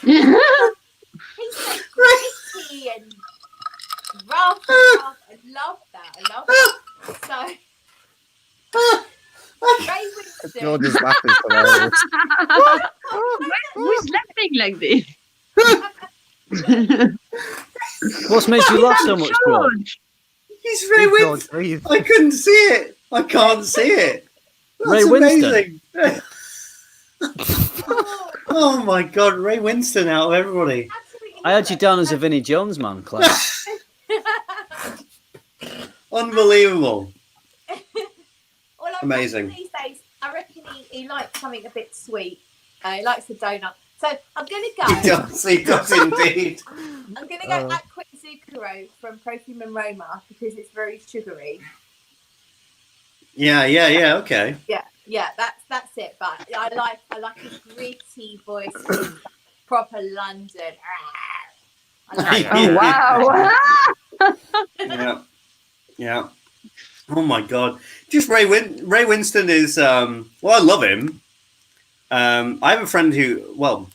E: He's so gritty and rough. I love that. So Ray Winston.
D: George's laugh is hilarious.
C: Who's laughing like this?
A: What's made you laugh so much, George?
B: He's Ray Winston. I couldn't see it. I can't see it. That's
A: Ray
B: amazing. Oh my God, Ray Winston out of everybody.
A: I had you down as a Vinnie Jones man, Claire.
B: Unbelievable.
E: Well,
B: Amazing.
E: These days, I reckon he likes something a bit sweet. He likes a donut. So I'm going to go.
B: He does indeed.
E: I'm going to go Aqua Zucchero from Perfume and Roma because it's very sugary.
B: Yeah, okay.
E: Yeah, that's it. But I like a gritty voice, proper London. I like
C: Oh wow!
B: Yeah. Oh my God! Just Ray Winston is. Well, I love him. I have a friend who. Well,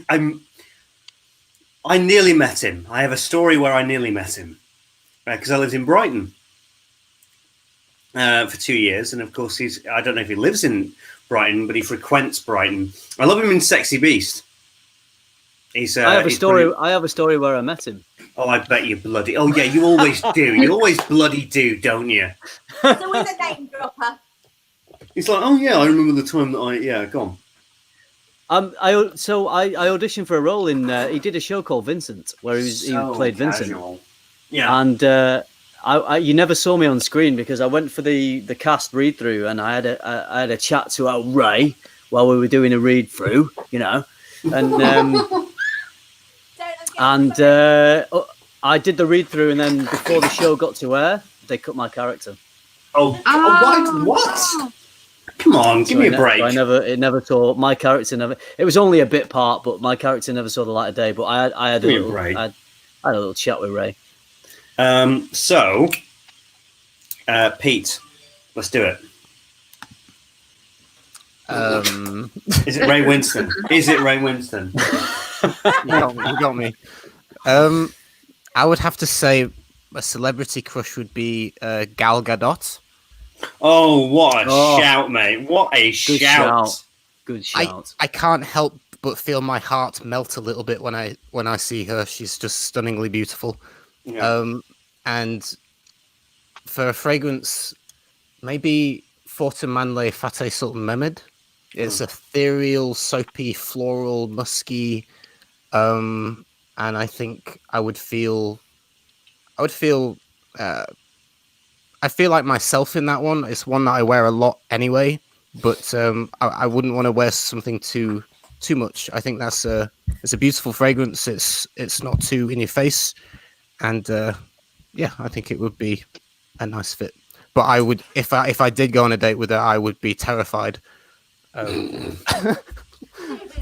B: I nearly met him. I have a story where I nearly met him because I lived in Brighton for 2 years, and of course I don't know if he lives in Brighton, but he frequents Brighton. I love him in Sexy Beast.
A: I have a story. I have a story where I met him.
B: Oh, I bet you bloody. Oh yeah, you always do. You always bloody do, don't you?
E: So with a name dropper.
B: He's like, oh yeah, I remember the time that go on.
A: I auditioned for a role in. He did a show called Vincent, where he played Vincent.
B: Yeah,
A: and you never saw me on screen because I went for the cast read through, and I had a chat to Ray while we were doing a read through, and I did the read through, and then before the show got to air, they cut my character.
B: What? Come on, give me a break.
A: It never saw my character. It was only a bit part, but my character never saw the light of day. But I had a little chat with Ray.
B: So, Pete, let's do it. Is it Ray Winston? Is it Ray Winston?
D: You got me. I would have to say a celebrity crush would be Gal Gadot.
B: Oh, what a shout, mate! What a shout!
A: Good shout.
D: I can't help but feel my heart melt a little bit when I see her. She's just stunningly beautiful.
B: Yeah.
D: And for a fragrance, maybe Fortin Manley Fateh Sultan Mehmed. It's ethereal, soapy, floral, musky, and I think I feel like myself in that one. It's one that I wear a lot anyway, but I wouldn't want to wear something too much. I think it's a beautiful fragrance. It's not too in your face, and I think it would be a nice fit. But I would, if I did go on a date with her, I would be terrified.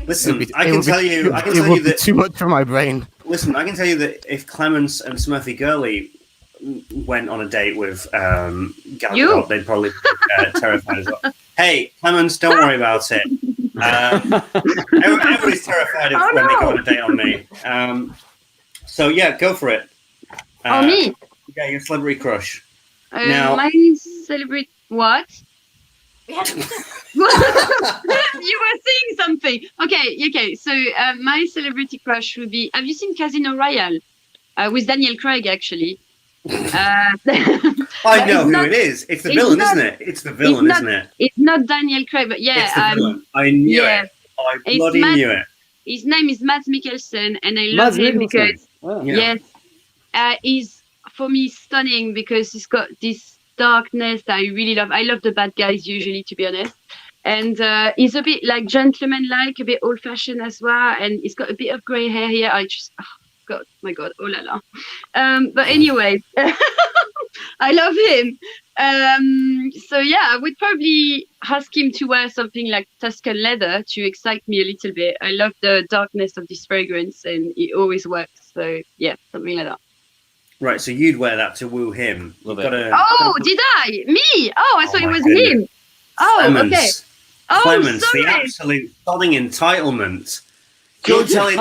B: Listen, I can tell you that
D: too much for my brain.
B: Listen, I can tell you that if Clemens and Smurfy Gurley went on a date with Gal Gadot, they'd probably be terrified as well. Hey, Clemens, don't worry about it. Everybody's terrified when they go on a date on me. So yeah, go for it.
C: Me?
B: Yeah, your celebrity crush.
C: Now, my celebrity what? You were saying something. Okay. So my celebrity crush would be. Have you seen Casino Royale with Daniel Craig? Actually,
B: I know who it is. It's the villain, isn't it? It's the villain, isn't it?
C: It's not Daniel Craig, but yeah,
B: it's the villain. I knew it. I bloody knew it.
C: His name is Mads Mikkelsen, and I love him because he's for me stunning because he's got this darkness that I really love. I love the bad guys usually, to be honest. And he's a bit like gentleman-like, a bit old-fashioned as well, and he's got a bit of grey hair here. My God, oh la la. But anyway, I love him. So yeah, I would probably ask him to wear something like Tuscan leather to excite me a little bit. I love the darkness of this fragrance, and it always works. So yeah, something like that.
B: Right, so you'd wear that to woo him.
C: Did I? Me? Oh, I thought it was him. Oh,
B: Clemens.
C: Okay. Oh,
B: Clemens,
C: sorry.
B: the absolute sodding entitlement. You're saying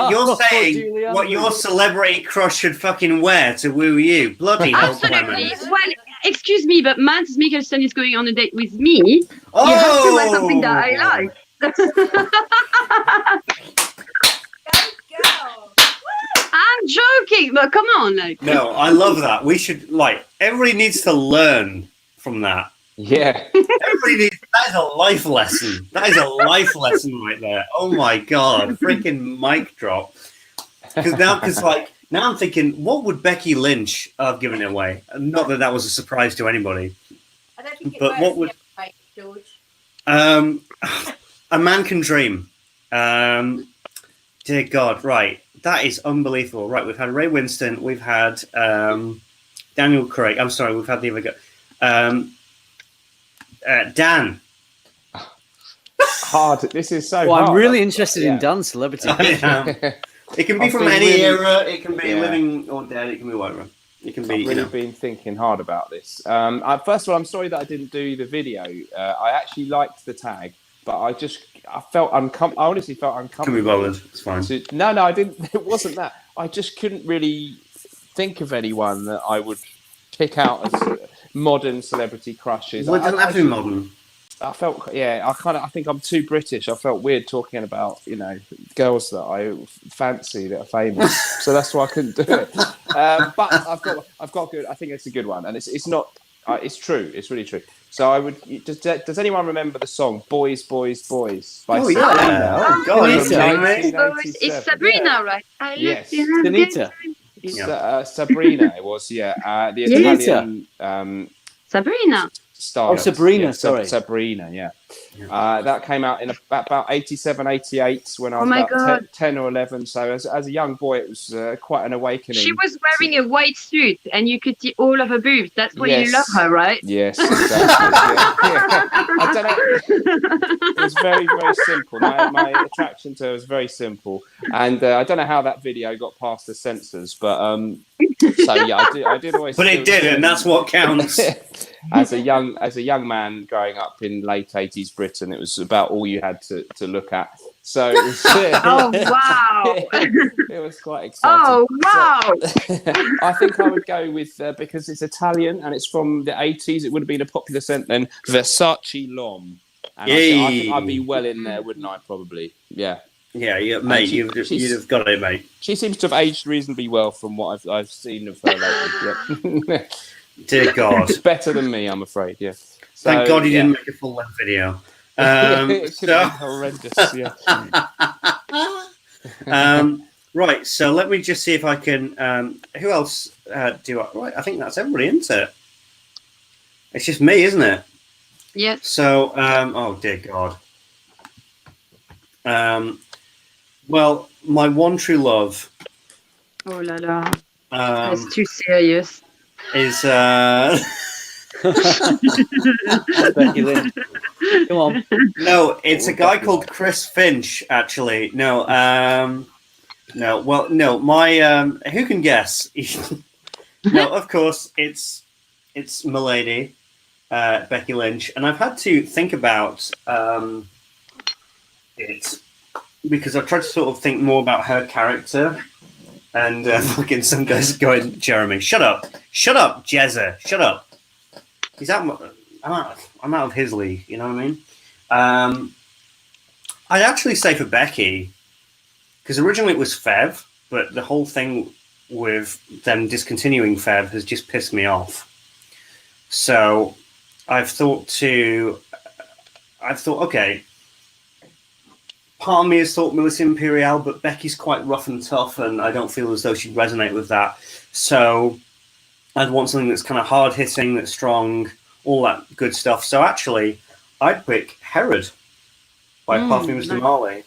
B: what your celebrity crush should fucking wear to woo you. Bloody hell, Clemens.
C: Well, excuse me, but Mads Mikkelsen is going on a date with me. Oh! You have to wear something that I like. I'm joking, but come on.
B: No, I love that. We should, everybody needs to learn from that.
G: Yeah.
B: That is a life lesson. That is a life lesson right there. Oh my God. Freaking mic drop. Because now I'm thinking, what would Becky Lynch have given it away? Not that was a surprise to anybody.
E: I don't think
B: but what would
E: George?
B: A Man Can Dream. Dear God, right. That is unbelievable. Right, we've had Ray Winston, we've had Daniel Craig. I'm sorry, we've had the other guy. Dan.
G: Hard. This is so
A: hard.
G: I'm
A: really interested in Dan's celebrity.
B: It can be from any era. It can be living or dead. It can be whatever. It can be.
G: I've really been thinking hard about this. First of all, I'm sorry that I didn't do the video. I actually liked the tag, but I felt uncomfortable. I honestly felt uncomfortable.
B: Can be bothered. It's fine.
G: No, I didn't. It wasn't that. I just couldn't really think of anyone that I would pick out as modern celebrity crushes.
B: Well, it doesn't have to be modern.
G: I felt, I think I'm too British. I felt weird talking about, girls that I fancy that are famous. So that's why I couldn't do it. But I've got good. I think it's a good one, and it's not. It's true. It's really true. So I would. Does anyone remember the song "Boys, Boys, Boys" by Sabrina?
B: Oh God,
C: it's Sabrina, right?
G: Yes,
A: Danita.
G: Sabrina. It was the Italian
C: Sabrina.
G: Style.
A: Sabrina, sorry.
G: Sabrina, yeah. That came out in about 87, 88 when I was about 10 or 11. So as a young boy, it was quite an awakening.
C: She was wearing a white suit and you could see all of her boobs. That's why you love her, right?
G: Yes, exactly. I don't know. It was very, very simple. My attraction to her was very simple. And I don't know how that video got past the censors, but so yeah, I did always.
B: But it did, and that's what counts.
G: As a young man growing up in late 80s Britain, it was about all you had to look at. So it was,
C: oh wow!
G: It was quite exciting.
C: Oh wow!
G: So, I think I would go with because it's Italian and it's from the 80s. It would have been a popular scent then. Versace L'Homme. And I think I'd be well in there, wouldn't I? Probably, yeah.
B: Yeah, mate, you'd have got it, mate.
G: She seems to have aged reasonably well from what I've seen of her lately. Yeah.
B: Dear God.
G: Better than me, I'm afraid, yeah. So,
B: thank God you didn't make a full-length video.
G: It could have been horrendous, yeah.
B: Right, so let me just see if I can... who else do I... Right, I think that's everybody, isn't it? It's just me, isn't it?
C: Yes.
B: So, oh, dear God. Well, my one true love...
C: Oh, la la. That's too serious.
B: Is
A: Come on.
B: No, it's a guy called Chris Finch. Actually, no. No. Well, no. My who can guess? No, of course it's Milady, Becky Lynch, and I've had to think about it because I've tried to sort of think more about her character. And fucking some guys going, Jeremy, shut up, Jezza, shut up. He's out. I'm out of his league. You know what I mean? I'd actually say for Becky, because originally it was Fev, but the whole thing with them discontinuing Fev has just pissed me off. So I've thought, okay. Part of me has thought Melissa Imperial, but Becky's quite rough and tough, and I don't feel as though she'd resonate with that. So I'd want something that's kind of hard-hitting, that's strong, all that good stuff. So actually, I'd pick Herod by Parfums de Marley.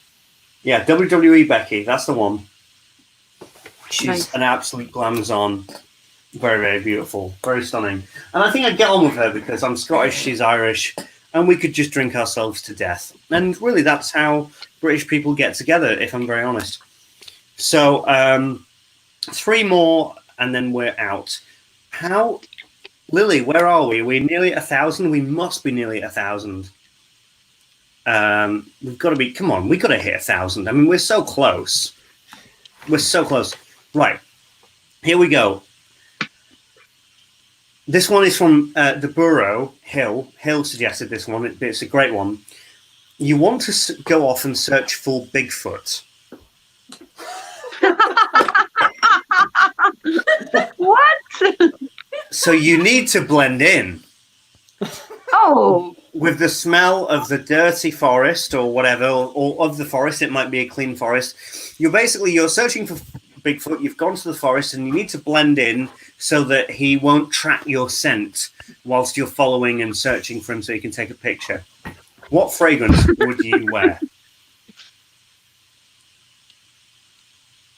B: Yeah, WWE Becky, that's the one. She's an absolute glamazon. Very, very beautiful. Very stunning. And I think I'd get on with her because I'm Scottish, she's Irish, and we could just drink ourselves to death. And really, that's how British people get together, if I'm very honest. So, 3 more, and then we're out. Lily, where are we? We're nearly 1,000. We must be nearly 1,000. We've got to be, come on, we've got to hit 1,000. I mean, we're so close. We're so close. Right. Here we go. This one is from the Borough, Hill. Hill suggested this one. It's a great one. You want to go off and search for Bigfoot.
C: What?
B: So you need to blend in.
C: Oh.
B: With the smell of the dirty forest or whatever, or of the forest, it might be a clean forest. You're searching for Bigfoot. You've gone to the forest and you need to blend in so that he won't track your scent whilst you're following and searching for him so you can take a picture. What fragrance would you wear?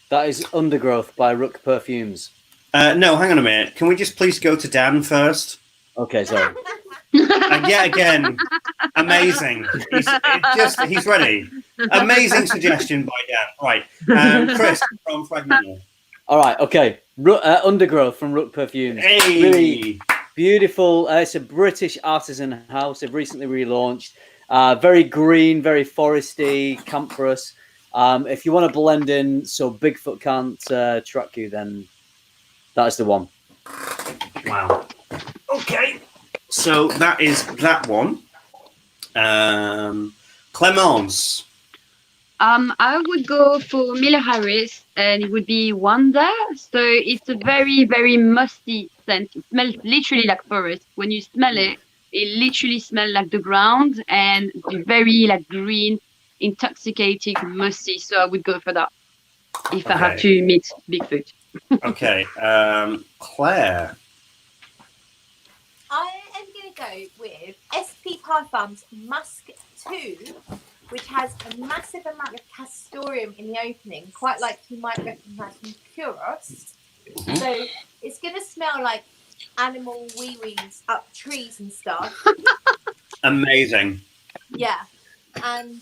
A: That is Undergrowth by Rook Perfumes.
B: No, hang on a minute. Can we just please go to Dan first?
A: Okay, sorry.
B: And yet again, amazing. He's ready. Amazing suggestion by Dan. Right. Chris from FRAG.
A: All right, okay. Undergrowth from Rook Perfumes.
B: Hey!
A: Really beautiful. It's a British artisan house. They've recently relaunched. Very green, very foresty, camphorous. If you want to blend in so Bigfoot can't track you, then that is the one.
B: Wow. Okay. So that is that one. Clemence.
C: I would go for Miller Harris, and it would be Wanda. So it's a very, very musty scent. It smells literally like forest. When you smell it, it literally smells like the ground and very like green, intoxicating, musty. So I would go for that if I have to meet Bigfoot.
B: Okay. Claire.
E: I am going to go with SP Parfums Musk 2, which has a massive amount of castoreum in the opening, quite like you might recognise from Puros. Mm-hmm. So it's going to smell like animal wee-wees up trees and stuff.
B: Amazing.
E: Yeah. And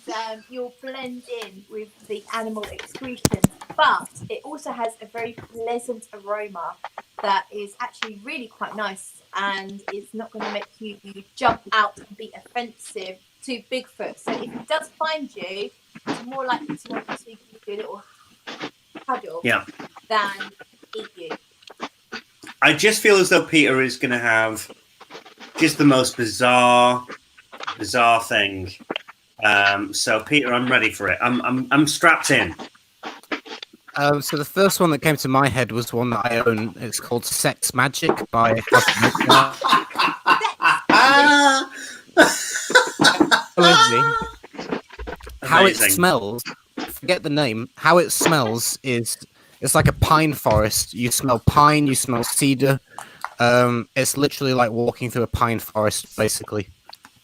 E: you'll blend in with the animal excretions, but it also has a very pleasant aroma that is actually really quite nice, and it's not going to make you jump out and be offensive to Bigfoot. So if he does find you, it's more likely to want to give you a little cuddle than eat you.
B: I just feel as though Peter is going to have just the most bizarre thing. So Peter, I'm ready for it. I'm strapped in.
D: So the first one that came to my head was one that I own. It's called Sex Magic by How it smells, forget the name. How it smells is it's like a pine forest. You smell pine, you smell cedar. It's literally like walking through a pine forest, basically.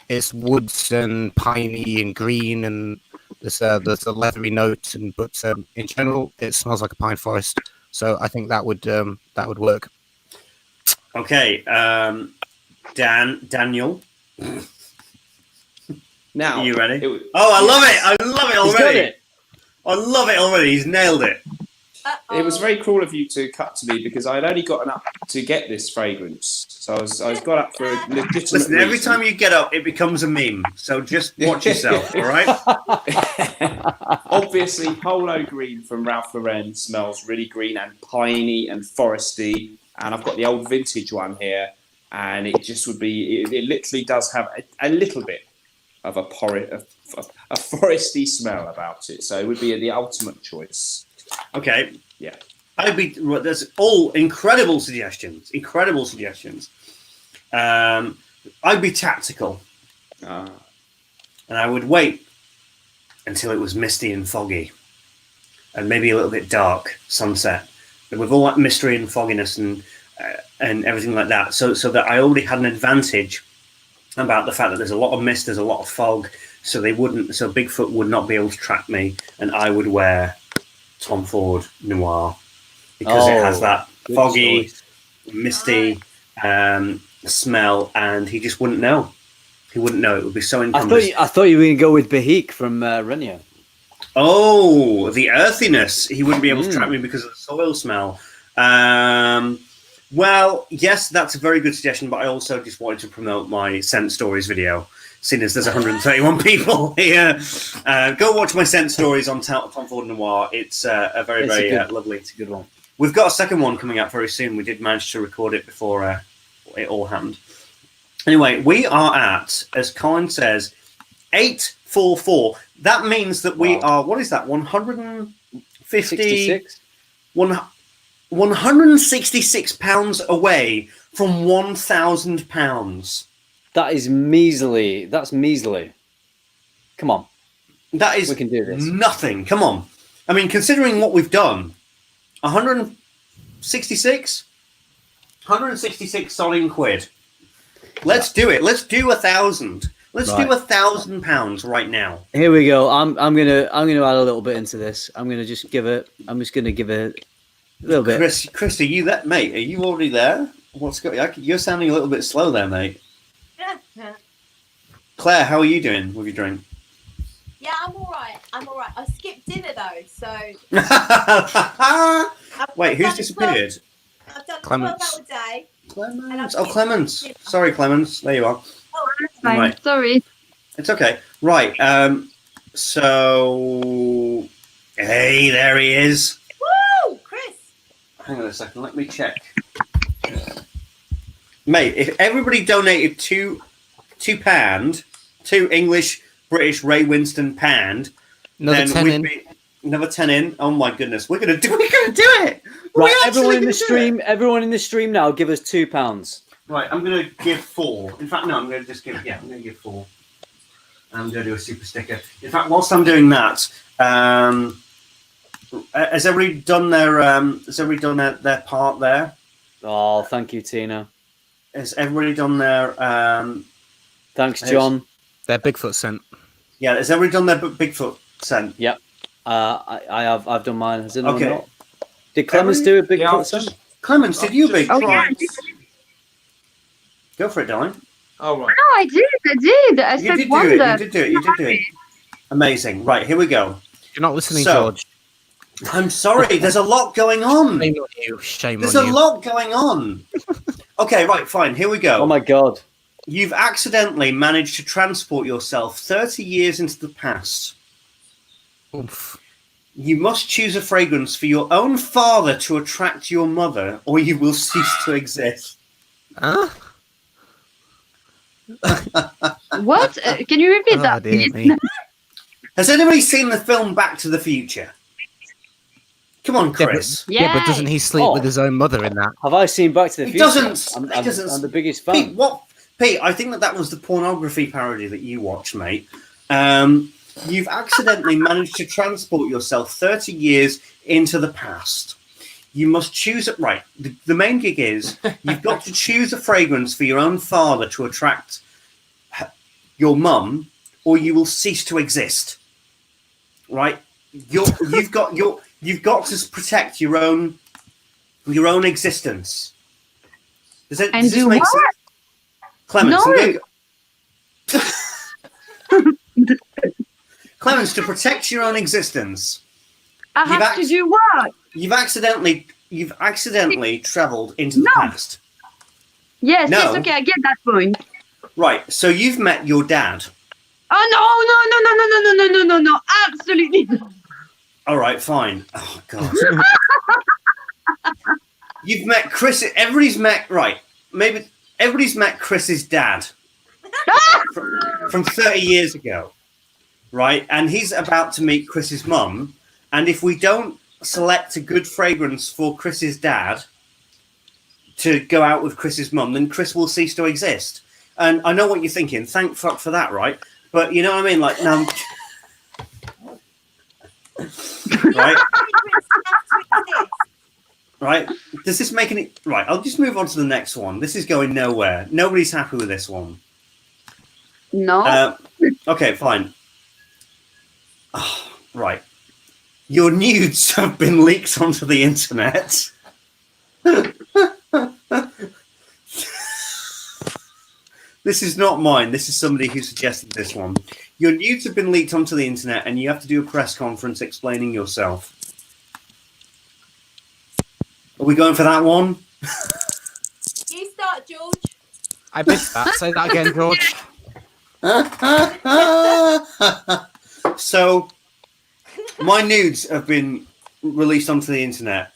D: It's woods and piney and green, and there's a leathery note, but in general, it smells like a pine forest. So I think that would work.
B: Okay, Daniel.
G: Now,
B: Are you ready? I love it! I love it
A: He's got
B: already!
A: it.
B: I love it already. He's nailed it.
G: It was very cruel of you to cut to me because I had only gotten up to get this fragrance. So I was got up for a legitimate
B: Listen, every
G: reason.
B: time you get up, it becomes a meme. So just watch yourself, all right?
G: Obviously, Polo Green from Ralph Lauren smells really green and piney and foresty. And I've got the old vintage one here. And it just would be, it literally does have a little bit of a foresty smell about it. So it would be the ultimate choice.
B: Okay.
G: Yeah.
B: There's all incredible suggestions. Incredible suggestions. I'd be tactical. And I would wait until it was misty and foggy. And maybe a little bit dark, sunset. But with all that mystery and fogginess and everything like that. So that I already had an advantage about the fact that there's a lot of mist, there's a lot of fog. So Bigfoot would not be able to track me. And I would wear Tom Ford Noir. Because it has that foggy, misty smell, and he just wouldn't know. He wouldn't know. It would be so encumbrous.
A: I thought you were going to go with Bahik from Renia.
B: Oh, the earthiness. He wouldn't be able to track me because of the soil smell. Well, yes, that's a very good suggestion, but I also just wanted to promote my Scent Stories video, seeing as there's 131 people here. Go watch my Scent Stories on Tom Ford Noir. It's a very lovely.
A: It's a good one.
B: We've got a second one coming out very soon. We did manage to record it before it all happened. Anyway, we are at, as Colin says, 844. That means that we are, what is that, 166? 166 pounds away from 1,000 pounds.
A: That is measly. That's measly. Come on.
B: That is
A: we can do this.
B: Nothing. Come on. I mean, considering what we've done, 166 solid quid. Let's do it. Let's do 1,000. Let's do 1,000 pounds right now.
A: Here we go. I'm gonna add a little bit into this. I'm just gonna give it a little bit.
B: Chris, are you that mate? Are you already there? You're sounding a little bit slow there, mate. Claire, how are you doing with your drink?
E: Yeah, I'm all right. I skipped dinner though, so.
B: Wait, who's disappeared?
E: I've done a
D: Clements.
E: 12-hour day.
B: Clements. Oh, Clements. Sorry, Clements. There you are.
C: Oh, that's fine.
B: Right.
C: Sorry.
B: It's okay. Right. So, hey, there he is.
E: Woo, Chris.
B: Hang on a second. Let me check. Mate, if everybody donated £2 to English, British Ray Winston pound,
D: another 10 in.
B: Another 10 in. Oh my goodness, we're gonna do it.
A: Right, everyone in the stream now, give us £2.
B: Right, I'm gonna give 4. In fact, no, I'm gonna give 4. I'm gonna do a super sticker. In fact, whilst I'm doing that, has everybody done their part there?
A: Oh, thank you, Tina.
B: Has everybody done their
A: Thanks, John.
D: Their Bigfoot scent.
B: Yeah, has everybody done their Bigfoot scent?
A: Yep. I've done mine. Has anyone
B: Okay.
A: not? Did Clemens do a Bigfoot scent?
B: Clemens, did you Bigfoot?
C: Oh, yeah.
B: Go for it, darling.
F: Oh, right.
C: No, I did. I
B: You
C: said
B: did
C: wonder.
B: do it. You did do it. Amazing. Right, here we go.
D: You're not listening,
B: So-
D: George.
B: I'm sorry. There's a lot going on.
D: Shame on you. Shame
B: There's
D: on
B: a
D: you.
B: lot going on. Okay, right, fine. Here we go.
A: Oh my God.
B: You've accidentally managed to transport yourself 30 years into the past.
D: Oof.
B: You must choose a fragrance for your own father to attract your mother, or you will cease to exist.
D: Huh?
C: What? Can you repeat
D: Oh,
C: that,
D: dear
C: please?
D: me.
B: Has anybody seen the film Back to the Future? Come on,
D: Yeah,
B: Chris.
D: Yeah, but doesn't he sleep with his own mother in that?
A: Have I seen Back to the
B: He
A: Future?
B: doesn't.
A: I'm the biggest
B: Pete,
A: fan.
B: Pete, I think that was the pornography parody that you watched, mate. You've accidentally managed to transport yourself 30 years into the past. You must choose it. Right. The main gig is you've got to choose a fragrance for your own father to attract your mum, or you will cease to exist. Right. You've got to protect your own existence. Does this
C: do
B: make
C: what?
B: sense? Clemens,
C: No.
B: Clemens, to protect your own existence,
C: I have to do what?
B: You've accidentally travelled into the past.
C: Yes, yes, okay, I get that point.
B: Right, so you've met your dad.
C: Oh, no, absolutely not.
B: All right, fine. Oh, God. You've met Chris. Everybody's met Chris's dad from 30 years ago, right? And he's about to meet Chris's mum. And if we don't select a good fragrance for Chris's dad to go out with Chris's mum, then Chris will cease to exist. And I know what you're thinking. Thank fuck for that, right? But you know what I mean? Like, no. Right? Right? Does this make any... Right, I'll just move on to the next one. This is going nowhere. Nobody's happy with this one.
C: No.
B: Okay, fine. Oh, right. Your nudes have been leaked onto the internet. This is not mine. This is somebody who suggested this one. Your nudes have been leaked onto the internet and you have to do a press conference explaining yourself. Are we going for that one?
E: You start, George.
D: I missed that. Say that again, George.
B: So, my nudes have been released onto the internet.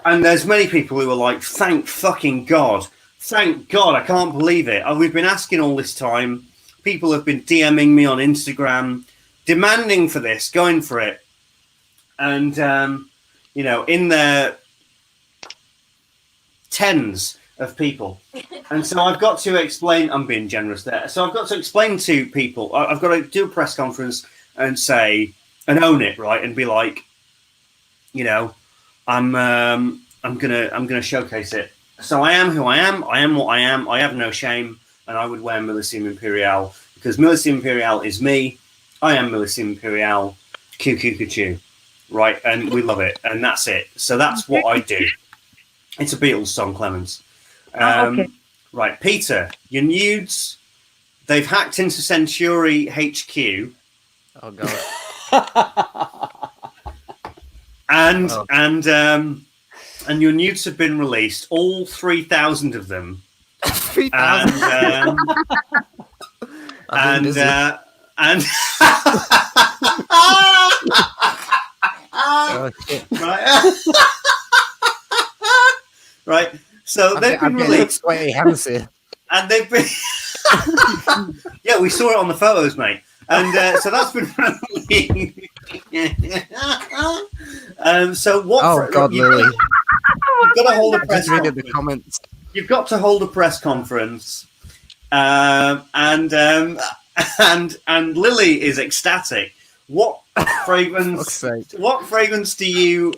B: And there's many people who are like, thank fucking God. Thank God, I can't believe it. We've been asking all this time. People have been DMing me on Instagram, demanding for this, going for it. And, you know, in their tens of people. And so I've got to explain, I'm being generous there. So I've got to explain to people, I've got to do a press conference and say, and own it, right? And be like, you know, I'm gonna showcase it. So I am who I am what I am, I have no shame, and I would wear Millésime Impérial because Millésime Impérial is me. I am Millésime Impérial, Choo, right? And we love it, and that's it. So that's what I do. It's a Beatles song, Clemens.
C: Okay.
B: Right, Peter, your nudes, they've hacked into Century HQ.
D: Oh, God.
B: And your nudes have been released, all 3,000 of them.
D: 3,000.
B: And
D: Oh, shit.
B: right. Right. So they've been released.
D: Sweaty hands here.
B: And they've been yeah, we saw it on the photos, mate. And so that's been released. So what?
D: Oh God, Lily!
B: You've got to hold a press
D: Just reading
B: conference.
D: the comments.
B: You've got to hold a press conference, and Lily is ecstatic. What fragrance? What fragrance do you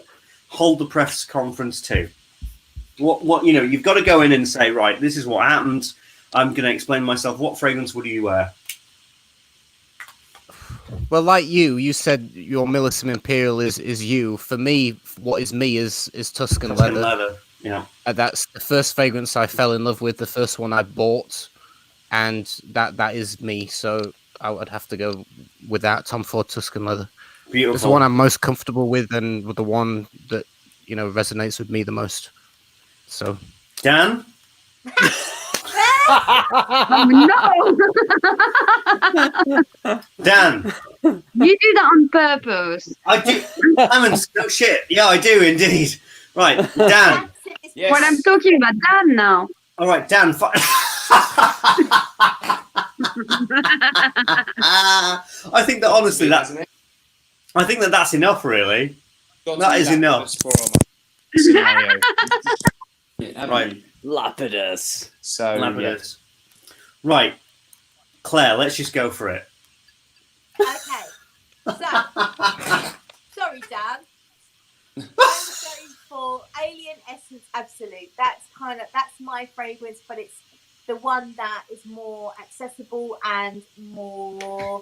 B: hold the press conference to? What you know? You've got to go in and say, right, this is what happened. I'm going to explain myself. What fragrance would you wear?
D: Well, like you said your Millésime Imperial is you. For me, what is me is Tuscan leather.
B: Yeah.
D: That's the first fragrance I fell in love with, the first one I bought, and that is me. So I would have to go with that, Tom Ford Tuscan leather.
B: Beautiful.
D: It's the one I'm most comfortable with, and the one that resonates with me the most. So,
B: Dan.
C: Oh, no!
B: Dan.
C: You do that on purpose.
B: I do. No shit. Yeah, I do indeed. Right, Dan.
G: Yes.
C: What I'm talking about, Dan, now.
B: All right, Dan. I think that honestly, that's enough. Really, that is enough.
G: Scenario.
B: Right.
A: Lapidus.
G: So
B: Lapidus. Right, Claire. Let's just go for it.
E: Okay. So, sorry, Dan. I'm going for Alien Essence Absolute. That's my fragrance, but it's the one that is more accessible and more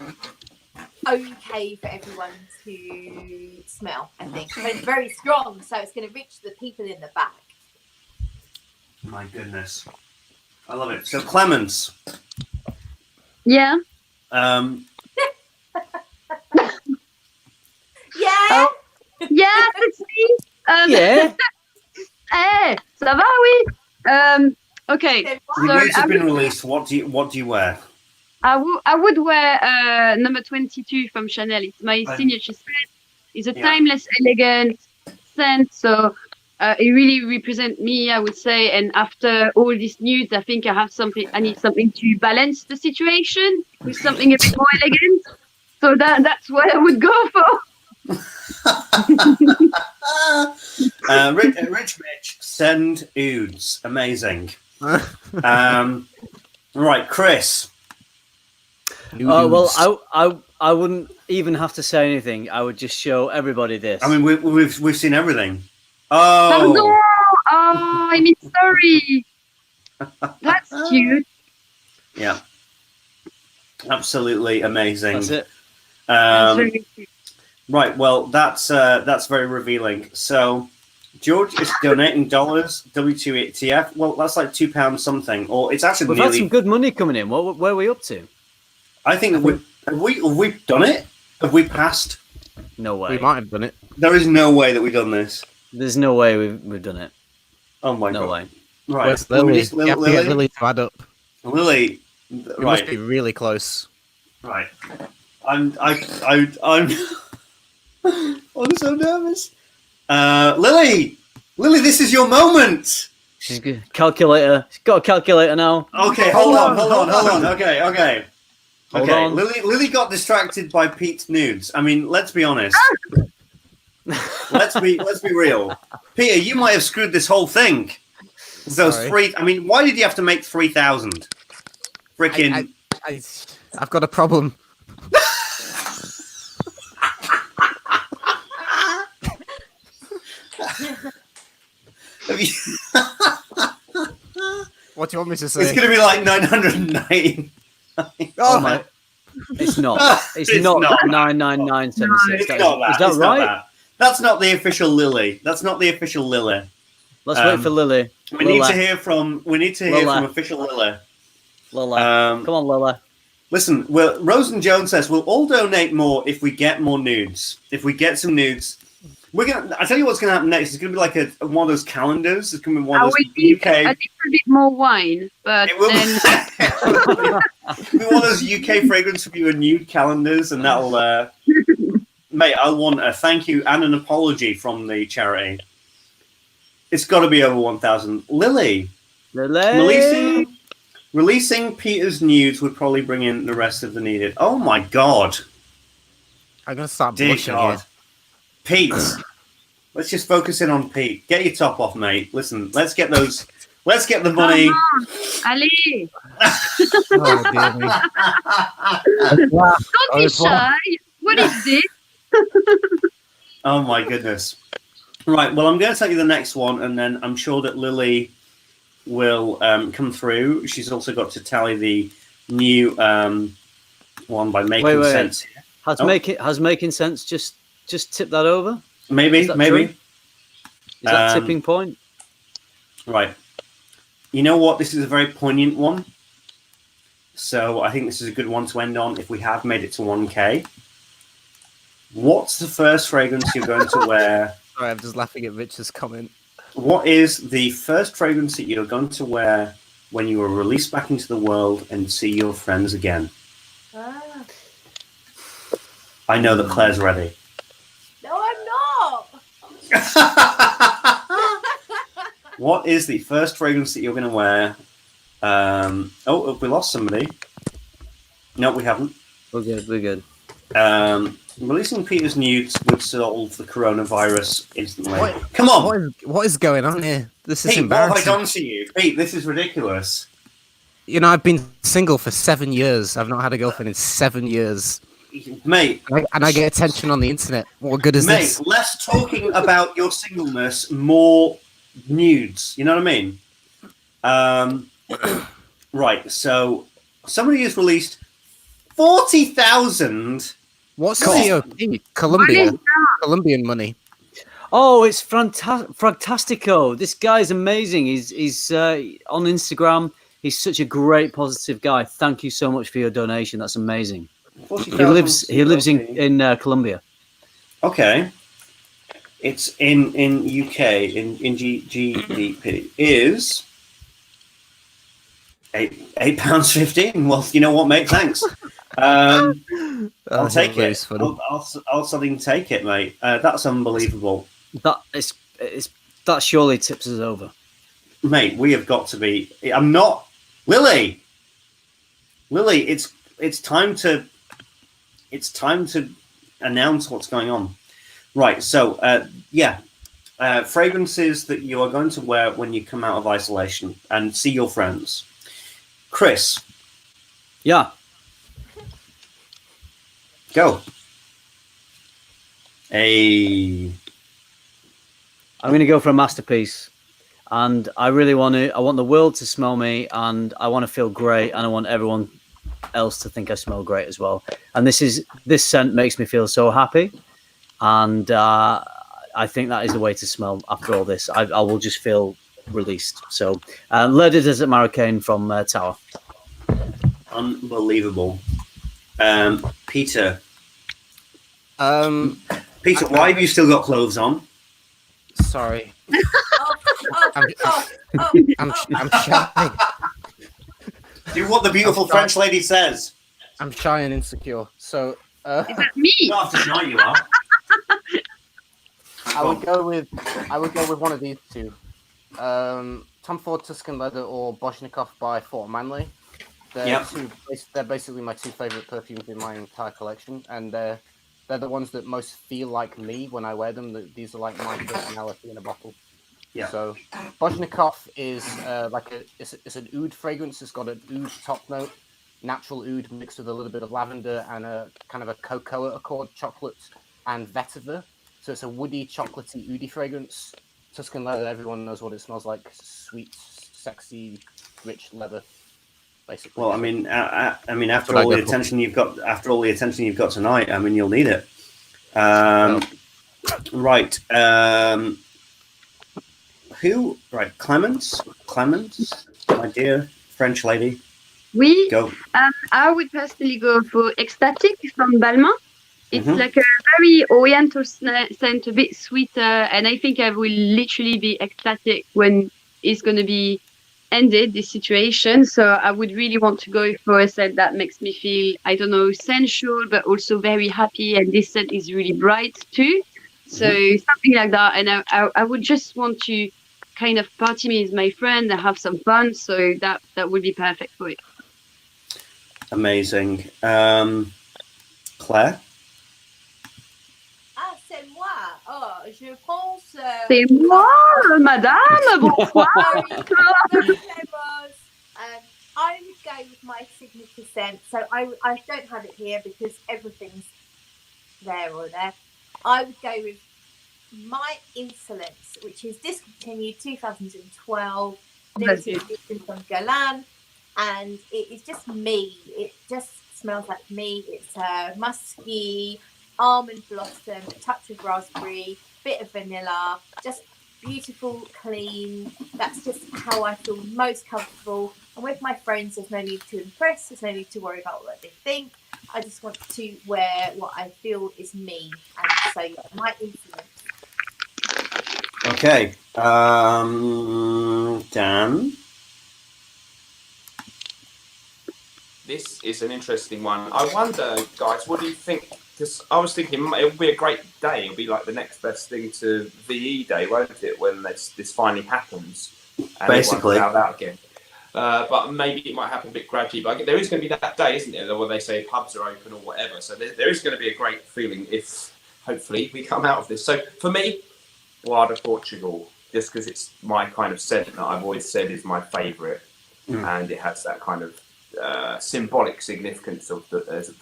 E: okay for everyone to smell, I think. But it's very strong, so it's going to reach the people in the back.
B: My goodness, I love it. So Clemens.
C: Yeah.
A: Yeah.
C: Hey, ça va, oui. Okay.
B: The nudes have been released. What do you wear?
C: I would wear number 22 from Chanel. It's my signature scent. It's a timeless, elegant scent. So it really represents me, I would say. And after all these nudes, I think I need something to balance the situation with something a bit more elegant. So that's what I would go for.
B: Rich Mitch, send oods. Amazing. Right, Chris.
A: Oh well, I wouldn't even have to say anything. I would just show everybody this.
B: I mean, we've seen everything.
C: Oh no! Oh, I mean, sorry. That's cute.
B: Yeah, absolutely amazing.
A: That's it.
C: That's very cute.
B: Right. Well, that's very revealing. So, George is donating dollars. WTF. Well, that's like £2 something, or it's actually
A: We've had some good money coming in. Where are we up to?
B: I think have we done it? Have we passed?
A: No way.
D: We might have done it.
B: There is no way that we've done this.
A: There's no way we've done it.
B: Oh my god.
A: No way.
B: Right.
D: Where's Lily? You have to get Lily to add up.
B: Lily.
D: We
B: Right.
D: must be really close.
B: Right. I'm so nervous. Lily, this is your moment.
A: She's good. Calculator. She's got a calculator now.
B: Okay, hold on. Okay.
A: Hold
B: Okay,
A: on.
B: Lily got distracted by Pete's nudes. I mean, let's be honest. let's be real. Peter, you might have screwed this whole thing. Those
D: Sorry.
B: three. I mean, why did you have to make 3,000? Freaking.
D: I've got a problem.
B: Have you...
D: What do you want me to say?
B: It's going to be like 990.
A: Oh my! It's not. It's not 99976.
B: It's not that.
A: Is that
B: It's
A: right?
B: not that. That's not the official Lily.
A: Let's wait for Lily.
B: We need to hear from official Lily.
A: Lola. Come on, Lola.
B: Listen, Rosen Jones says we'll all donate more if we get more nudes. If we get some nudes, I tell you what's gonna happen next. It's gonna be like one of those calendars. It's gonna be one of those UK.
C: A little bit more wine, but
B: It will
C: then
B: be one of those UK fragrance reviewer nude calendars, and that'll. Mate, I want a thank you and an apology from the charity. It's got to be over 1,000. Lily. Releasing Peter's nudes would probably bring in the rest of the needed. Oh my god.
D: I'm going to start
B: Dear
D: blushing
B: God.
D: here.
B: Pete. Let's just focus in on Pete. Get your top off, mate. Listen, let's get the money.
C: allez.
D: Oh, dear me.
C: Don't be shy. What is this?
B: Oh my goodness. Right, well, I'm going to tell you the next one, and then I'm sure that Lily will come through. She's also got to tally the new one by Making Sense.
A: Has Making Sense just tip that over?
B: Maybe.
A: Is that tipping point?
B: Right. You know what? This is a very poignant one. So I think this is a good one to end on if we have made it to 1K. What's the first fragrance you're going to wear?
D: Sorry, I'm just laughing at Rich's comment.
B: What is the first fragrance that you're going to wear when you are released back into the world and see your friends again? I know that Claire's ready.
E: No, I'm not.
B: What is the first fragrance that you're going to wear? We lost somebody. No, we haven't.
A: We're good.
B: Releasing Peter's nudes would solve the coronavirus instantly. Come on!
D: What is going on here? This is
B: Pete, what have I
D: embarrassing.
B: done to you? Pete, this is ridiculous.
D: You know, I've been single for 7 years. I've not had a girlfriend in 7 years.
B: Mate.
D: And I get attention on the internet. What good is this?
B: Mate, less talking about your singleness, more nudes. You know what I mean? Right, so somebody has released 40,000.
D: What's COP? Colombian money.
A: Oh, it's Fragtastico. This guy's amazing. He's on Instagram. He's such a great, positive guy. Thank you so much for your donation. That's amazing. He lives in Colombia.
B: Okay. It's in UK in GBP is £8.15. Well, you know what, mate? Thanks. I'll take it. I'll suddenly take it, mate. That's unbelievable.
A: That surely tips us over,
B: mate. We have got to be. I'm not Lily. It's time to announce what's going on. Right. So fragrances that you are going to wear when you come out of isolation and see your friends. Chris.
A: Yeah.
B: Go.
A: I'm going to go for a masterpiece, and I really want to. I want the world to smell me, and I want to feel great, and I want everyone else to think I smell great as well. And this scent makes me feel so happy, and I think that is the way to smell after all this. I will just feel released. So, Le de Desert Marocain from Tower.
B: Unbelievable. Peter. Peter, why have you still got clothes on?
D: Sorry. I'm shy.
B: Do what the beautiful French lady says.
D: I'm shy and insecure. So
C: is that me?
B: You don't have to shy, you are.
D: I would go with one of these two. Tom Ford Tuscan Leather or Boshnikov by Fort Manley. They're basically my two favorite perfumes in my entire collection, and they're the ones that most feel like me when I wear them. These are like my personality in a bottle.
B: Yeah.
D: So Boshnikov is it's an oud fragrance. It's got an oud top note, natural oud mixed with a little bit of lavender and a kind of a cocoa accord chocolate and vetiver. So it's a woody, chocolatey, oudy fragrance. Tuscan leather, everyone knows what it smells like: sweet, sexy, rich leather. Basically.
B: Well, I mean, after all the attention you've got tonight, I mean, you'll need it. Right. Who? Right. Clemens, my dear French lady.
C: Oui.
B: Go.
C: I would personally go for Ecstatic from Balmain. It's like a very oriental scent, a bit sweeter, and I think I will literally be ecstatic when it's going to be ended, this situation. So I would really want to go for a scent that makes me feel, I don't know, sensual, but also very happy. And this scent is really bright too. So something like that. And I would just want to kind of party me with my friend and have some fun. So that would be perfect for it.
B: Amazing. Claire?
E: C'est moi. Oh, je pense.
C: C'est moi, madame. Bonsoir.
E: I would go with my signature scent. So I don't have it here because everything's there or there. I would go with My Insolence, which is discontinued 2012, limited edition from Galan, and it is just me. It just smells like me. It's musky, almond blossom, a touch of raspberry, bit of vanilla, just beautiful, clean. That's just how I feel most comfortable. And with my friends, there's no need to impress. There's no need to worry about what they think. I just want to wear what I feel is me. And so, yeah, My Insolence.
B: Okay. Dan?
F: This is an interesting one. I wonder, guys, what do you think? Because I was thinking it would be a great day. It'll be like the next best thing to VE Day, won't it? When this finally happens, and
B: basically
F: out again. But maybe it might happen a bit gradually. But there is going to be that day, isn't there, where they say pubs are open or whatever. So there is going to be a great feeling if, hopefully, we come out of this. So for me, Guarda Portugal, just because it's my kind of scent that I've always said is my favourite, and it has that kind of symbolic significance of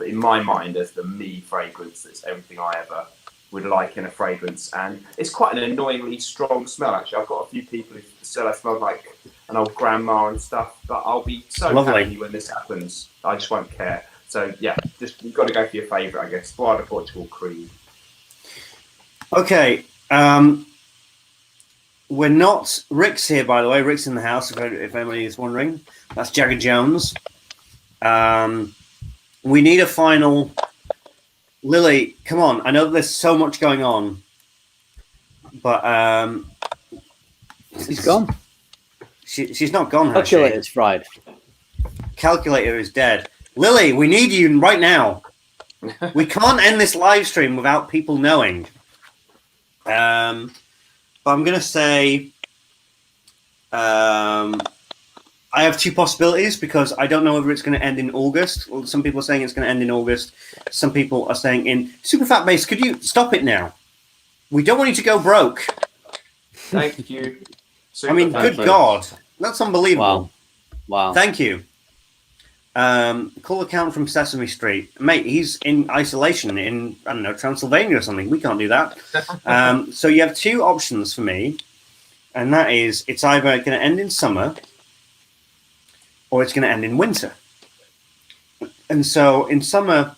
F: in my mind as the me fragrance. That's everything I ever would like in a fragrance, and it's quite an annoyingly strong smell. Actually, I've got a few people who said I smell like an old grandma and stuff, but I'll be so happy when this happens. I just won't care. So yeah, just you've got to go for your favourite, I guess. Guarda Portugal Creed.
B: Okay. We're not. Rick's here, by the way. Rick's in the house. If anybody is wondering, that's Jagger Jones. We need a final. Lily, come on. I know there's so much going on. But
A: She's gone.
B: She's not gone, has she?
A: Calculator's fried.
B: Calculator is dead. Lily, we need you right now. We can't end this live stream without people knowing. But I'm going to say I have two possibilities because I don't know whether it's going to end in August. Well, some people are saying it's going to end in August. Some people are saying in Superfat Base. Could you stop it now? We don't want you to go broke.
F: Thank you.
B: I mean, good God, that's unbelievable.
A: Wow.
B: Thank you. Call account from Sesame Street. Mate, he's in isolation in, I don't know, Transylvania or something. We can't do that. So you have two options for me, and that is it's either going to end in summer or it's going to end in winter. And so in summer,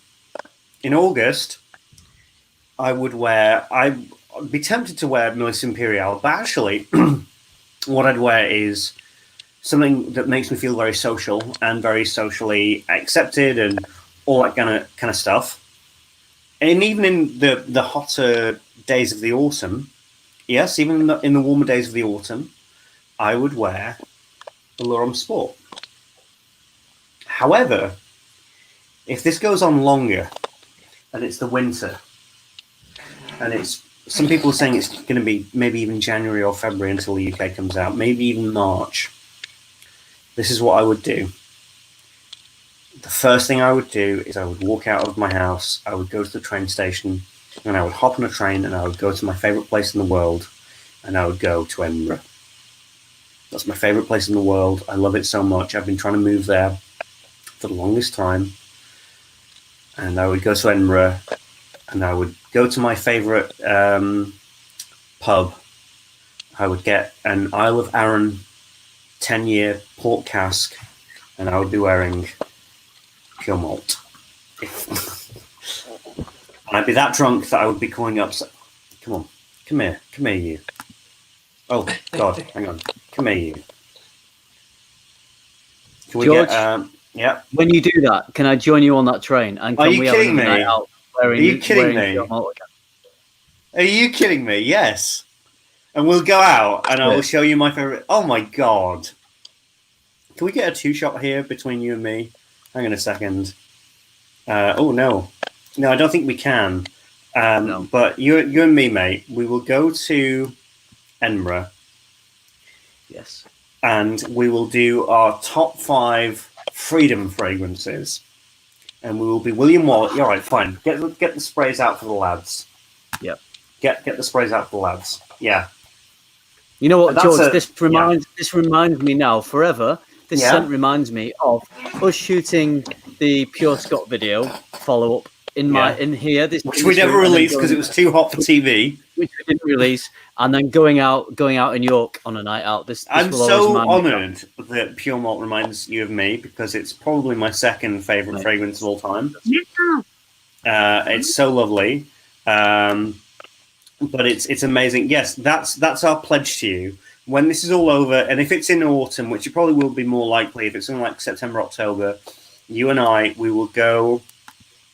B: in August, I'd be tempted to wear Milice Imperial, but actually what I'd wear is something that makes me feel very social and very socially accepted and all that kind of stuff. And even in the hotter days of the autumn, yes, even in the warmer days of the autumn, I would wear the Lurum Sport. However, if this goes on longer and it's the winter, and it's some people are saying it's going to be maybe even January or February until the UK comes out, maybe even March. This is what I would do. The first thing I would do is I would walk out of my house, I would go to the train station, and I would hop on a train and I would go to my favourite place in the world, and I would go to Edinburgh. That's my favourite place in the world. I love it so much. I've been trying to move there for the longest time. And I would go to Edinburgh and I would go to my favourite pub. I would get an Isle of Arran 10-year port cask, and I would be wearing pure malt. And I'd be that drunk that I would be calling up. Come on, come here, you. Oh God, hang on, come here, you. Can we
A: George,
B: get? Yeah.
A: When you do that, can I join you on that train? And
B: Are you
A: we
B: kidding me?
A: Are
B: you kidding me? Are you kidding me? Yes. And we'll go out and I will show you my favorite. Oh my God. Can we get a two-shot here between you and me? Hang on a second. Oh, no. No, I don't think we can. No. But you and me, mate, we will go to Edinburgh.
A: Yes.
B: And we will do our top 5 freedom fragrances. And we will be William Wallace. All right, fine. Get the sprays out for the lads.
A: Yep.
B: Get the sprays out for the lads. Yeah.
A: You know what, George? This reminds me now forever. This scent reminds me of us shooting the Pure Scott video follow up in here, which
B: we never released because it was too hot for TV.
A: Which we didn't release, and then going out in York on a night out.
B: I'm so honoured that Pure Malt reminds you of me because it's probably my second favourite fragrance of all time. It's so lovely, but it's amazing. Yes, that's our pledge to you. When this is all over, and if it's in autumn, which it probably will be more likely, if it's in like September, October, you and I, we will go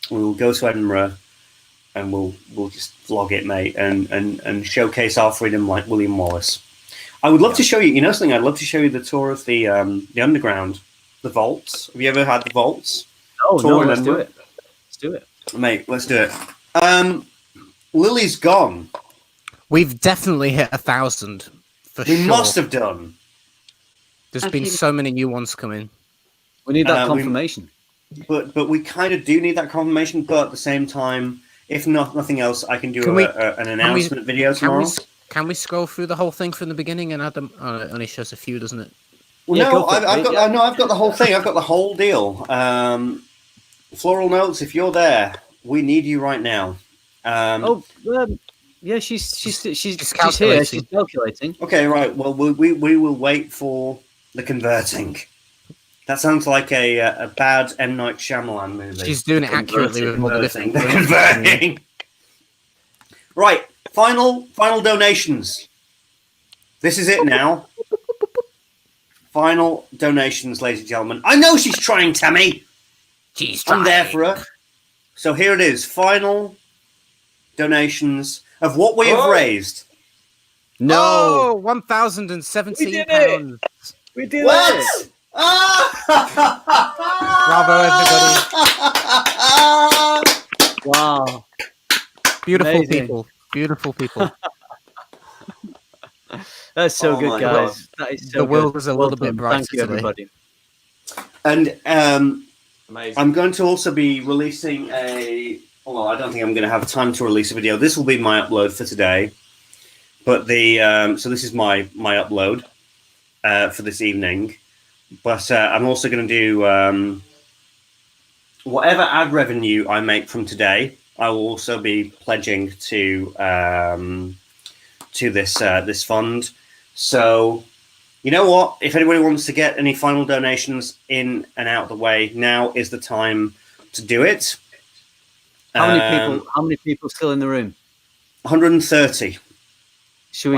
B: to Edinburgh, and we'll just vlog it, mate, and showcase our freedom like William Wallace. I would love to show you. You know something? I'd love to show you the tour of the underground, the vaults. Have you ever had the vaults?
A: No, let's do it. Let's do it,
B: mate. Let's do it. Lily's gone.
D: We've definitely hit 1,000.
B: We must have done.
D: There's been so many new ones coming.
A: We need that confirmation.
B: But we kind of do need that confirmation. But at the same time, if nothing else, I can do an announcement video tomorrow.
D: Can we scroll through the whole thing from the beginning and add them? Oh, it only shows a few, doesn't it?
B: Well, I've got the whole thing. I've got the whole deal. Floral Notes, if you're there, we need you right now.
A: Yeah, she's here. She's calculating.
B: Okay, right. Well, we will wait for the converting. That sounds like a bad M. Night Shyamalan movie.
D: She's doing it accurately with
B: converting. Converting. Right. Final donations. This is it now. Final donations, ladies and gentlemen. I know she's trying, Tammy.
D: She's trying.
B: I'm there for her. So here it is. Final donations of what we have raised.
A: No,
D: Oh, £1,017.
A: we did
B: What?
A: it.
D: Bravo, everybody.
A: Wow,
D: Beautiful
A: Amazing.
D: people. Beautiful people.
A: that's so
B: Oh
A: good,
B: my
A: guys. That is so
D: The world
A: good.
D: is a
A: Well
D: little bit
A: done.
D: brighter
A: Thank you,
D: today.
A: everybody.
B: And
F: Amazing.
B: I'm going to also be releasing well, I don't think I'm going to have time to release a video. This will be my upload for today. But so this is my upload for this evening. But I'm also going to do whatever ad revenue I make from today. I will also be pledging to this fund. So, you know what? If anybody wants to get any final donations in and out of the way, now is the time to do it.
A: How many people still in the room?
B: 130.
A: Should we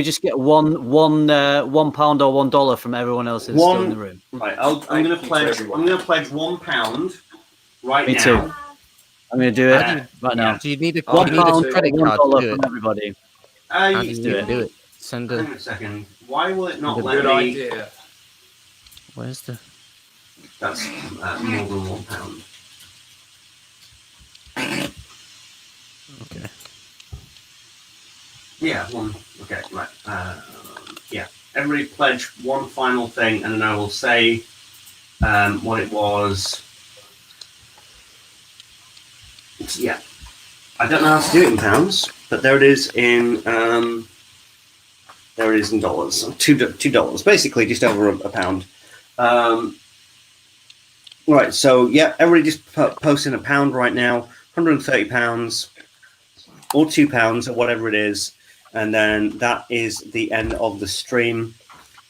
A: just get one £1 or $1 from everyone else who's still in the room?
B: Right, I'm going to pledge £1 right
A: Me
B: now.
A: too. I'm going to do it right now.
D: Do you need a
A: £1 or
D: credit card to do
A: $1
D: it?
A: from everybody.
D: How do
B: You
D: you do it? Send
B: Hang
D: a.
B: on a second. Why will it not let
F: Good
B: me?
F: idea.
D: Where's the?
B: That's more than £1.
D: Okay.
B: Yeah, one. Okay, right. Yeah, everybody pledge one final thing, and then I will say what it was. Yeah, I don't know how to do it in pounds, but there it is in dollars. $2, basically just over a pound. Right, so yeah, everybody just post in £1 right now, £130 or £2 or whatever it is. And then that is the end of the stream.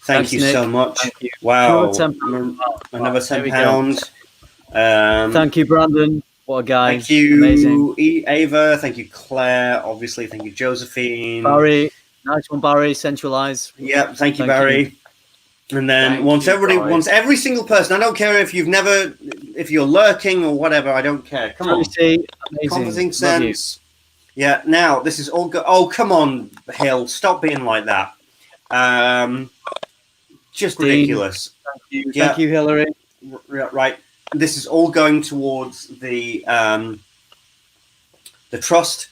B: Thank you so much.
A: Thank you.
B: Wow.
A: Another
B: £10.
A: Thank you, Brandon. What a guy.
B: Thank you,
A: Amazing.
B: Ava. Thank you, Claire. Obviously, thank you, Josephine.
A: Barry. Nice one, Barry. Centralize.
B: Yeah, thank you, Barry. And then once every single person, I don't care if you're lurking or whatever, I don't care. Come on. Conversing sense. Yeah, now this is all oh, come on, Hill. Stop being like that. Just ridiculous.
A: Thank you. Yeah. Thank you, Hillary.
B: Right. This is all going towards the trust,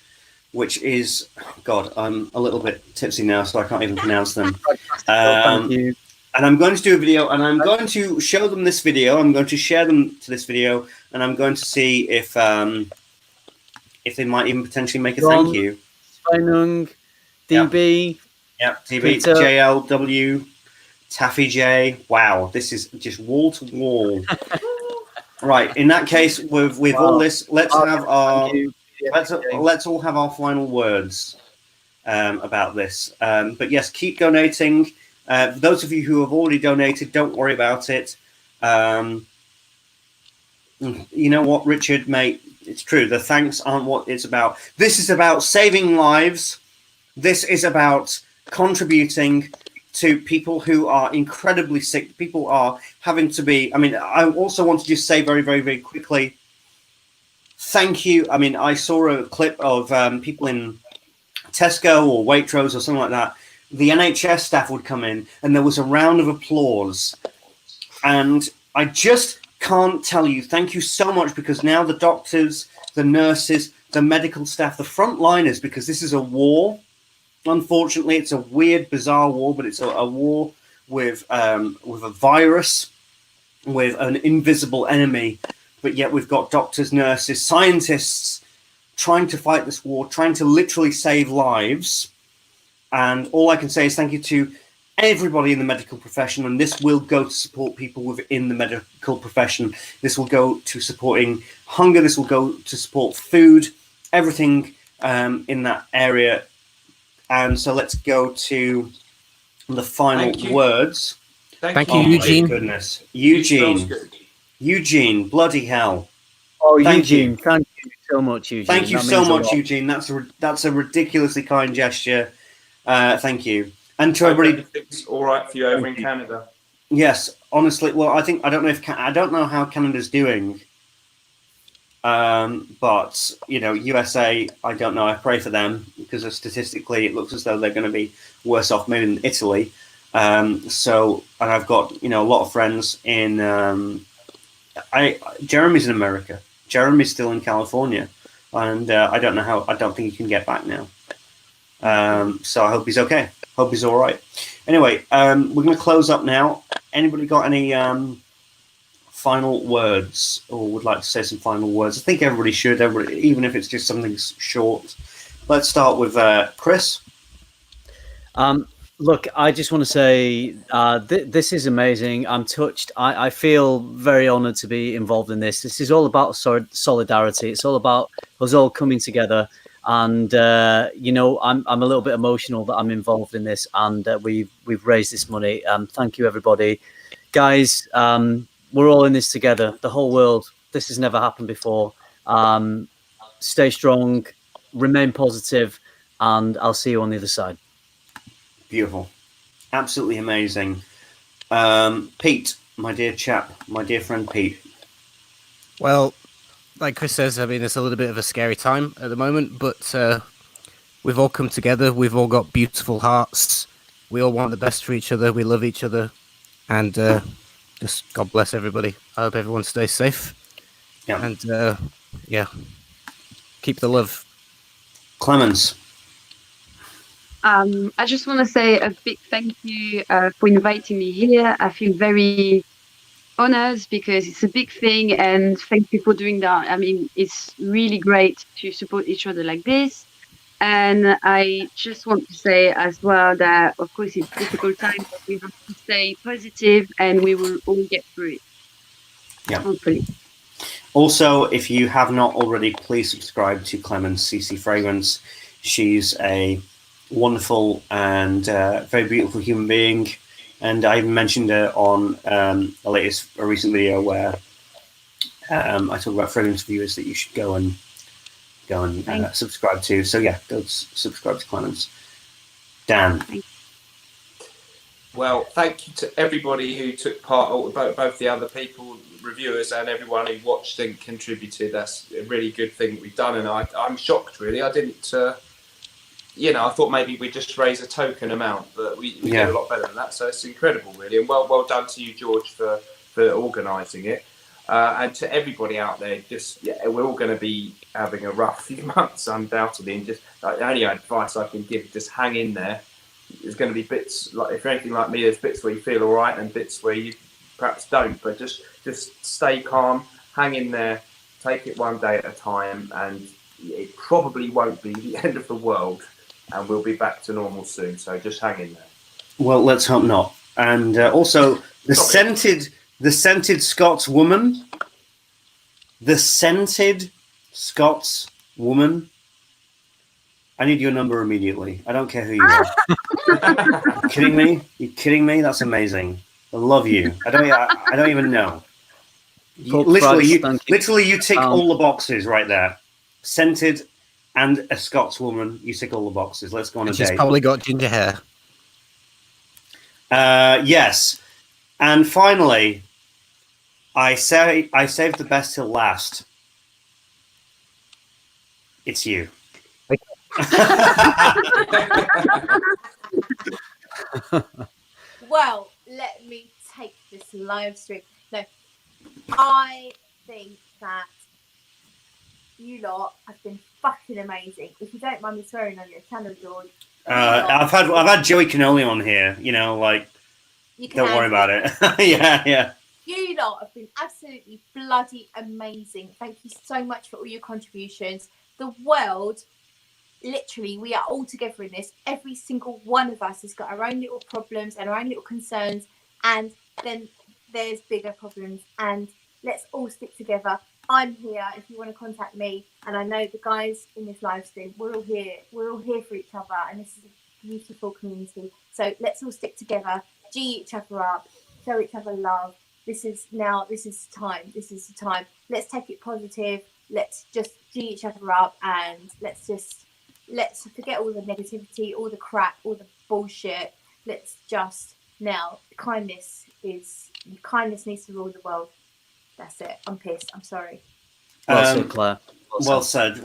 B: which is, God, I'm a little bit tipsy now, so I can't even pronounce them.
A: Thank you.
B: And I'm going to do a video, and I'm going to show them this video. I'm going to share them to this video, and I'm going to see if they might even potentially make a thank you.
A: Sveinung, DB.
B: Yeah, DB,
A: Peter.
B: JLW, Taffy J. Wow, this is just wall to wall. Right. In that case, with all this, let's have let's all have our final words about this. But yes, keep donating. Those of you who have already donated, don't worry about it. You know what, Richard, mate? It's true. The thanks aren't what it's about. This is about saving lives. This is about contributing to people who are incredibly sick. People are having to be. I mean, I also want to just say very, very, very quickly, thank you. I mean, I saw a clip of people in Tesco or Waitrose or something like that. The NHS staff would come in and there was a round of applause. And I just can't tell you, thank you so much, because now the doctors, the nurses, the medical staff, the frontliners, because this is a war. Unfortunately, it's a weird, bizarre war, but it's a war with a virus, with an invisible enemy. But yet we've got doctors, nurses, scientists trying to fight this war, trying to literally save lives. And all I can say is thank you to everybody in the medical profession. And this will go to support people within the medical profession. This will go to supporting hunger. This will go to support food, everything in that area. And so let's go to the final words.
D: Thank you, Eugene.
B: My goodness. Eugene, bloody hell.
A: Oh, Eugene, thank you so much, Eugene.
B: Thank you so much, Eugene. That's a ridiculously kind gesture. Thank you. And to everybody,
F: it's all right for you over in Canada.
B: Yes, honestly. Well, I don't know how Canada's doing. But you know, USA, I don't know. I pray for them because statistically it looks as though they're going to be worse off maybe than Italy. And I've got a lot of friends in. Jeremy's in America. Jeremy's still in California, and I don't know how. I don't think he can get back now. So I hope he's okay. Hope he's all right. Anyway, we're going to close up now. Anybody got any final words, or would like to say some final words? I think everybody should. Everybody, even if it's just something short. Let's start with Chris.
A: Look, I just want to say this is amazing. I'm touched. I feel very honoured to be involved in this. This is all about solidarity. It's all about us all coming together. And I'm a little bit emotional that I'm involved in this, and we've raised this money. Thank you, everybody, guys. We're all in this together. The whole world. This has never happened before. Stay strong, remain positive, and I'll see you on the other side.
B: Beautiful, absolutely amazing. Pete, my dear chap, my dear friend Pete.
D: Well, like Chris says, I mean, it's a little bit of a scary time at the moment, but we've all come together. We've all got beautiful hearts. We all want the best for each other. We love each other, and just God bless everybody. I hope everyone stays safe.
B: Yeah.
D: And keep the love.
B: Clemens.
C: I just want to say a big thank you for inviting me here. I feel very honored because it's a big thing, and thank you for doing that. I mean, it's really great to support each other like this. And I just want to say as well that, of course, it's difficult times, but we have to stay positive, and we will all get through it.
B: Yeah.
C: Hopefully.
B: Also, if you have not already, please subscribe to Clemens CC Fragrance. She's a wonderful and very beautiful human being, and I even mentioned her on a recent video where I talk about fragrance reviewers that you should go and subscribe to. So yeah, go subscribe to Clemens. Dan.
F: Well, thank you to everybody who took part, both the other people, reviewers, and everyone who watched and contributed. That's a really good thing that we've done, and I'm shocked, really. I didn't, I thought maybe we'd just raise a token amount, but we did a lot better than that, so it's incredible, really. And well done to you, George, for organising it. And to everybody out there, we're all going to be having a rough few months, undoubtedly, and just the only advice I can give, just hang in there. There's going to be bits, like if you're anything like me, there's bits where you feel all right and bits where you perhaps don't, but just stay calm, hang in there, take it one day at a time, and it probably won't be the end of the world, and we'll be back to normal soon, so just hang in there.
B: Well, let's hope not. And also, the scented Scots woman, I need your number immediately. I don't care who you are. You kidding me? You kidding me? That's amazing. I love you. I don't even know. Literally, you tick all the boxes right there. Scented and a Scots woman. You tick all the boxes. Let's go on a date.
D: She's probably got ginger hair.
B: Yes. And finally, I saved the best till last. It's you.
E: Well, let me take this live stream. No, I think that you lot have been fucking amazing. If you don't mind me swearing on your channel, George.
B: I've had Joey Cannoli on here. Don't worry about it. yeah.
E: You lot have been absolutely bloody amazing. Thank you so much for all your contributions. The world, literally, we are all together in this. Every single one of us has got our own little problems and our own little concerns, and then there's bigger problems, and let's all stick together. I'm here if you want to contact me, and I know the guys in this live stream, we're all here for each other, and this is a beautiful community. So let's all stick together, G each other up, show each other love. This is the time. Let's take it positive. Let's just G each other up, and let's forget all the negativity, all the crap, all the bullshit. Let's just now, kindness needs to rule the world. That's it. I'm pissed. I'm sorry.
A: Well said, Claire.
B: Well said.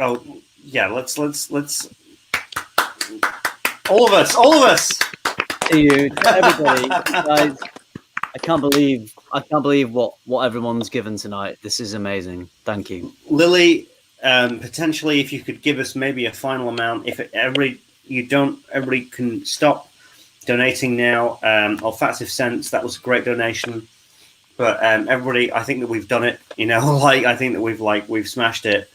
B: Oh yeah, let's all of us.
A: To you, to everybody, guys. I can't believe what everyone's given tonight. This is amazing. Thank you,
B: Lily. Potentially, if you could give us maybe a final amount, if everybody can stop donating now. Olfactive Sense, that was a great donation. But everybody, I think that we've done it. I think that we've smashed it.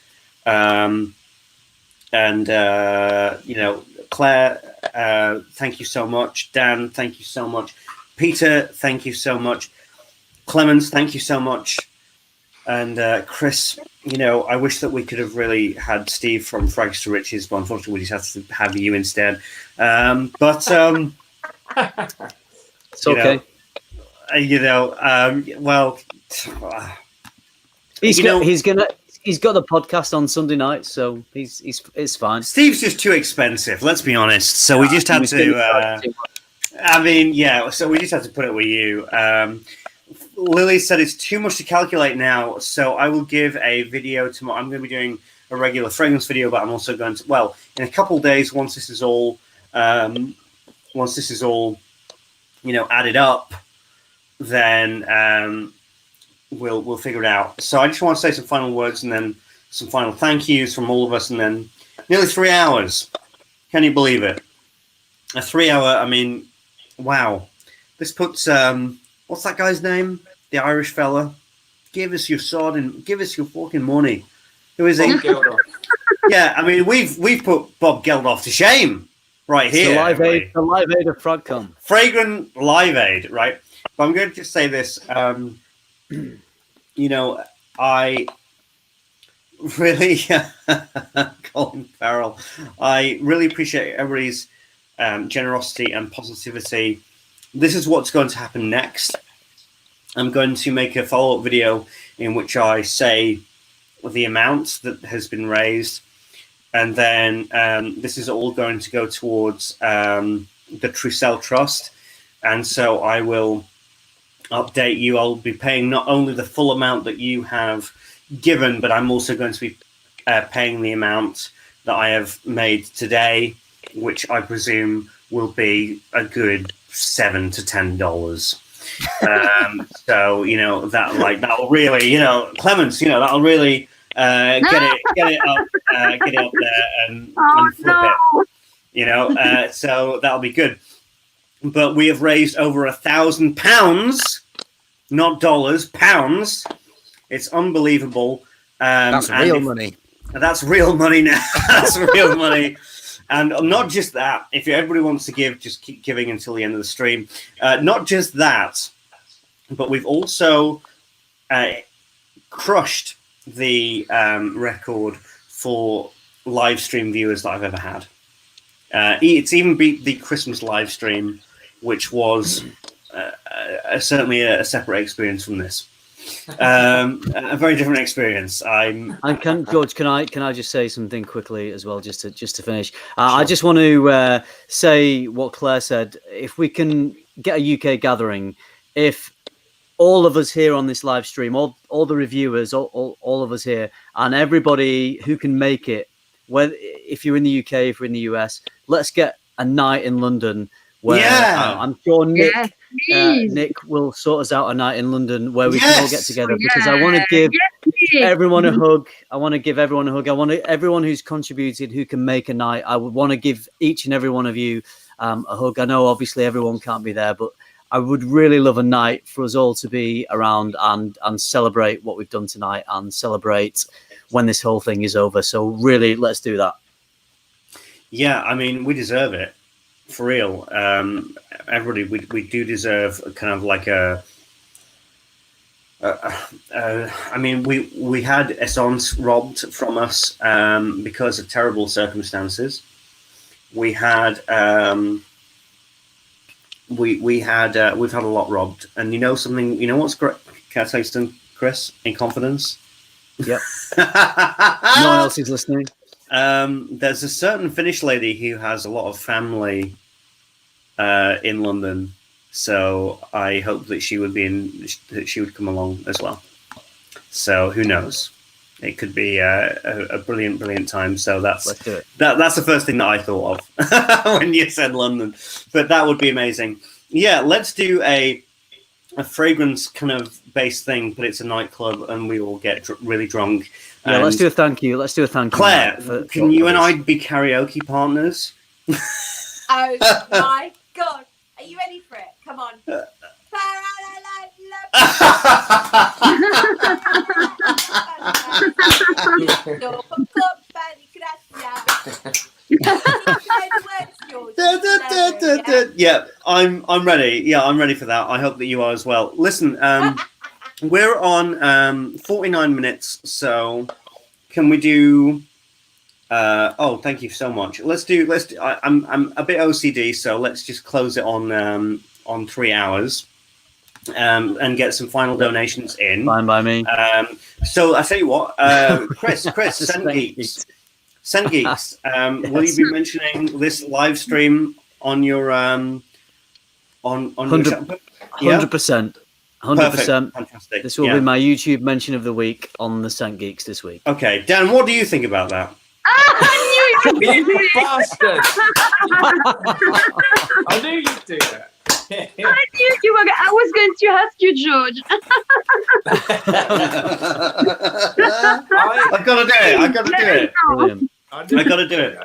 B: Claire, thank you so much. Dan, thank you so much. Peter, thank you so much. Clemens, thank you so much. And Chris, I wish that we could have really had Steve from Frags to Riches, but unfortunately we just had to have you instead. It's
A: okay. He's got the podcast on Sunday night, so it's fine.
B: Steve's just too expensive, let's be honest. So we just had to. So we just had to put it with you. Lily said it's too much to calculate now, so I will give a video tomorrow. I'm going to be doing a regular fragrance video, but I'm also going to, in a couple of days, once this is all, added up, then we'll figure it out. So I just want to say some final words and then some final thank yous from all of us, and then nearly 3 hours. Can you believe it? A 3 hour. Wow. This puts what's that guy's name? The Irish fella. Give us your sword and give us your fucking money. Who is he? Yeah, we've put Bob Geldof to shame right here.
A: The live aid of FRAG.
B: Fragrant Live Aid, right? But I'm going to just say this. I really, Colin Farrell, I really appreciate everybody's generosity and positivity. This is what's going to happen next. I'm going to make a follow-up video in which I say the amount that has been raised, and then this is all going to go towards the Trussell Trust, and so I will update you. I'll be paying not only the full amount that you have given, but I'm also going to be paying the amount that I have made today, which I presume will be a good $7 to $10. So that'll really, Clemens, that'll really get it up there and flip it. So that'll be good. But we have raised over £1,000, not dollars, pounds. It's unbelievable.
D: That's real money.
B: That's real money now. That's real money. And not just that, if everybody wants to give, just keep giving until the end of the stream. Not just that, but we've also crushed the record for live stream viewers that I've ever had. It's even beat the Christmas live stream, which was certainly a separate experience from this. A very different experience.
A: George, can I just say something quickly as well, just to finish? Sure. I just want to say what Claire said. If we can get a UK gathering, if all of us here on this live stream, all the reviewers, all of us here, and everybody who can make it, whether if you're in the UK, if you're in the US, let's get a night in London where I'm sure Nick will sort us out a night in London where we can all get together, because I want to give everyone a hug. I want everyone who's contributed, who can make a night. I would want to give each and every one of you a hug. I know obviously everyone can't be there, but I would really love a night for us all to be around and celebrate what we've done tonight and celebrate when this whole thing is over. So really, let's do that.
B: Yeah, we deserve it. For real, everybody, we do deserve kind of like we had Essence robbed from us because of terrible circumstances. We had we've had a lot robbed, and something. What's great? Can I say something, Chris? In confidence.
A: Yep. No one else is listening.
B: There's a certain Finnish lady who has a lot of family in London, so I hope that she would come along as well. So who knows? it could be a brilliant, brilliant time. So
A: Let's do it.
B: that's the first thing that I thought of when you said London. But that would be amazing. Yeah, let's do a fragrance kind of based thing, but it's a nightclub and we all get really drunk.
A: Yeah, let's do a thank you. Let's do a thank you.
B: Claire, can you and I be karaoke partners?
E: Oh my God. Are you ready for it? Come on.
B: Yeah, I'm ready. Yeah, I'm ready for that. I hope that you are as well. Listen, we're on 49 minutes, so can we do? Oh, thank you so much. Let's do. I'm a bit OCD, so let's just close it on 3 hours. And get some final donations in.
A: Fine by me.
B: So I tell you what, Chris, Send Geeks, will you be mentioning this live stream on your on
A: 100%, 100%.
B: Fantastic.
A: This will be my YouTube mention of the week on the St. Geeks this week.
B: Okay, Dan, what do you think about that?
G: You bastard!
F: I knew you'd do that.
C: I knew you were. I was going to ask you, George.
B: I've got to do it. I've got to do it.
A: Brilliant.
B: I've got to do it.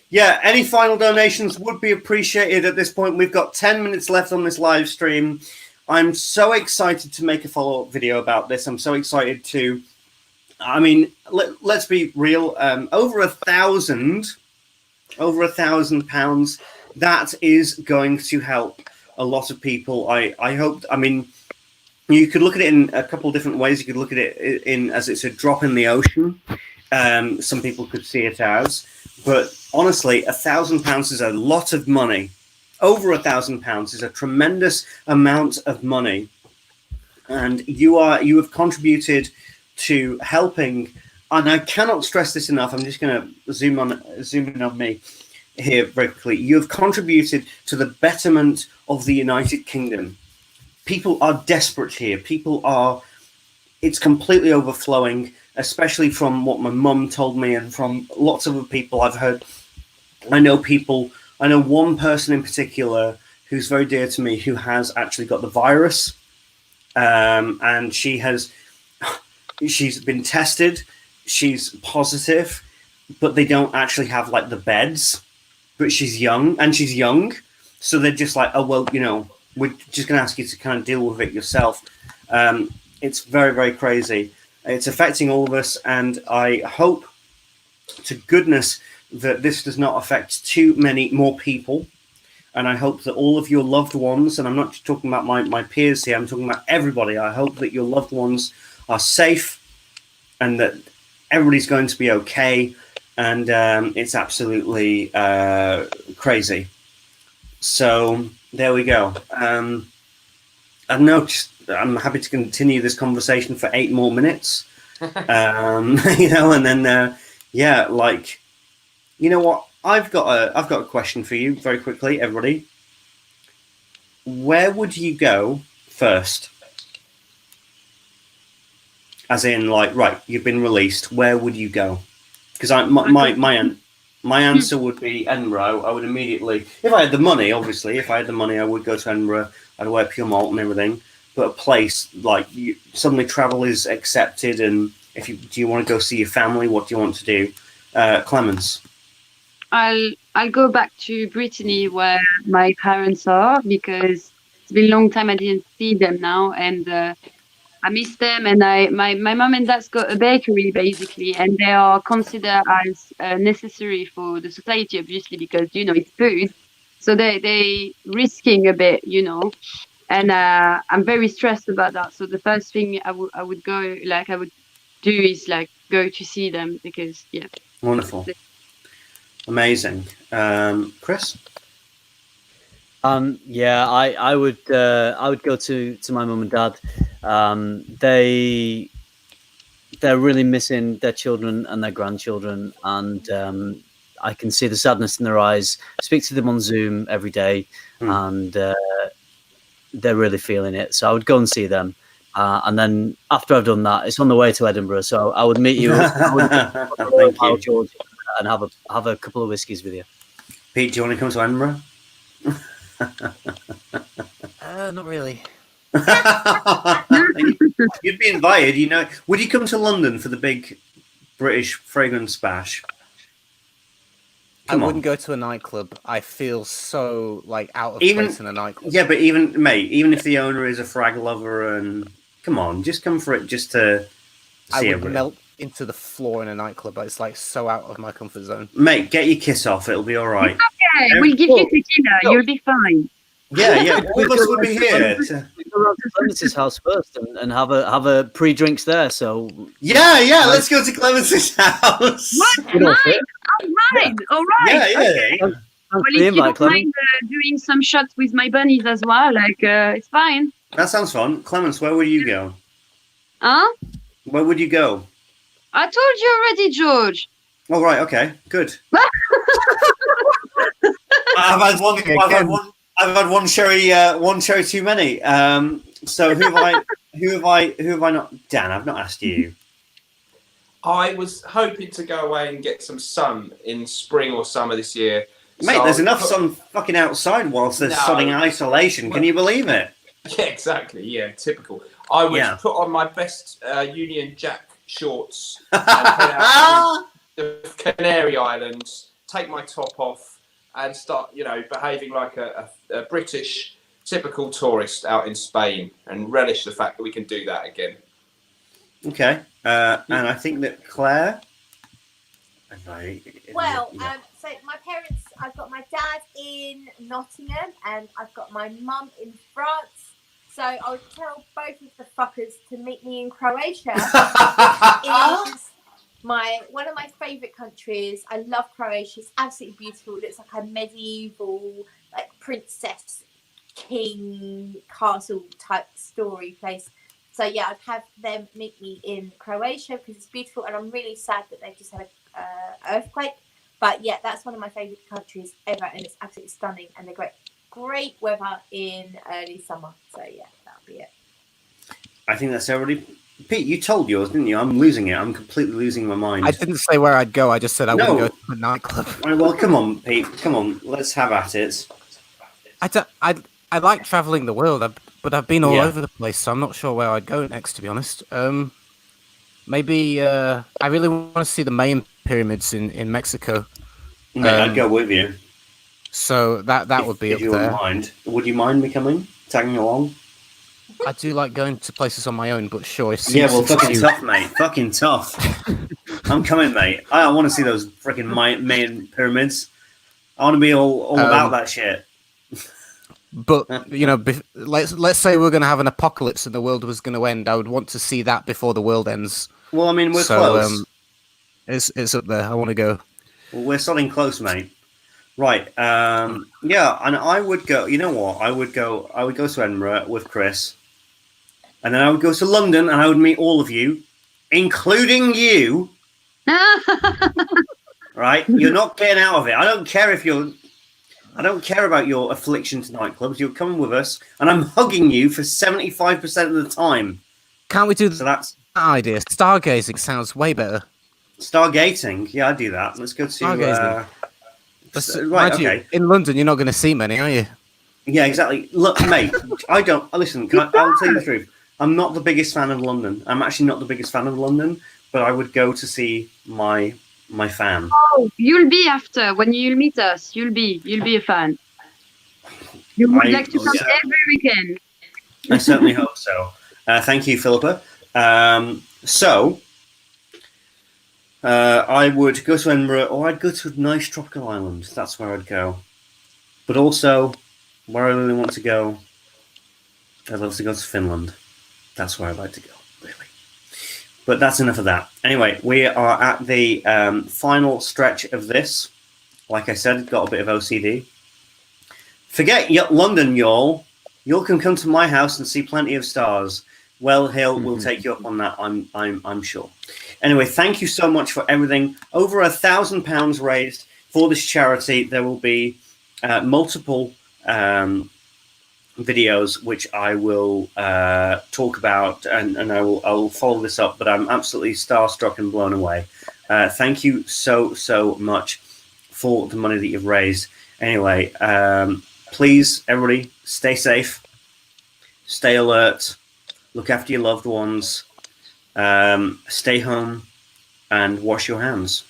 B: Yeah, any final donations would be appreciated at this point. We've got 10 minutes left on this live stream. I'm so excited to make a follow-up video about this. I'm so excited to, I mean, let's be real. Over £1,000, that is going to help a lot of people. I hope, I mean, you could look at it in a couple of different ways. You could look at it in as it's a drop in the ocean. Some people could see it as, but honestly, £1,000 is a lot of money. Over £1,000 is a tremendous amount of money, and you have contributed to helping. And I cannot stress this enough. I'm just going to zoom in on me here very quickly. You have contributed to the betterment of the United Kingdom. People are desperate here. It's completely overflowing, especially from what my mum told me and from lots of other people I've heard. I know one person in particular who's very dear to me who has actually got the virus, and she's been tested. She's positive, but they don't actually have like the beds. But she's young, so they're just like, oh well, we're just going to ask you to kind of deal with it yourself. It's very, very crazy. It's affecting all of us, and I hope to goodness that this does not affect too many more people. And I hope that all of your loved ones, and I'm not just talking about my peers here, I'm talking about everybody. I hope that your loved ones are safe and that everybody's going to be okay. And it's absolutely crazy. So there we go. I don't know, I'm happy to continue this conversation for 8 more minutes. And then you know what? I've got a question for you very quickly, everybody. Where would you go first? As in, like, right, you've been released. Where would you go? Because my answer would be Edinburgh. I would immediately, if I had the money, obviously, I would go to Edinburgh. I'd wear pure malt and everything. But a place like suddenly travel is accepted, and do you want to go see your family? What do you want to do? Clemens.
C: I'll go back to Brittany where my parents are, because it's been a long time I didn't see them now, and I miss them. And my mom and dad's got a bakery basically, and they are considered as necessary for the society, obviously, because it's food, so they risking a bit, and I'm very stressed about that. So the first thing I would do is go to see them, because
B: Wonderful. Amazing. Chris?
A: I would go to my mum and dad. They're really missing their children and their grandchildren, and I can see the sadness in their eyes. I speak to them on Zoom every day, and they're really feeling it. So I would go and see them. And then after I've done that, it's on the way to Edinburgh. So I would meet you.
B: Thank you.
A: George, and have a couple of whiskies with you.
B: Pete, do you want to come to Edinburgh?
D: Not really.
B: You'd be invited, you know. Would you come to London for the big British fragrance bash?
D: I wouldn't go to a nightclub. I feel so like out of place in a nightclub.
B: Yeah, but even if the owner is a FRAG lover, and come on, just come for it, just to see
D: I would
B: everybody.
D: melt into the floor in a nightclub. It's like so out of my comfort zone.
B: Mate, get your kiss off. It'll be all right.
C: Okay, we'll give you tequila. You'll be fine.
B: Yeah. All of us will be here.
A: Go to Clemence's house first and have a pre-drinks there. So
B: Yeah. Let's go to Clemence's house.
C: What? Mine? All right.
B: Yeah.
C: Okay. Well, if you don't mind doing some shots with my bunnies as well, like it's fine.
B: That sounds fun. Clemence, where would you go?
C: Huh?
B: Where would you go?
C: I told you already, George.
B: Oh, right. Okay. Good. I've had one cherry too many. So who have I not? Dan, I've not asked you.
F: I was hoping to go away and get some sun in spring or summer this year.
B: Mate, there's enough sun fucking outside whilst there's sunning isolation. Can you believe it?
F: Yeah, exactly. Yeah, typical. I would put on my best Union Jack shorts and head out to the Canary Islands, take my top off, and start, behaving like a British typical tourist out in Spain, and relish the fact that we can do that again.
B: Okay, and I think that Claire.
E: So my parents, I've got my dad in Nottingham and I've got my mum in France. So I would tell both of the fuckers to meet me in Croatia. It is one of my favourite countries. I love Croatia. It's absolutely beautiful. It looks like a medieval, like princess, king, castle type story place. So yeah, I'd have them meet me in Croatia because it's beautiful, and I'm really sad that they've just had an earthquake. But yeah, that's one of my favourite countries ever, and it's absolutely stunning, and they're great weather in early summer. So yeah, that'll be it.
B: I think that's already. Pete, you told yours, didn't you? I'm losing it. I'm completely losing my mind.
D: I didn't say where I'd go. I just said I wouldn't go to a nightclub.
B: Well, come on, Pete. Come on. Let's have at it.
D: I like traveling the world, but I've been all over the place, so I'm not sure where I'd go next, to be honest. Maybe I really want to see the Mayan pyramids in Mexico.
B: Mate, I'd go with you.
D: So that would be up there.
B: Mind. Would you mind me coming, tagging along?
D: I do like going to places on my own, but sure.
B: Fucking tough, mate. Fucking tough. I'm coming, mate. I want to see those freaking Mayan pyramids. I want to be all about that shit.
D: But let's say we're going to have an apocalypse and the world was going to end. I would want to see that before the world ends.
B: Well, I mean, we're close.
D: It's up there. I want to go.
B: Well, we're something close, mate. Right. And I would go. You know what? I would go to Edinburgh with Chris, and then I would go to London, and I would meet all of you, including you. Right? You're not getting out of it. I don't care about your affliction to nightclubs. You're coming with us, and I'm hugging you for 75% of the time.
D: Can't we do
B: that's
D: idea? Stargazing sounds way better.
B: Stargating? Yeah, I'd do that. Let's go to...
D: Stargazing.
B: Right, okay.
D: In London, you're not going to see many, are you?
B: Yeah, exactly. Look, mate, I don't... Listen, I'll tell you the truth. I'm not the biggest fan of London. I'm actually not the biggest fan of London, but I would go to see my fan.
C: Oh, you'll be after when you'll meet us. You'll be a fan. You would like to come every weekend.
B: I certainly hope so. Thank you, Philippa. I would go to Edinburgh, or I'd go to a nice tropical island. That's where I'd go. But also, where I really want to go, I'd love to go to Finland. That's where I'd like to go, really. But that's enough of that. Anyway, we are at the final stretch of this. Like I said, got a bit of OCD. Forget London, y'all. You can come to my house and see plenty of stars. Well, Hill will take you up on that. I'm sure. Anyway, thank you so much for everything. Over £1,000 raised for this charity. There will be multiple videos, which I will talk about, and I will follow this up. But I'm absolutely starstruck and blown away. Thank you so much for the money that you've raised. Anyway, please, everybody, stay safe, stay alert, look after your loved ones, stay home, and wash your hands.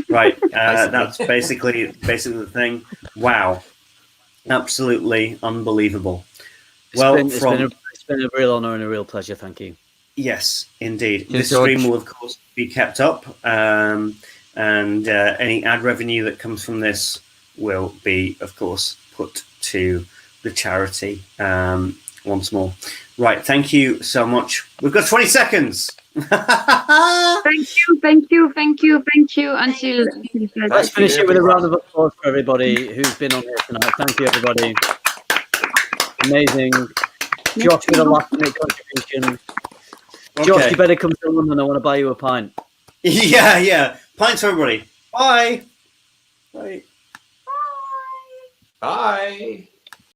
B: Right, that's basically the thing. Wow, absolutely unbelievable.
A: It's been a real honor and a real pleasure. Thank you.
B: Yes, indeed.
D: Cheers,
B: This stream
D: George.
B: will, of course, be kept up, and any ad revenue that comes from this will be, of course, put to the charity once more. Right, thank you so much. We've got 20 seconds.
C: Thank you. Until
A: Let's finish it with a round of applause for everybody who's been on here tonight. Thank you, everybody. Amazing. Josh with a last-minute contribution.
B: Okay.
A: Josh, you better come to London. I want to buy you a pint.
B: Yeah. Pints for everybody. Bye. Bye.
F: Bye.